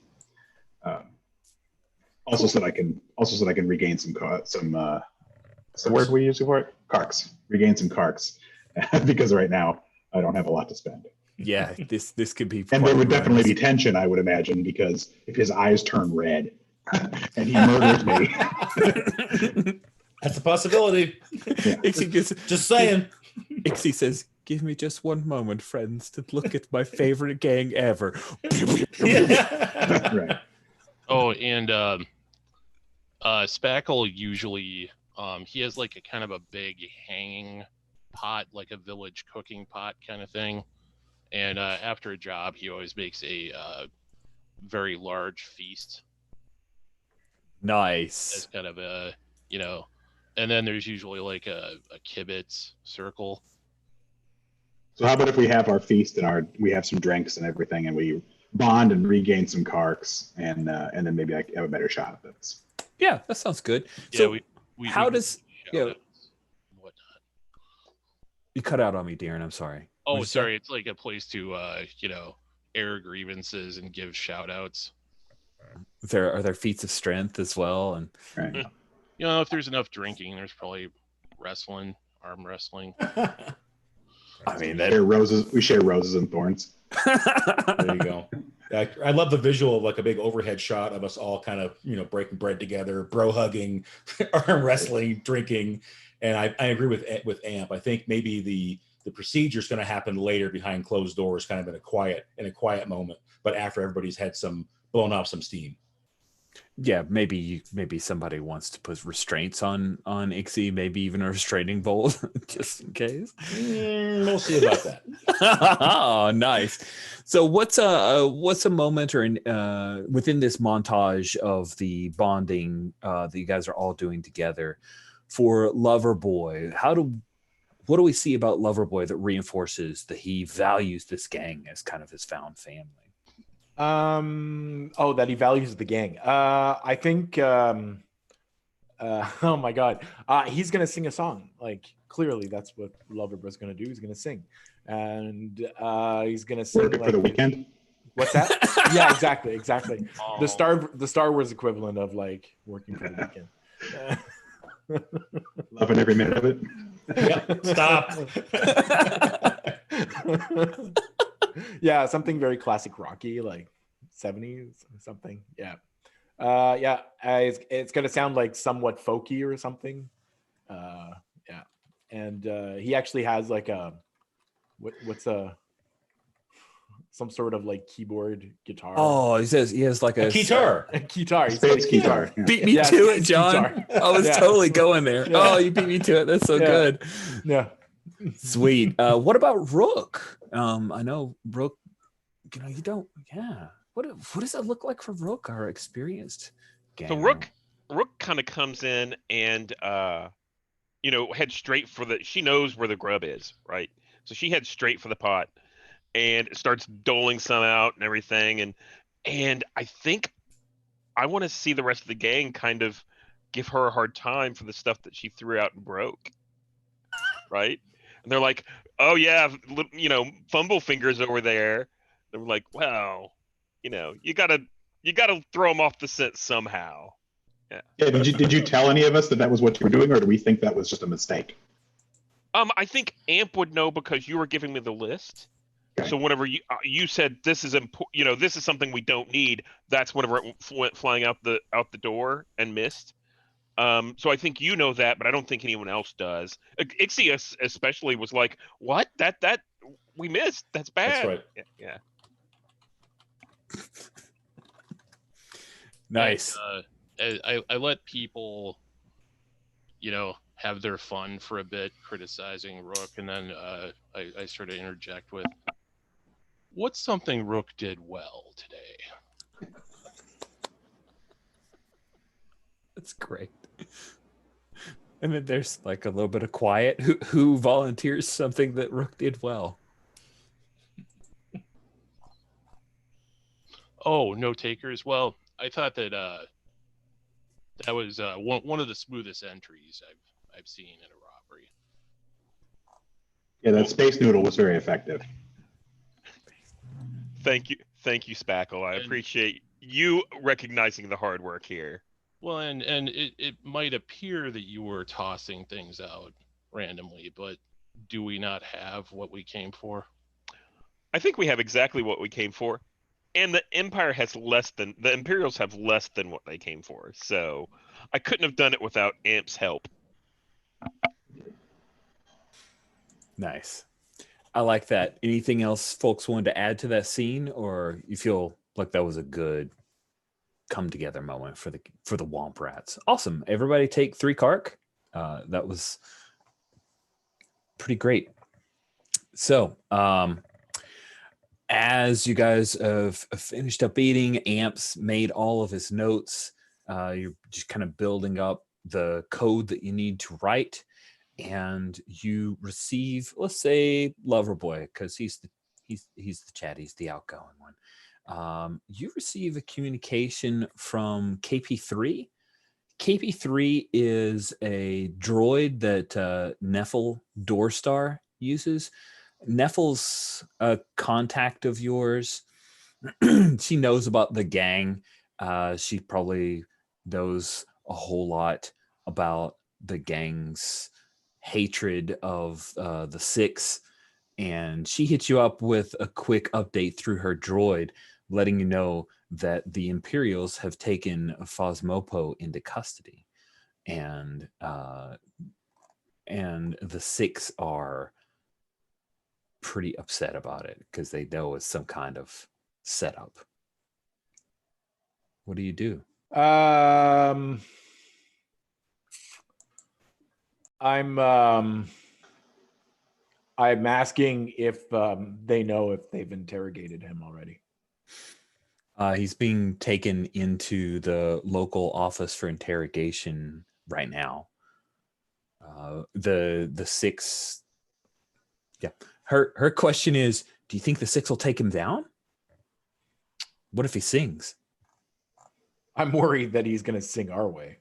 Also so that I can regain some the word we use for it? Carks. Regain some carks. Because right now I don't have a lot to spend. Yeah, this could be. And there would definitely be tension, I would imagine, because if his eyes turn red and he murders me. That's a possibility. Yeah. Just saying. Ixie says, "Give me just one moment, friends, to look at my favorite gang ever." Right. Oh, and Spackle usually he has like a kind of a big hanging pot, like a village cooking pot kind of thing. And after a job, he always makes a very large feast. Nice. As kind of a, and then there's usually like a kibitz circle So how about if we have our feast and we have some drinks and everything, and we bond and regain some carks, and then maybe I have a better shot at this. Yeah, that sounds good. Yeah, So we how can does shout you outs and whatnot. you cut out on me, Darren? I'm sorry. Oh, What'd you say? sorry. It's like a place to air grievances and give shout outs. Are there feats of strength as well? And Right. You know, if there's enough drinking, there's probably wrestling, arm wrestling. I mean We share roses and thorns. There you go. I love the visual of like a big overhead shot of us all kind of, breaking bread together, bro hugging, arm wrestling, drinking. And I agree with Amp. I think maybe the procedure is going to happen later behind closed doors, kind of in a quiet moment, but after everybody's had blown off some steam. yeah, maybe somebody wants to put restraints on Ixie, maybe even a restraining bolt, just in case. We'll see about that. Oh, nice. So what's a moment or within this montage of the bonding that you guys are all doing together for Loverboy? What do we see about Loverboy that reinforces that he values this gang as kind of his found family? That he values the gang. I think oh my god. He's gonna sing a song. Like clearly that's what Loverboy's gonna do. He's gonna sing. And he's gonna sing Work it for the weekend. What's that? Yeah, exactly. Oh. The Star Wars equivalent of like working for the weekend. Loving every minute of it. Yep, stop. Yeah, something very classic Rocky, like 70s or something. Yeah. It's gonna sound like somewhat folky or something. Yeah. And he actually has like some sort of like keyboard guitar. Oh, he says he has like a guitar. A guitar. Space guitar. Yeah. Beat me to it, space John. guitar. I was Yeah. totally going there. Yeah. Oh, you beat me to it. That's so Yeah. good. Yeah. Sweet. What about Rook? I know Rook, you don't, yeah. What does it look like for Rook, our experienced gamer? So Rook kind of comes in and heads straight for she knows where the grub is, right? So she heads straight for the pot and starts doling some out and everything, and I think I want to see the rest of the gang kind of give her a hard time for the stuff that she threw out and broke, right? And they're like, oh yeah, fumble fingers over there. And we're like, well, you gotta throw them off the scent somehow. Yeah. Yeah. Did you tell any of us that was what you were doing, or do we think that was just a mistake? I think Amp would know because you were giving me the list. Okay. So whenever you said this is important, this is something we don't need, that's whenever it went flying out the door and missed. So I think you know that, but I don't think anyone else does. Ixie especially was like, "What? That we missed? That's bad." That's right. Yeah. Nice. And, I let people, have their fun for a bit criticizing Rook, and then I sort of interject with, what's something Rook did well today? That's great. And then there's like a little bit of quiet. Who volunteers something that Rook did well? Oh, no takers. Well, I thought that that was one of the smoothest entries I've seen in a robbery. Yeah, that space noodle was very effective. Thank you, Spackle. I appreciate you recognizing the hard work here. Well, and it might appear that you were tossing things out randomly, but do we not have what we came for? I think we have exactly what we came for, and the Imperials have less than what they came for. So I couldn't have done it without Amp's help. Nice. I like that. Anything else folks wanted to add to that scene, or you feel like that was a good come together moment for the Womp Rats? Awesome. Everybody take 3 Kark. That was pretty great. So as you guys have finished up eating, Amps made all of his notes. You're just kind of building up the code that you need to write. and you receive, let's say, Loverboy, because he's the chat, he's the outgoing one. You receive a communication from KP3. KP3 is a droid that Neffel Doorstar uses. Neffel's a contact of yours. She knows about the gang. She probably knows a whole lot about the gang's hatred of the Six. And she hits you up with a quick update through her droid, letting you know that the Imperials have taken Phasmopo into custody. And the Six are pretty upset about it because they know it's some kind of setup. What do you do? I'm asking if they know if they've interrogated him already. He's being taken into the local office for interrogation right now. The Six, yeah. Her question is, do you think the Six will take him down? What if he sings? I'm worried that he's going to sing our way.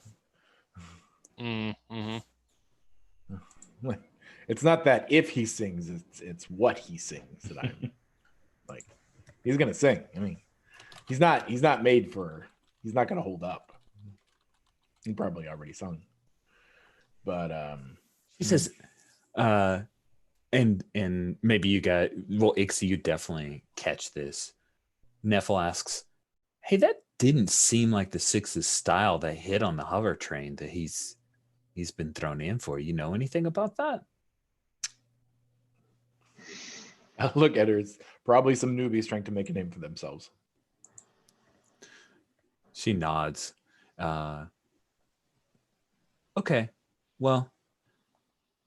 Mm-hmm. It's not that if he sings, it's what he sings that I'm like. He's going to sing. I mean, he's not made for. He's not going to hold up. He probably already sung. But she says, and maybe you got, well, Ixie, you definitely catch this. Neffel asks, hey, that didn't seem like the Six's style that hit on the hover train that he's been thrown in for. You know anything about that? I look at her. It's probably some newbies trying to make a name for themselves. She nods. Okay. Well,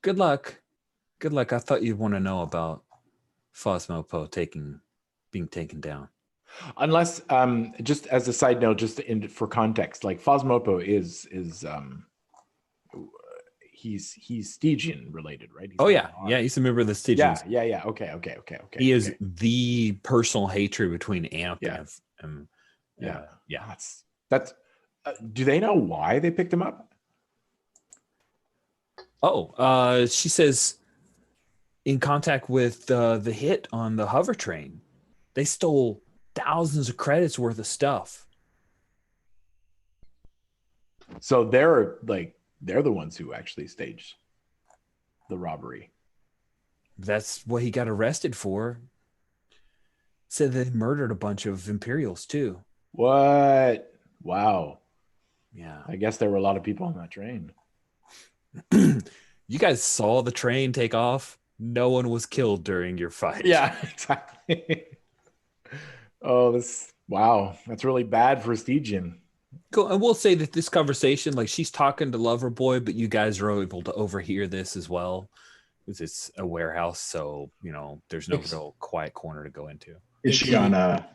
good luck. Good luck. I thought you'd want to know about Phasmopo being taken down. Unless, just as a side note, just for context, like Phasmopo is he's Stygian related, right? Oh yeah, he's a member of the Stygians. Yeah. Okay. He is the personal hatred between Amp and yeah. That's. Do they know why they picked him up? Oh, she says, in contact with the hit on the hover train, they stole thousands of credits worth of stuff. So they're the ones who actually staged the robbery. That's what he got arrested for. Said they murdered a bunch of Imperials too. What? Wow. Yeah. I guess there were a lot of people on that train. You guys saw the train take off. No one was killed during your fight. Yeah, exactly. Wow. That's really bad for Stygian. Cool. And we'll say that this conversation, like, she's talking to Loverboy, but you guys are able to overhear this as well, because it's a warehouse, so there's no real quiet corner to go into. Is she on a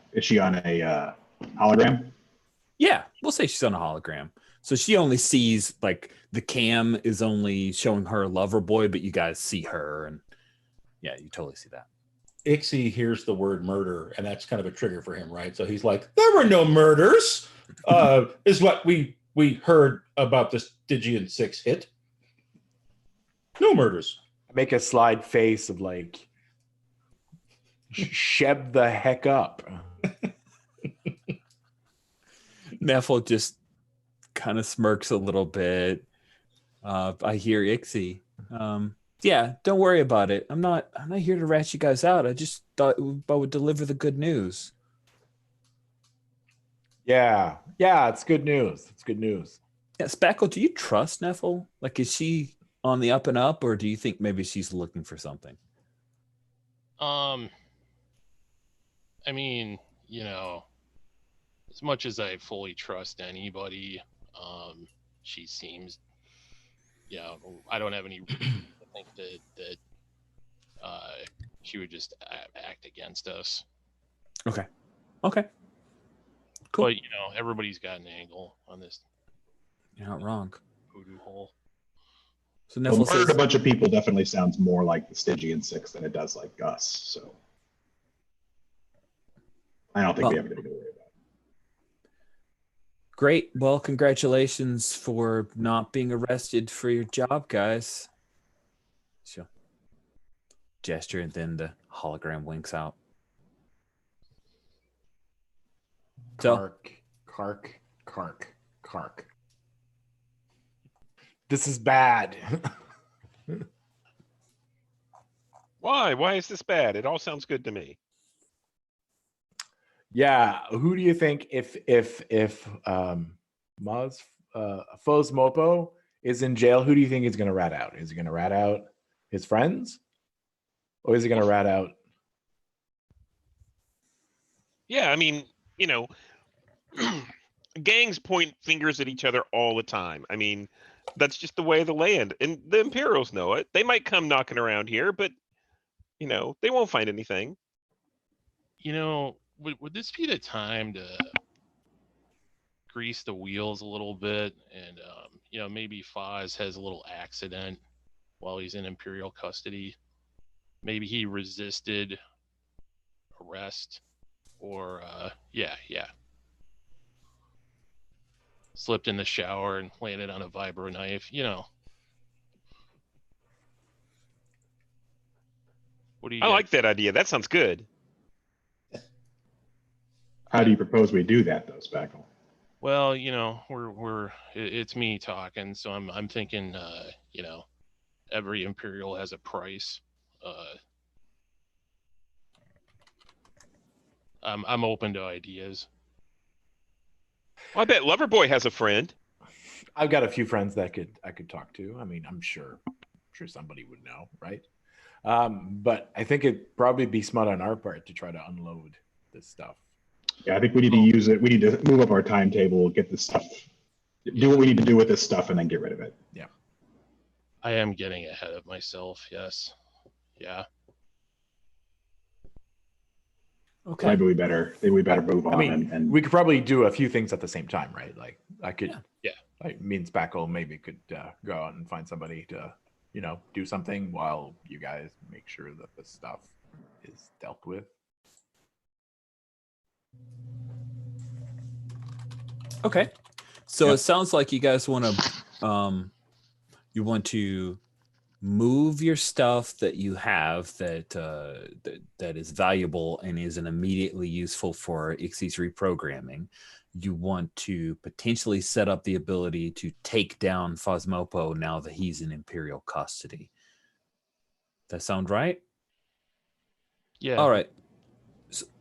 hologram? Yeah, we'll say she's on a hologram. So she only sees, like, the cam is only showing her Loverboy, but you guys see her, and yeah, you totally see that. Ixie hears the word murder, and that's kind of a trigger for him, right? So he's like, there were no murders, is what we heard about the Stygian 6 hit. No murders. Make a slide face of like, sheb the heck up. Neffel just kind of smirks a little bit. I hear Ixie. Yeah, don't worry about it. I'm not here to rat you guys out. I just thought I would deliver the good news. Yeah, it's good news. It's good news. Yeah, Spackle, do you trust Neffel? Like, is she on the up and up, or do you think maybe she's looking for something? I mean, as much as I fully trust anybody, she seems, I don't have any reason to think that she would just act against us. Okay. Cool. But everybody's got an angle on this. You're not wrong. Voodoo hole. So Well, Neffel murdered says, a bunch of people definitely sounds more like the Stygian Six than it does like us. So I don't think well, we have anything to worry about. great. Well, congratulations for not being arrested for your job, guys. She'll gesture, and then the hologram winks out. So, Kark. This is bad. Why? Why is this bad? It all sounds good to me. Yeah, who do you think if Maz Fosmopo is in jail, who do you think is going to rat out? Is he going to rat out his friends, or is he going to rat out? Yeah, I mean, gangs point fingers at each other all the time. I mean, that's just the way of the land, and the Imperials know it. They might come knocking around here, but they won't find anything. Would this be the time to grease the wheels a little bit? And maybe Foz has a little accident while he's in Imperial custody. Maybe he resisted arrest, or slipped in the shower and landed on a vibro knife. What do you I guys? like that idea. That sounds good. How do you propose we do that, though, Spackle? Well, it's me talking, so I'm thinking, every Imperial has a price. I'm open to ideas. Well, I bet Loverboy has a friend. I've got a few friends that I could talk to. I mean, I'm sure somebody would know, right? But I think it'd probably be smart on our part to try to unload this stuff. Yeah, I think we need to use it. We need to move up our timetable, get this stuff, do what we need to do with this stuff, and then get rid of it. Yeah. I am getting ahead of myself. Yes. Yeah. okay. Maybe we better move on. I mean, and we could probably do a few things at the same time, right? Like I could, Yeah. Like me and Spackle maybe could go out and find somebody to, do something while you guys make sure that the stuff is dealt with. Okay. So Yeah. it sounds like you guys want to move your stuff that you have that is valuable and isn't immediately useful for Ixie's reprogramming. You want to potentially set up the ability to take down Phosmopo now that he's in Imperial custody. That sound right? Yeah. All right.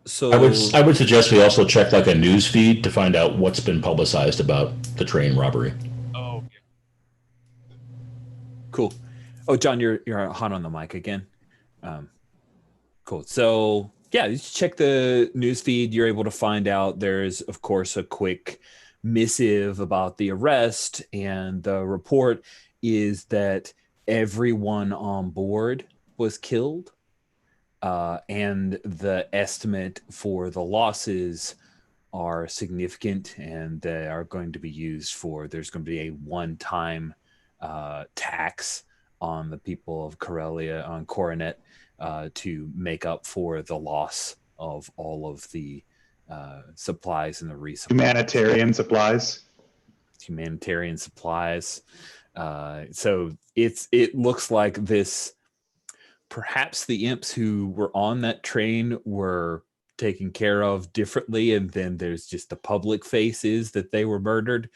So I would suggest we also check like a news feed to find out what's been publicized about the train robbery. Oh, cool. Oh, John, you're hot on the mic again. Cool. So yeah, you check the news feed. You're able to find out there's, of course, a quick missive about the arrest, and the report is that everyone on board was killed, and the estimate for the losses are significant, and they are going to be used for. There's going to be a one-time tax on the people of Corellia, on Coronet, to make up for the loss of all of the supplies and the resupplies. Humanitarian supplies. So it looks like this. Perhaps the imps who were on that train were taken care of differently, and then there's just the public faces that they were murdered.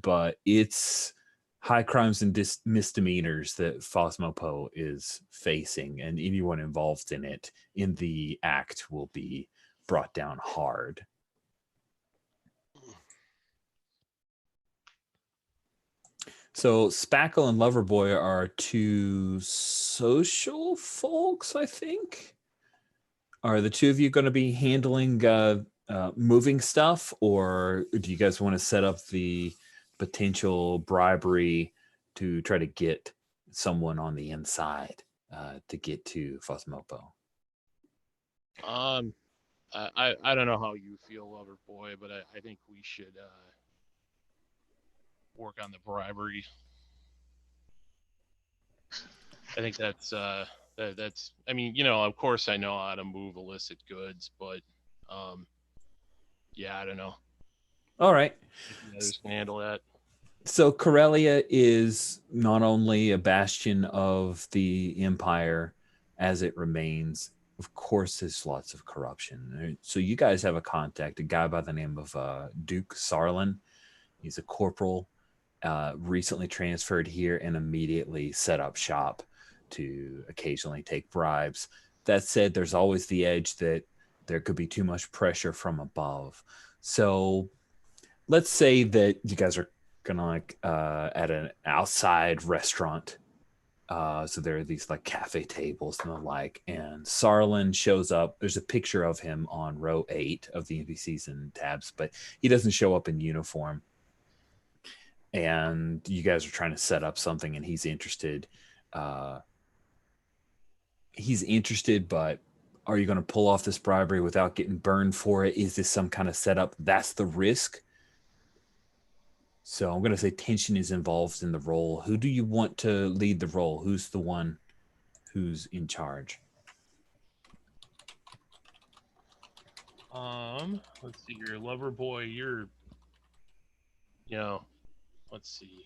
But it's high crimes and misdemeanors that Phosmopo is facing, and anyone involved in it, in the act, will be brought down hard. So Spackle and Loverboy are two social folks, I think. Are the two of you going to be handling moving stuff, or do you guys want to set up the potential bribery to try to get someone on the inside to get to Phosmopo? I don't know how you feel, Loverboy, but I think we should work on the bribery. I think that's. I mean, you know, of course, I know how to move illicit goods, but yeah, I don't know All right. if the others can handle that. So Corellia is not only a bastion of the empire as it remains, of course, there's lots of corruption. So you guys have a contact, a guy by the name of Duke Sarlin. He's a corporal, recently transferred here and immediately set up shop to occasionally take bribes. That said, there's always the edge that there could be too much pressure from above. So let's say that you guys are gonna like at an outside restaurant. So there are these like cafe tables and the like, and Sarlin shows up. There's a picture of him on row 8 of the NPCs and tabs, but he doesn't show up in uniform. And you guys are trying to set up something, and he's interested. He's interested, but are you going to pull off this bribery without getting burned for it? Is this some kind of setup? That's the risk. So I'm going to say tension is involved in the role. Who do you want to lead the role? Who's the one who's in charge? Let's see here, lover boy, you're, you know, let's see.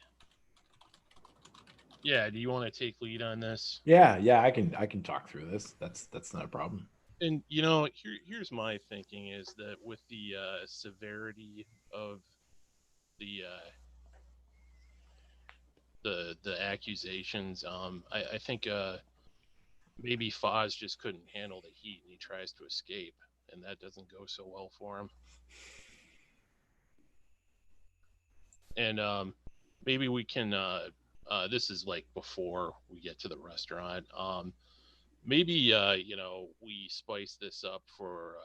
Yeah, do you want to take lead on this? Yeah, I can talk through this. That's not a problem. And you know, here's my thinking is that with the severity of the accusations, I think maybe Foz just couldn't handle the heat and he tries to escape, and that doesn't go so well for him. And maybe we can. This is like before we get to the restaurant. Maybe you know, we spice this up for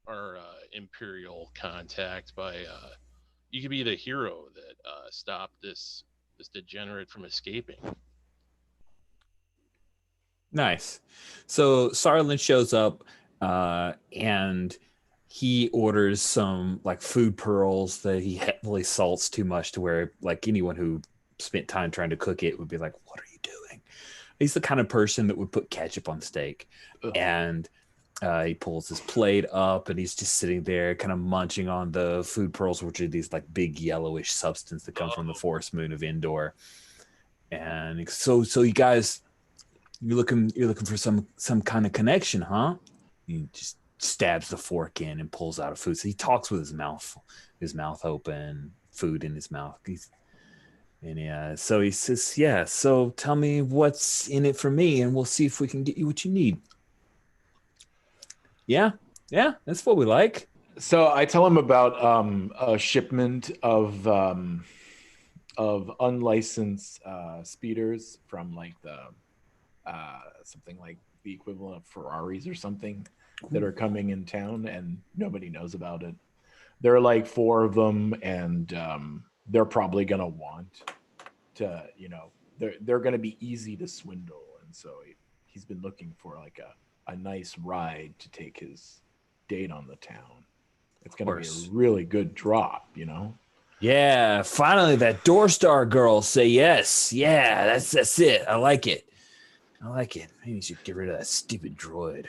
our imperial contact by you could be the hero that stopped this degenerate from escaping. Nice. So Sarlin shows up and he orders some like food pearls that he heavily salts too much to where like anyone who spent time trying to cook it would be like, what are you doing? He's the kind of person that would put ketchup on steak. Ugh. And he pulls his plate up and he's just sitting there kind of munching on the food pearls, which are these like big yellowish substance that come from the forest moon of Endor. And so you guys, you're looking for some kind of connection, huh? He just stabs the fork in and pulls out a food. So he talks with his mouth open, food in his mouth. So he says, yeah, so tell me what's in it for me and we'll see if we can get you what you need. Yeah, that's what we like. So I tell him about a shipment of unlicensed speeders from like the something like the equivalent of Ferraris or something that are coming in town, and nobody knows about it. There are like 4 of them, and they're probably gonna want to, you know, they're gonna be easy to swindle, and so he's been looking for like a nice ride to take his date on the town. It's gonna be a really good drop, you know. Yeah, finally that Doorstar girl say yes. Yeah, that's it. I like it. Maybe you should get rid of that stupid droid.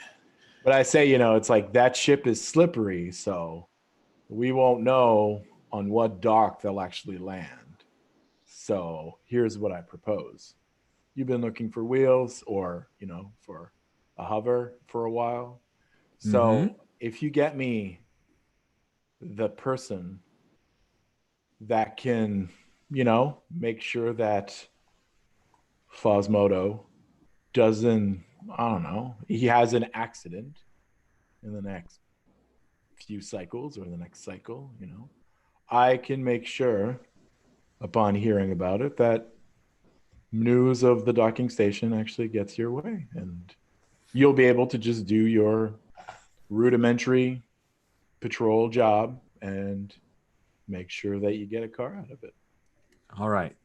But I say, you know, it's like that ship is slippery, so we won't know on what dock they'll actually land. So here's what I propose. You've been looking for wheels or, you know, for a hover for a while. So if you get me the person that can, you know, make sure that Fosmodo doesn't, I don't know, he has an accident in the next few cycles or the next cycle, you know, I can make sure upon hearing about it that news of the docking station actually gets your way, and you'll be able to just do your rudimentary patrol job and make sure that you get a car out of it. All right.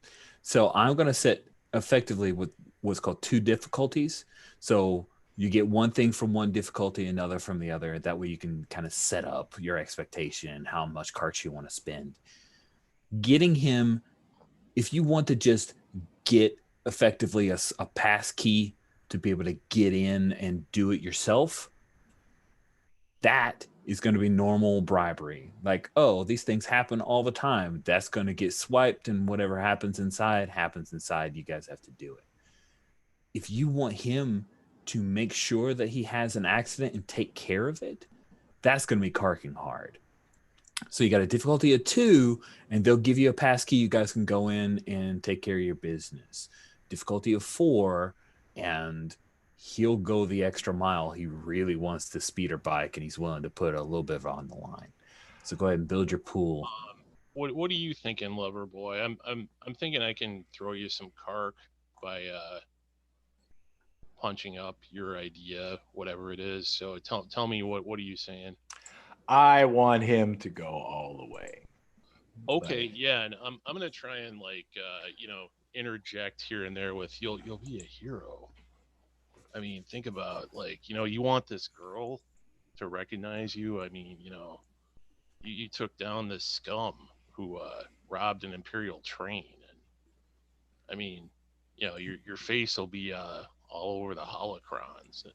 So I'm going to set effectively with what's called 2 difficulties. So you get one thing from one difficulty, another from the other. That way you can kind of set up your expectation, how much carts you want to spend. Getting him, if you want to just get effectively a pass key to be able to get in and do it yourself, that is going to be normal bribery. Like, oh, these things happen all the time. That's going to get swiped, and whatever happens inside happens inside. You guys have to do it. If you want him to make sure that he has an accident and take care of it, that's going to be carking hard. So you got a difficulty of 2, and they'll give you a pass key. You guys can go in and take care of your business. Difficulty of 4, and he'll go the extra mile. He really wants to speeder bike, and he's willing to put a little bit on the line. So go ahead and build your pool. What are you thinking, lover boy? I'm thinking I can throw you some cark by punching up your idea, whatever it is. So tell me what are you saying? I want him to go all the way. Okay, yeah, and I'm gonna try and interject here and there with you'll be a hero. I mean, think about you want this girl to recognize you. I mean, you took down this scum who robbed an Imperial train, and I mean, your face will be all over the holocrons, and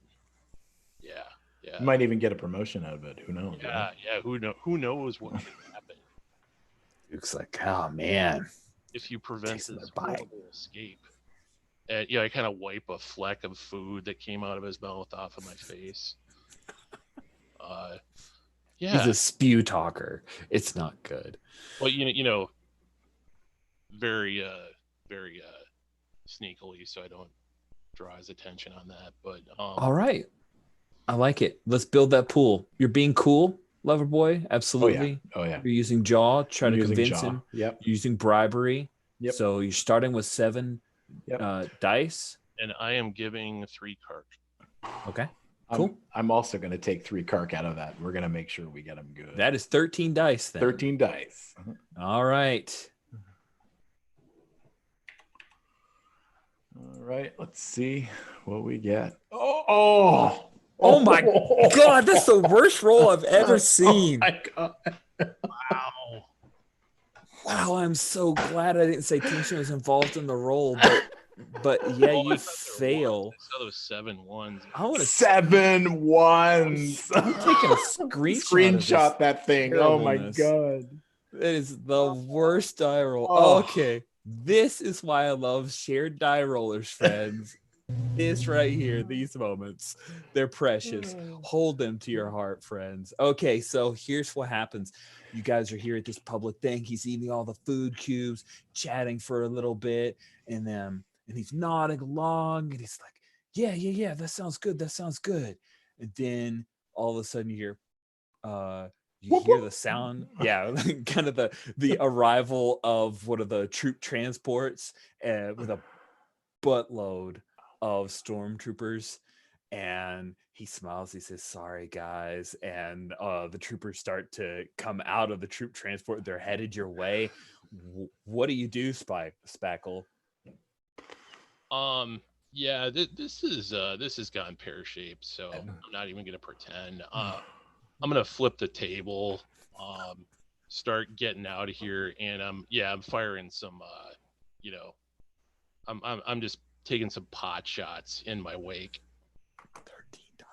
yeah. You might even get a promotion out of it. Who knows? Yeah, right? yeah. Who knows what could happen? Looks like, oh man, if you prevent this bite. horrible escape. And I kind of wipe a fleck of food that came out of his mouth off of my face. Yeah. He's a spew talker. It's not good. Well, very sneakily, so I don't draw his attention on that. But all right, I like it. Let's build that pool. You're being cool, lover boy. Absolutely. Oh yeah. You're using jaw, trying to convince him. Yep. You're using bribery. Yep. So you're starting with 7 dice. And I am giving 3 cark. Okay. Cool. I'm also going to take 3 cark out of that. We're going to make sure we get them good. That is 13 dice then. 13 dice. All right. All right. Let's see what we get. Oh my God. That's the worst roll I've ever seen. Oh my God. Wow. I'm so glad I didn't say tension was involved in the roll, but yeah, you fail. I saw those 7 ones. I want to 7 ones. I'm taking a screenshot that thing. Oh my God. That is the worst die roll. Oh. Okay. This is why I love shared die rollers, friends. This right here, these moments, they're precious. Hold them to your heart, friends. Okay, so here's what happens. You guys are here at this public thing. He's eating all the food cubes, chatting for a little bit, and he's nodding along, and he's like, yeah, that sounds good. And then all of a sudden you hear the sound, kind of the arrival of one of the troop transports with a buttload of stormtroopers, and he smiles. He says, "Sorry, guys," and the troopers start to come out of the troop transport. They're headed your way. What do you do, Spackle? Yeah, this has gone pear-shaped, so I'm not even gonna pretend. I'm gonna flip the table, start getting out of here, and I'm firing some I'm just taking some pot shots in my wake. 13 dice.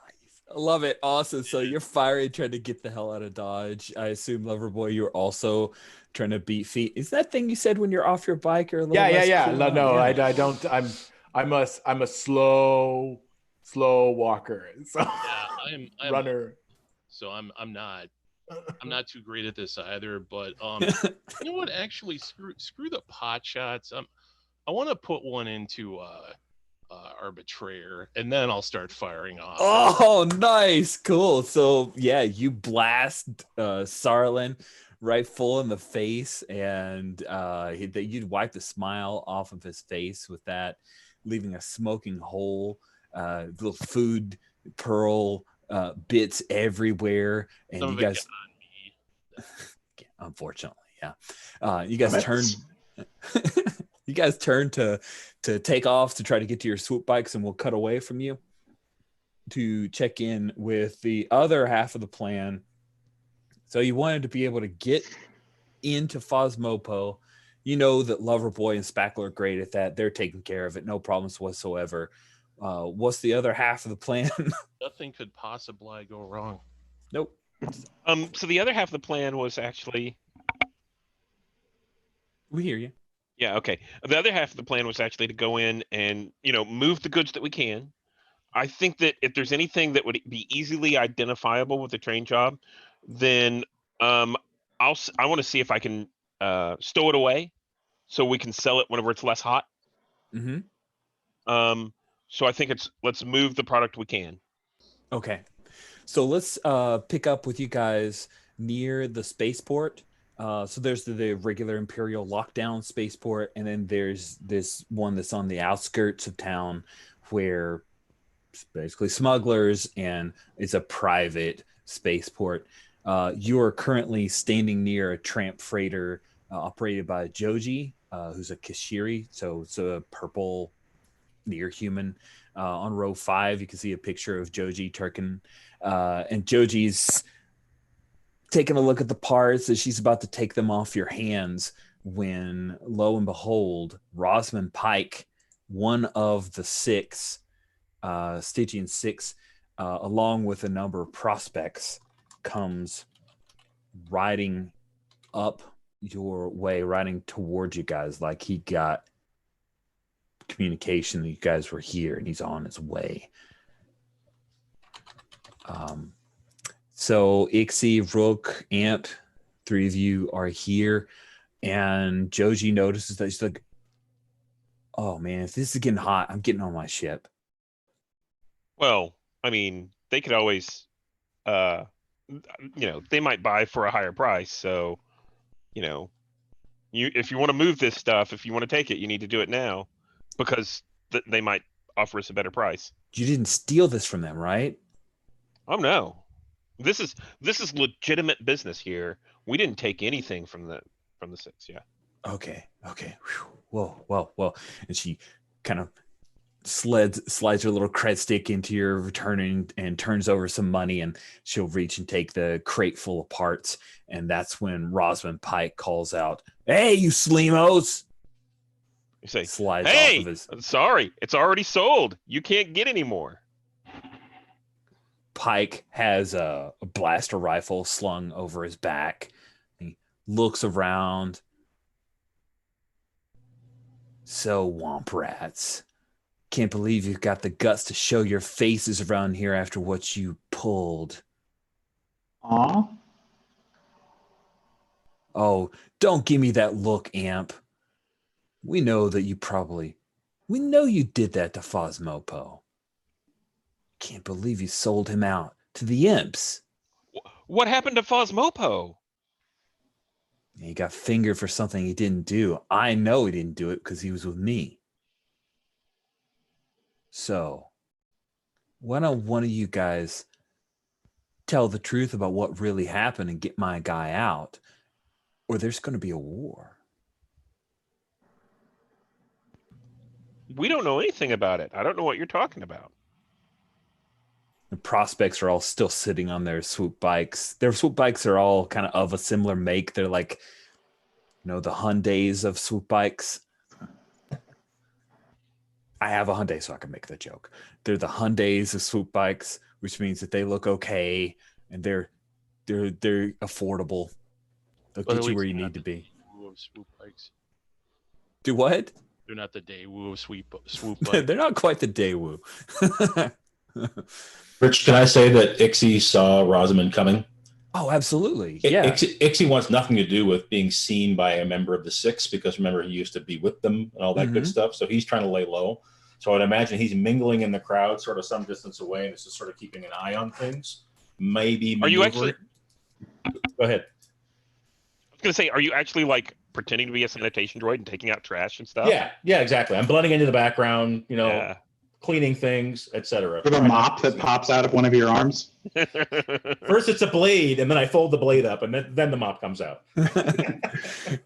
I love it. Awesome. So you're firing, trying to get the hell out of Dodge. I assume, Loverboy, you're also trying to beat feet. Is that thing you said when you're off your bike or a little yeah. Cool? No, I don't. I'm a slow walker. So I'm runner. So I'm not too great at this either, but you know what? Actually, screw the pot shots. I want to put one into our betrayer, and then I'll start firing off. Oh, nice, cool. So yeah, you blast Sarlin right full in the face, and you'd wipe the smile off of his face with that, leaving a smoking hole, little food pearl bits everywhere, and Some you of it guys got on me. unfortunately, you guys turned. You guys turn to take off to try to get to your swoop bikes, and we'll cut away from you to check in with the other half of the plan. So you wanted to be able to get into Phosmopo You know that Loverboy and Spackle are great at that. They're taking care of it, no problems whatsoever. What's the other half of the plan? Nothing could possibly go wrong. Nope. So the other half of the plan was actually, We hear you. yeah, okay. The other half of the plan was actually to go in and, move the goods that we can. I think that if there's anything that would be easily identifiable with the train job, then um, I want to see if I can stow it away so we can sell it whenever it's less hot. Mm-hmm. So I think let's move the product we can. Okay. So let's pick up with you guys near the spaceport. So there's the regular Imperial lockdown spaceport, and then there's this one that's on the outskirts of town where it's basically smugglers, and it's a private spaceport. You are currently standing near a tramp freighter operated by Joji, who's a Kashiri, so it's a purple near human. On row 5, you can see a picture of Joji Turkin, and Joji's taking a look at the parts as she's about to take them off your hands when, lo and behold, Rosamund Pike, one of the 6, Stygian 6, along with a number of prospects, comes riding up your way, riding towards you guys like he got communication that you guys were here and he's on his way. So Ixie, Rook, Amp, 3 of you are here, and Joji notices that she's like, oh man, if this is getting hot, I'm getting on my ship. Well, I mean, they could always, they might buy for a higher price. So, if you want to move this stuff, if you want to take it, you need to do it now, because they might offer us a better price. You didn't steal this from them, right? Oh no, this is legitimate business here. We didn't take anything from the 6. Yeah. Okay. Whew. Whoa. And she kind of slides her little cred stick into your return and turns over some money, and she'll reach and take the crate full of parts. And that's when Rosamund Pike calls out, "Hey, you Sleemos!" You say, Slides "Hey, off of his... sorry, it's already sold. You can't get any more." Pike has a blaster rifle slung over his back. He looks around. So, womp rats, can't believe you've got the guts to show your faces around here after what you pulled. Aw. Oh, don't give me that look, Amp. We know you did that to Phosmopo. Can't believe you sold him out to the imps. What happened to Phosmopo? He got fingered for something he didn't do. I know he didn't do it because he was with me. So, why don't one of you guys tell the truth about what really happened and get my guy out, or there's going to be a war. We don't know anything about it. I don't know what you're talking about. The prospects are all still sitting on their swoop bikes. Their swoop bikes are all kind of a similar make. They're like, the Hyundais of swoop bikes. I have a Hyundai, so I can make the joke. They're the Hyundais of swoop bikes, which means that they look okay and they're affordable. They'll get you where you need to be. Swoop bikes. Do what? They're not the Daewoo of swoop bikes. They're not quite the Daewoo. Rich, can I say that Ixie saw Rosamund coming? Oh, absolutely. Yeah. Ixie wants nothing to do with being seen by a member of the 6, because remember, he used to be with them and all that good stuff. So he's trying to lay low. So I'd imagine he's mingling in the crowd sort of some distance away, and is just sort of keeping an eye on things. Maybe. Are you actually? Go ahead. I was going to say, are you actually like pretending to be a sanitation droid and taking out trash and stuff? Yeah, exactly. I'm blending into the background, Yeah. cleaning things, etc. With a mop that pops out of one of your arms. First it's a blade, and then I fold the blade up, and then the mop comes out.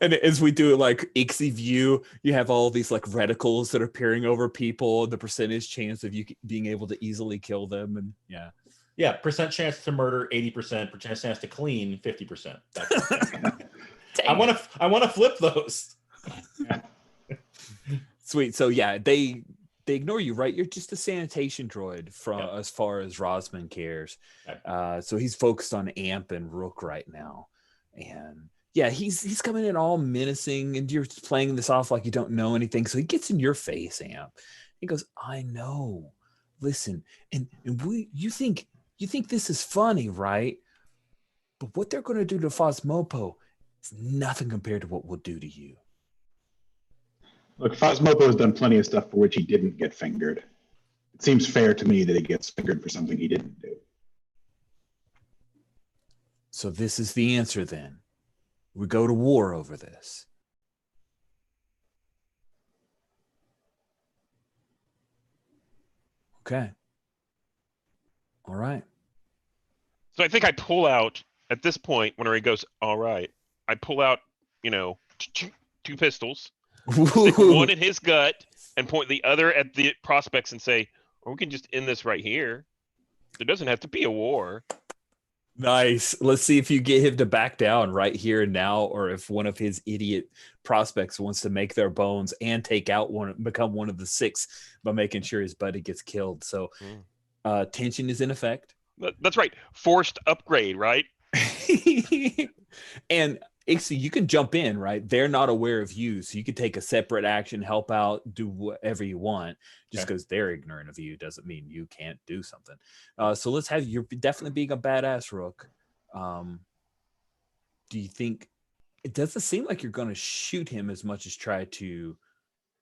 And as we do it like Ixie view, you have all these like reticles that are peering over people, the percentage chance of you being able to easily kill them, and yeah, percent chance to murder 80%, percent chance to clean 50%. I want to flip those. Sweet. So yeah, they ignore you, right? You're just a sanitation droid from as far as Rosman cares. So he's focused on Amp and Rook right now. And yeah, he's coming in all menacing, and you're playing this off like you don't know anything. So he gets in your face, Amp. He goes, I know. Listen, and you think this is funny, right? But what they're going to do to Phasmopo is nothing compared to what we'll do to you. Look, Phasmopo has done plenty of stuff for which he didn't get fingered. It seems fair to me that he gets fingered for something he didn't do. So this is the answer then. We go to war over this. Okay. All right. So I think I pull out at this point whenever he goes, all right, I pull out, 2 pistols, stick one in his gut and point the other at the prospects and say, well, we can just end this right here. There doesn't have to be a war. Nice. Let's see if you get him to back down right here and now, or if one of his idiot prospects wants to make their bones and become one of the 6 by making sure his buddy gets killed. So tension is in effect. That's right. Forced upgrade, right? And Ixie, you can jump in, right? They're not aware of you, so you could take a separate action, help out, do whatever you want. Just because they're ignorant of you doesn't mean you can't do something. So let's have you're definitely being a badass, Rook. Do you think it doesn't seem like you're going to shoot him as much as try to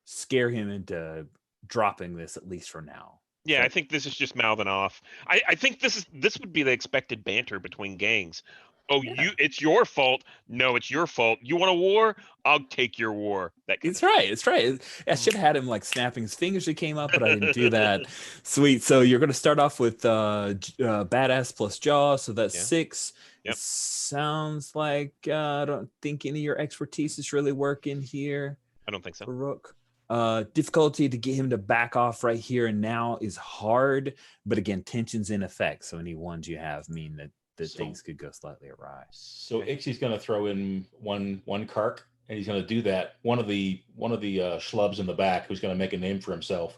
scare him into dropping this, at least for now? Yeah, I think this is just mouthing off. I think this would be the expected banter between gangs. Oh, it's your fault. No, it's your fault. You want a war? I'll take your war. It's right. I should have had him like snapping his fingers as he came up, but I didn't do that. Sweet. So you're going to start off with badass plus jaw. So that's 6. Yep. It sounds like I don't think any of your expertise is really working here. I don't think so. For Rook. Difficulty to get him to back off right here and now is hard, but again, tension's in effect. So any ones you have mean that things could go slightly awry. So Ixie's going to throw in one Kark, and he's going to do that. One of the schlubs in the back who's going to make a name for himself.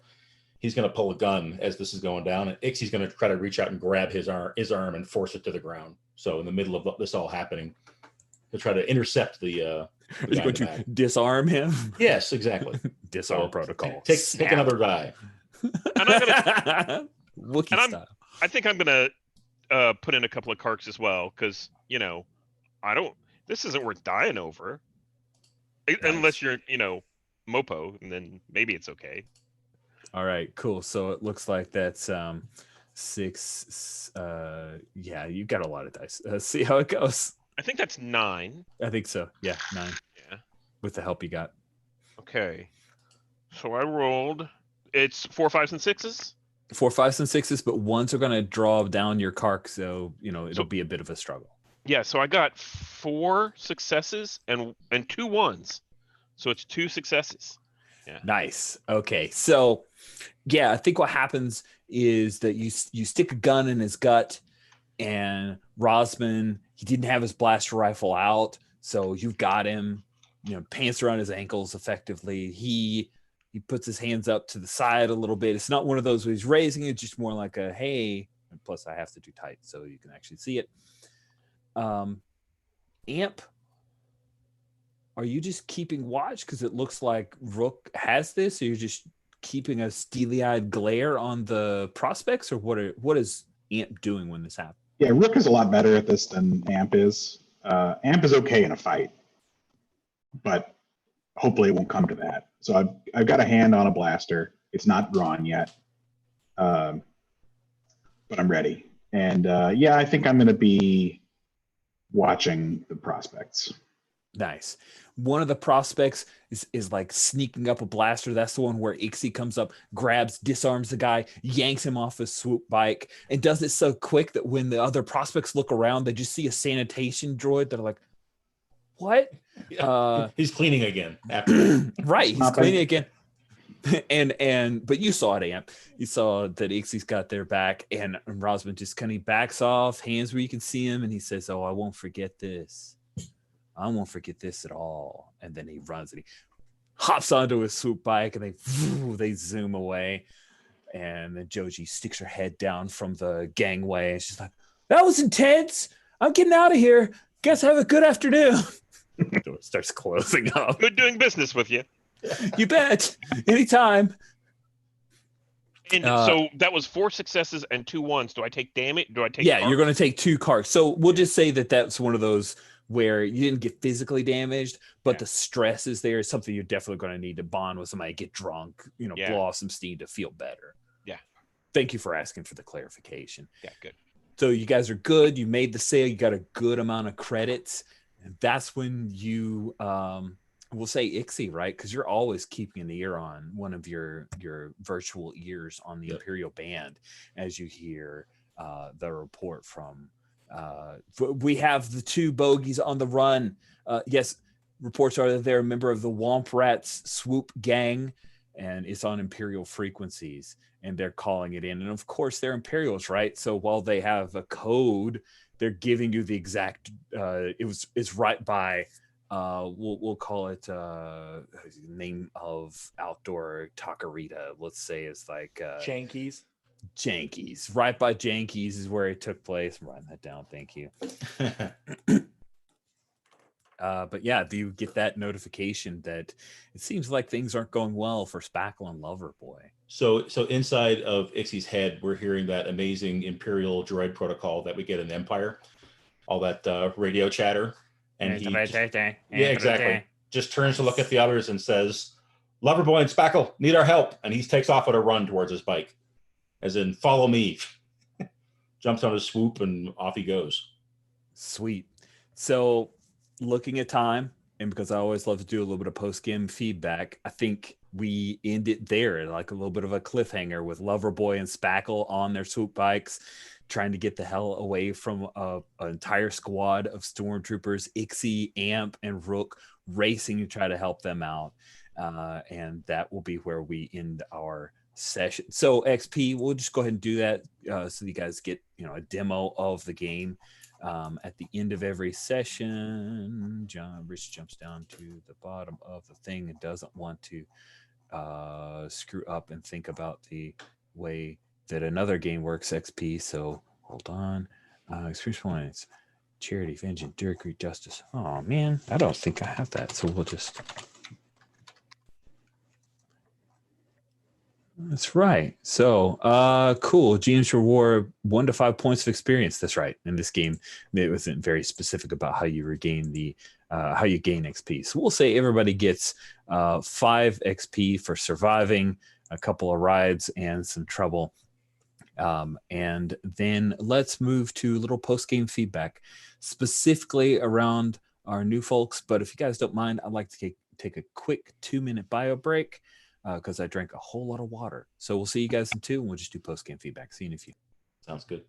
He's going to pull a gun as this is going down, and Ixie's going to try to reach out and grab his arm and force it to the ground. So in the middle of this all happening, he'll try to intercept the. Are you going to disarm him? Yes, exactly. Disarm protocol. Take another die. Wookiee style. I think I'm going to put in a couple of Karks as well, because this isn't worth dying over. Nice. Unless you're Mopo, and then maybe it's okay. All right, cool. So it looks like that's 6. Yeah, you got a lot of dice. See how it goes. I think that's 9. I think so. Yeah, 9. Yeah, with the help you got. Okay, so I rolled. It's 4, 5s, and 6s. 4, 5s, and 6s, but 1s are going to draw down your Kark, so it'll be a bit of a struggle. Yeah, so I got 4 successes and 2 1s, so it's 2 successes. Yeah. Nice. Okay, so yeah, I think what happens is that you stick a gun in his gut, and Rosman, he didn't have his blaster rifle out, so you've got him, pants around his ankles effectively. He puts his hands up to the side a little bit. It's not one of those where he's raising it, just more like a, hey, and plus I have to do tight so you can actually see it. Amp, are you just keeping watch because it looks like Rook has this, or you're just keeping a steely-eyed glare on the prospects, or what is Amp doing when this happens? Yeah, Rook is a lot better at this than Amp is. Amp is okay in a fight, but hopefully it won't come to that. So I've got a hand on a blaster. It's not drawn yet, but I'm ready. And I think I'm going to be watching the prospects. Nice. One of the prospects is like sneaking up a blaster. That's the one where Ixie comes up, grabs, disarms the guy, yanks him off his swoop bike, and does it so quick that when the other prospects look around, they just see a sanitation droid. They're like, what? He's cleaning again. After right, he's cleaning again. But you saw it, Amp. You saw that Ixie's got their back, and Rosman just kind of backs off, hands where you can see him, and he says, "Oh, I won't forget this. I won't forget this at all." And then he runs, and hops onto his swoop bike, and they zoom away. And then Joji sticks her head down from the gangway, and she's like, "That was intense. I'm getting out of here. Guess have a good afternoon." The door starts closing up. Good doing business with you. You bet. Anytime. And so that was 4 successes and 2 ones. Do I take damage? Do I take? Yeah, cards? you're going to take 2 cards. So we'll just say that that's one of those where you didn't get physically damaged, but the stress is there. Is something you're definitely going to need to bond with somebody, get drunk, blow off some steam to feel better. Yeah. Thank you for asking for the clarification. Yeah, good. So you guys are good. You made the sale. You got a good amount of credits. And that's when you, we'll say Ixie, right? Because you're always keeping an ear on one of your virtual ears on the Imperial Band as you hear the report from, we have the 2 bogeys on the run. Yes, reports are that they're a member of the Womp Rats Swoop Gang, and it's on Imperial frequencies, and they're calling it in. And of course, they're Imperials, right? So while they have a code, they're giving you the exact. It's right by. We'll call it name of outdoor taqueria. Let's say it's like Jankies. Jankies. Right by Jankies is where it took place. I'm writing that down. Thank you. But yeah, do you get that notification that it seems like things aren't going well for Spackle and Loverboy? So inside of Ixie's head, we're hearing that amazing Imperial droid protocol that we get in Empire, all that radio chatter, and he exactly just turns to look at the others and says, "Loverboy and Spackle need our help," and he takes off at a run towards his bike, as in follow me. Jumps on his swoop and off he goes. Sweet. So looking at time, and because I always love to do a little bit of post-game feedback, I think we end it there, like a little bit of a cliffhanger with Loverboy and Spackle on their swoop bikes, trying to get the hell away from an entire squad of stormtroopers, Ixie, Amp, and Rook racing to try to help them out. And that will be where we end our session. So XP, we'll just go ahead and do that so you guys get a demo of the game. At the end of every session, Rich jumps down to the bottom of the thing and doesn't want to screw up and think about the way that another game works. XP. So hold on. Experience points, charity, vengeance, Greek justice. Oh man, I don't think I have that. So we'll just. That's right. So, cool. Genes reward 1 to 5 points of experience. That's right. In this game, it wasn't very specific about how you regain how you gain XP. So we'll say everybody gets 5 XP for surviving a couple of rides and some trouble. And then let's move to a little post-game feedback, specifically around our new folks. But if you guys don't mind, I'd like to take a quick 2-minute bio break. Because I drank a whole lot of water. So we'll see you guys in 2, and we'll just do post-game feedback. See you in a few. Sounds good.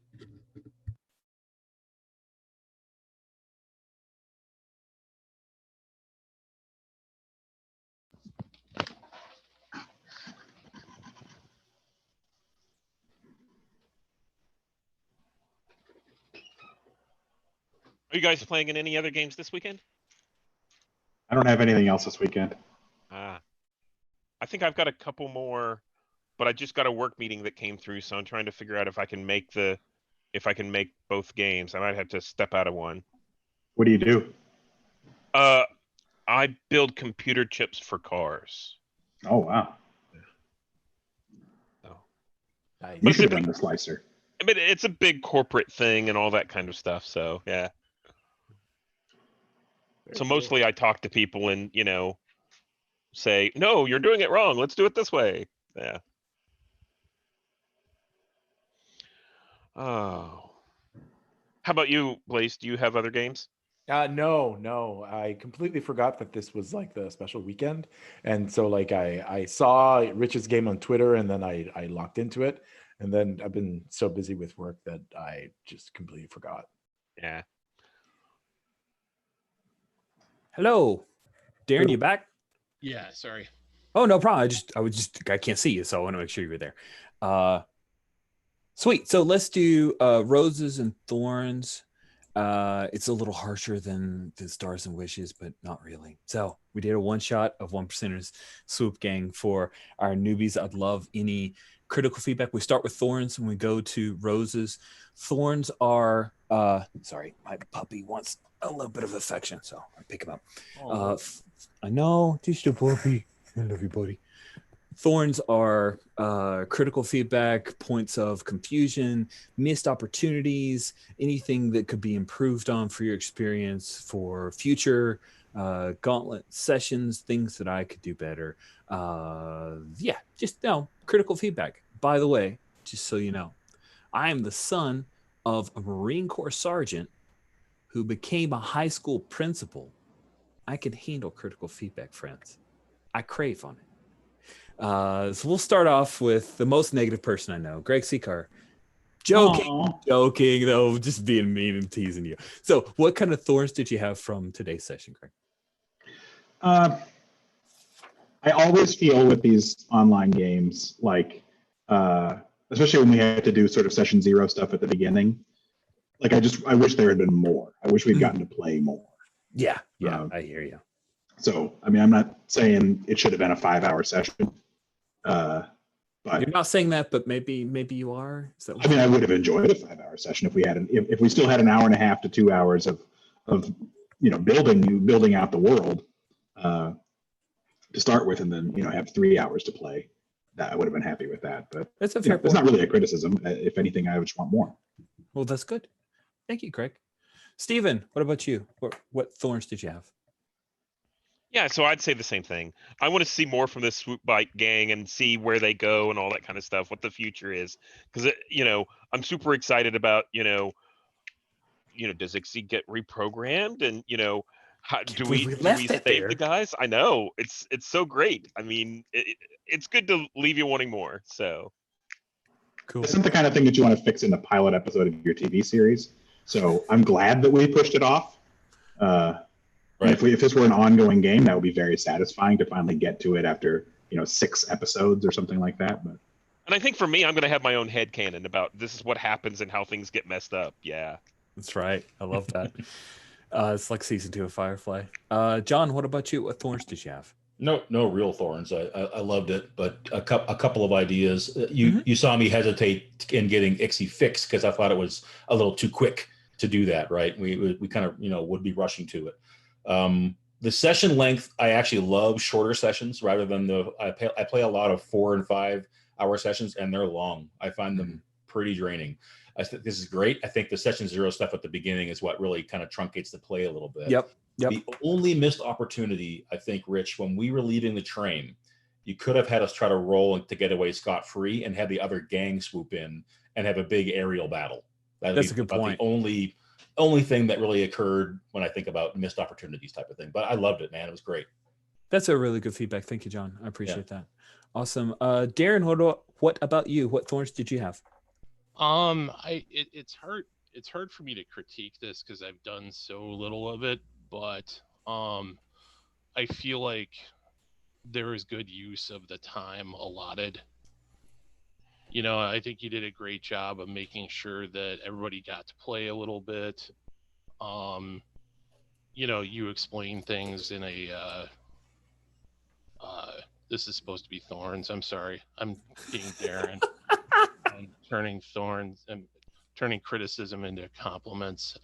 Are you guys playing in any other games this weekend? I don't have anything else this weekend. I think I've got a couple more, but I just got a work meeting that came through, so I'm trying to figure out if I can make both games. I might have to step out of one. What do you do? I build computer chips for cars. Oh wow! So, You should have done the slicer. But it's a big corporate thing and all that kind of stuff. So yeah. So mostly I talk to people and say, no, you're doing it wrong. Let's do it this way. Yeah. Oh. How about you, Blaze? Do you have other games? No. I completely forgot that this was like the special weekend. And so like I saw Rich's game on Twitter and then I locked into it. And then I've been so busy with work that I just completely forgot. Yeah. Hello. Darren, you back? Yeah, sorry. Oh, no problem. I can't see you, so I want to make sure you were there. Sweet. So let's do Roses and Thorns. It's a little harsher than the Stars and Wishes, but not really. So we did a one shot of 1%ers Swoop Gang for our newbies. I'd love any critical feedback. We start with Thorns and we go to Roses. Thorns are, sorry, my puppy wants a little bit of affection, so I pick him up. I know, teach the puppy. I love you, buddy. Thorns are critical feedback, points of confusion, missed opportunities, anything that could be improved on for your experience for future gauntlet sessions, things that I could do better. Yeah, just critical feedback. By the way, just so you know, I am the son of a Marine Corps sergeant who became a high school principal. I can handle critical feedback, friends. I crave on it. So we'll start off with the most negative person I know, Greg Seekar. Joking, though, just being mean and teasing you. So what kind of thorns did you have from today's session, Greg? I always feel with these online games, like, especially when we had to do sort of session 0 stuff at the beginning, like I wish there had been more. I wish we'd gotten to play more. Yeah, I hear you. So, I mean, I'm not saying it should have been a 5-hour session. But you're not saying that, but maybe you are. I mean, I would have enjoyed a 5-hour session if we had if we still had an hour and a half to 2 hours of building out the world to start with, and then have 3 hours to play. That I would have been happy with that. But that's a fair point. It's not really a criticism. If anything, I would just want more. Well, that's good. Thank you, Greg. Steven, what about you? What thorns did you have? Yeah, so I'd say the same thing. I want to see more from this Swoop Gang and see where they go and all that kind of stuff, what the future is. Because, I'm super excited about, does Ixie get reprogrammed? And, how do we save the guys? I know. It's so great. I mean, it's good to leave you wanting more. So cool. This isn't the kind of thing that you want to fix in the pilot episode of your TV series. So I'm glad that we pushed it off. Right. If this were an ongoing game, that would be very satisfying to finally get to it after 6 episodes or something like that. But and I think for me, I'm going to have my own headcanon about this is what happens and how things get messed up. Yeah, that's right. I love that. It's like season 2 of Firefly. John, what about you? What thorns did you have? No real thorns. I loved it, but a couple of ideas. You saw me hesitate in getting Ixie fixed because I thought it was a little too quick to do that. Right? We kind of would be rushing to it. The session length, I actually love shorter sessions rather than I play a lot of 4 and 5 hour sessions, and they're long. I find them pretty draining. I think this is great. I think the session 0 stuff at the beginning is what really kind of truncates the play a little bit. Yep. The only missed opportunity, I think, Rich, when we were leaving the train, you could have had us try to roll to get away scot-free and have the other gang swoop in and have a big aerial battle. That's a good point. The only thing that really occurred when I think about missed opportunities type of thing. But I loved it, man. It was great. That's a really good feedback. Thank you, John. I appreciate that. Awesome. Darren, what about you? What thorns did you have? It's hard for me to critique this because I've done so little of it, but I feel like there is good use of the time allotted. I think you did a great job of making sure that everybody got to play a little bit. You explain things in a this is supposed to be thorns. I'm sorry. I'm being Darren. And turning thorns and turning criticism into compliments.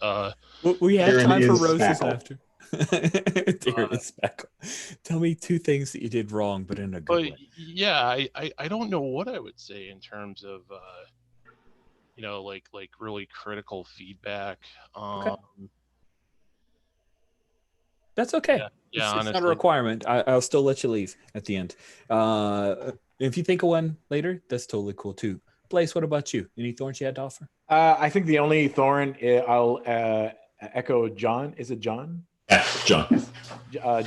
We have Darren time for roses after. Darren is back. Tell me 2 things that you did wrong, but in a good way. Yeah, I don't know what I would say in terms of like really critical feedback. Okay. That's okay. Yeah, it's not a requirement. I'll still let you leave at the end. If you think of one later, that's totally cool too. Blaze, what about you? Any thorns you had to offer? I think the only thorn I'll echo John. Is it John? Yeah, John.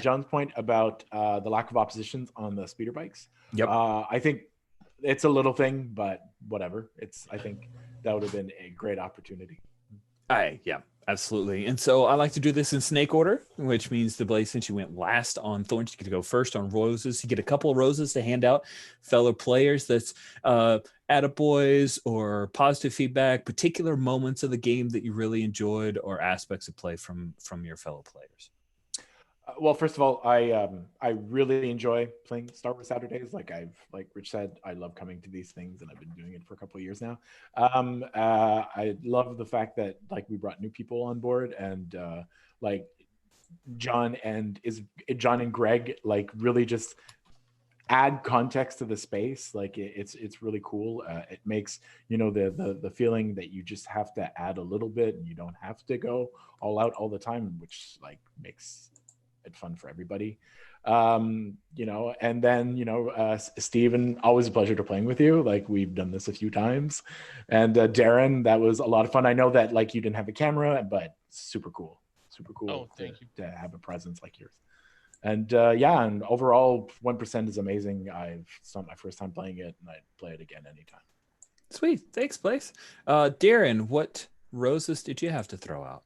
John's point about the lack of oppositions on the speeder bikes. Yep. I think it's a little thing, but whatever. I think that would have been a great opportunity. Yeah, absolutely. And so I like to do this in snake order, which means the Blaze, since you went last on thorns, you get to go first on roses. You get a couple of roses to hand out fellow players. That's attaboys or positive feedback, particular moments of the game that you really enjoyed, or aspects of play from your fellow players? Well, first of all, I really enjoy playing Star Wars Saturdays. Like Rich said, I love coming to these things, and I've been doing it for a couple of years now. I love the fact that like we brought new people on board, and like John and Greg like really just add context to the space. Like it's really cool. It makes the feeling that you just have to add a little bit, and you don't have to go all out all the time, which like makes it fun for everybody. And then Steven, always a pleasure to playing with you. Like we've done this a few times. And Darren, that was a lot of fun. I know that like you didn't have a camera, but super cool Oh, thank you. to have a presence like yours. And and overall 1% is amazing. It's not my first time playing it, and I'd play it again anytime. Sweet. Thanks, Blaze. Darren, what roses did you have to throw out?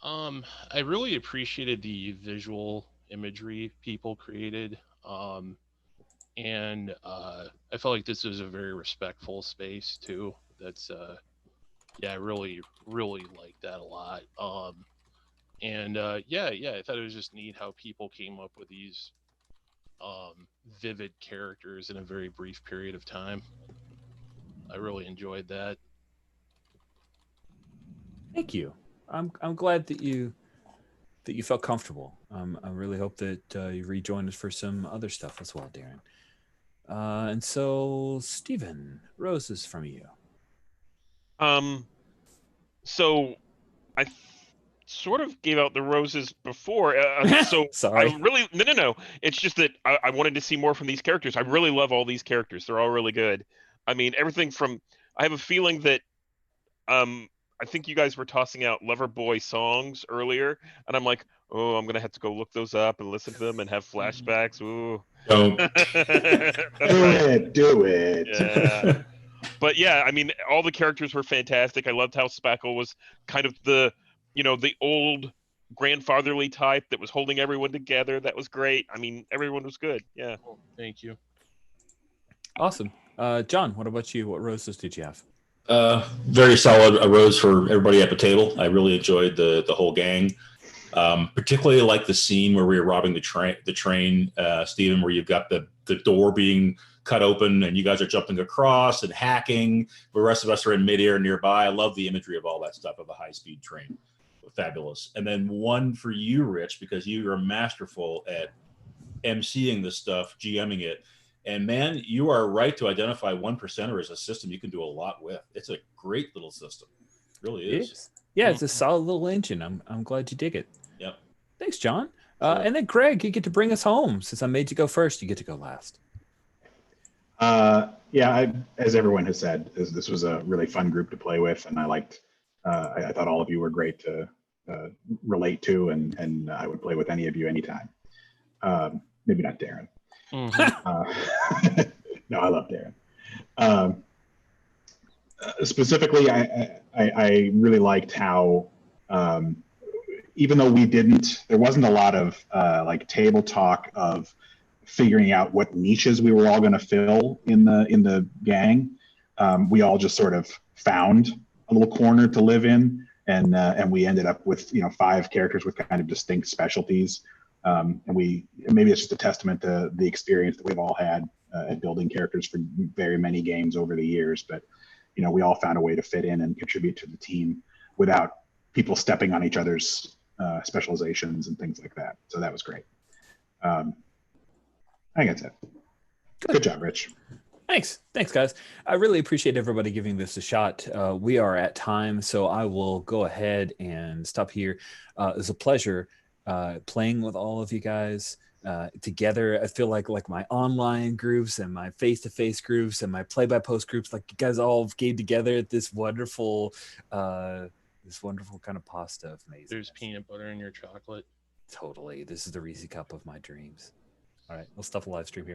I really appreciated the visual imagery people created. And I felt like this was a very respectful space too. That's I really liked that a lot. I thought it was just neat how people came up with these vivid characters in a very brief period of time. I really enjoyed that. Thank you. I'm glad that you felt comfortable. I really hope that you rejoin us for some other stuff as well, Darren. And so, Stephen, roses from you. So I sort of gave out the roses before. So Sorry. I really no. It's just that I wanted to see more from these characters. I really love all these characters. They're all really good. I mean, everything from. I have a feeling that I think you guys were tossing out Loverboy songs earlier, and I'm like, oh, I'm gonna have to go look those up and listen to them and have flashbacks. Ooh. Don't do it. Yeah. But yeah, I mean, all the characters were fantastic. I loved how Spackle was kind of the old grandfatherly type that was holding everyone together. That was great. I mean, everyone was good. Yeah. Thank you. Awesome. John, what about you? What roses did you have? Very solid rose for everybody at the table. I really enjoyed the whole gang. Particularly like the scene where we were robbing the train, Stephen, where you've got the door being cut open and you guys are jumping across and hacking. The rest of us are in midair nearby. I love the imagery of all that stuff of a high-speed train. Fabulous. And then one for you, Rich, because you are masterful at emceeing this stuff, GMing it. And man, you are right to identify 1%er as a system you can do a lot with. It's a great little system. It really is. Yeah, it's a solid little engine. I'm glad you dig it. Yep. Thanks, John. Sure. And then Greg, you get to bring us home. Since I made you go first, you get to go last. As everyone has said, this was a really fun group to play with, and I liked. I thought all of you were great to relate to, and I would play with any of you anytime. Maybe not Darren. Mm-hmm. No, I love Darren. Specifically, I really liked how, even though there wasn't a lot of like table talk of figuring out what niches we were all going to fill in the gang. We all just sort of found a little corner to live in, and we ended up with 5 characters with kind of distinct specialties. And maybe it's just a testament to the experience that we've all had at building characters for very many games over the years. But we all found a way to fit in and contribute to the team without people stepping on each other's specializations and things like that. So that was great. I think that's it. Good job, Rich. Thanks, guys. I really appreciate everybody giving this a shot. We are at time, so I will go ahead and stop here. It's a pleasure playing with all of you guys together. I feel like my online groups and my face-to-face groups and my play-by-post groups, like you guys all came together at this wonderful kind of pasta of amazing. There's peanut butter in your chocolate. Totally. This is the Reese cup of my dreams. All right, we'll stop the live stream here.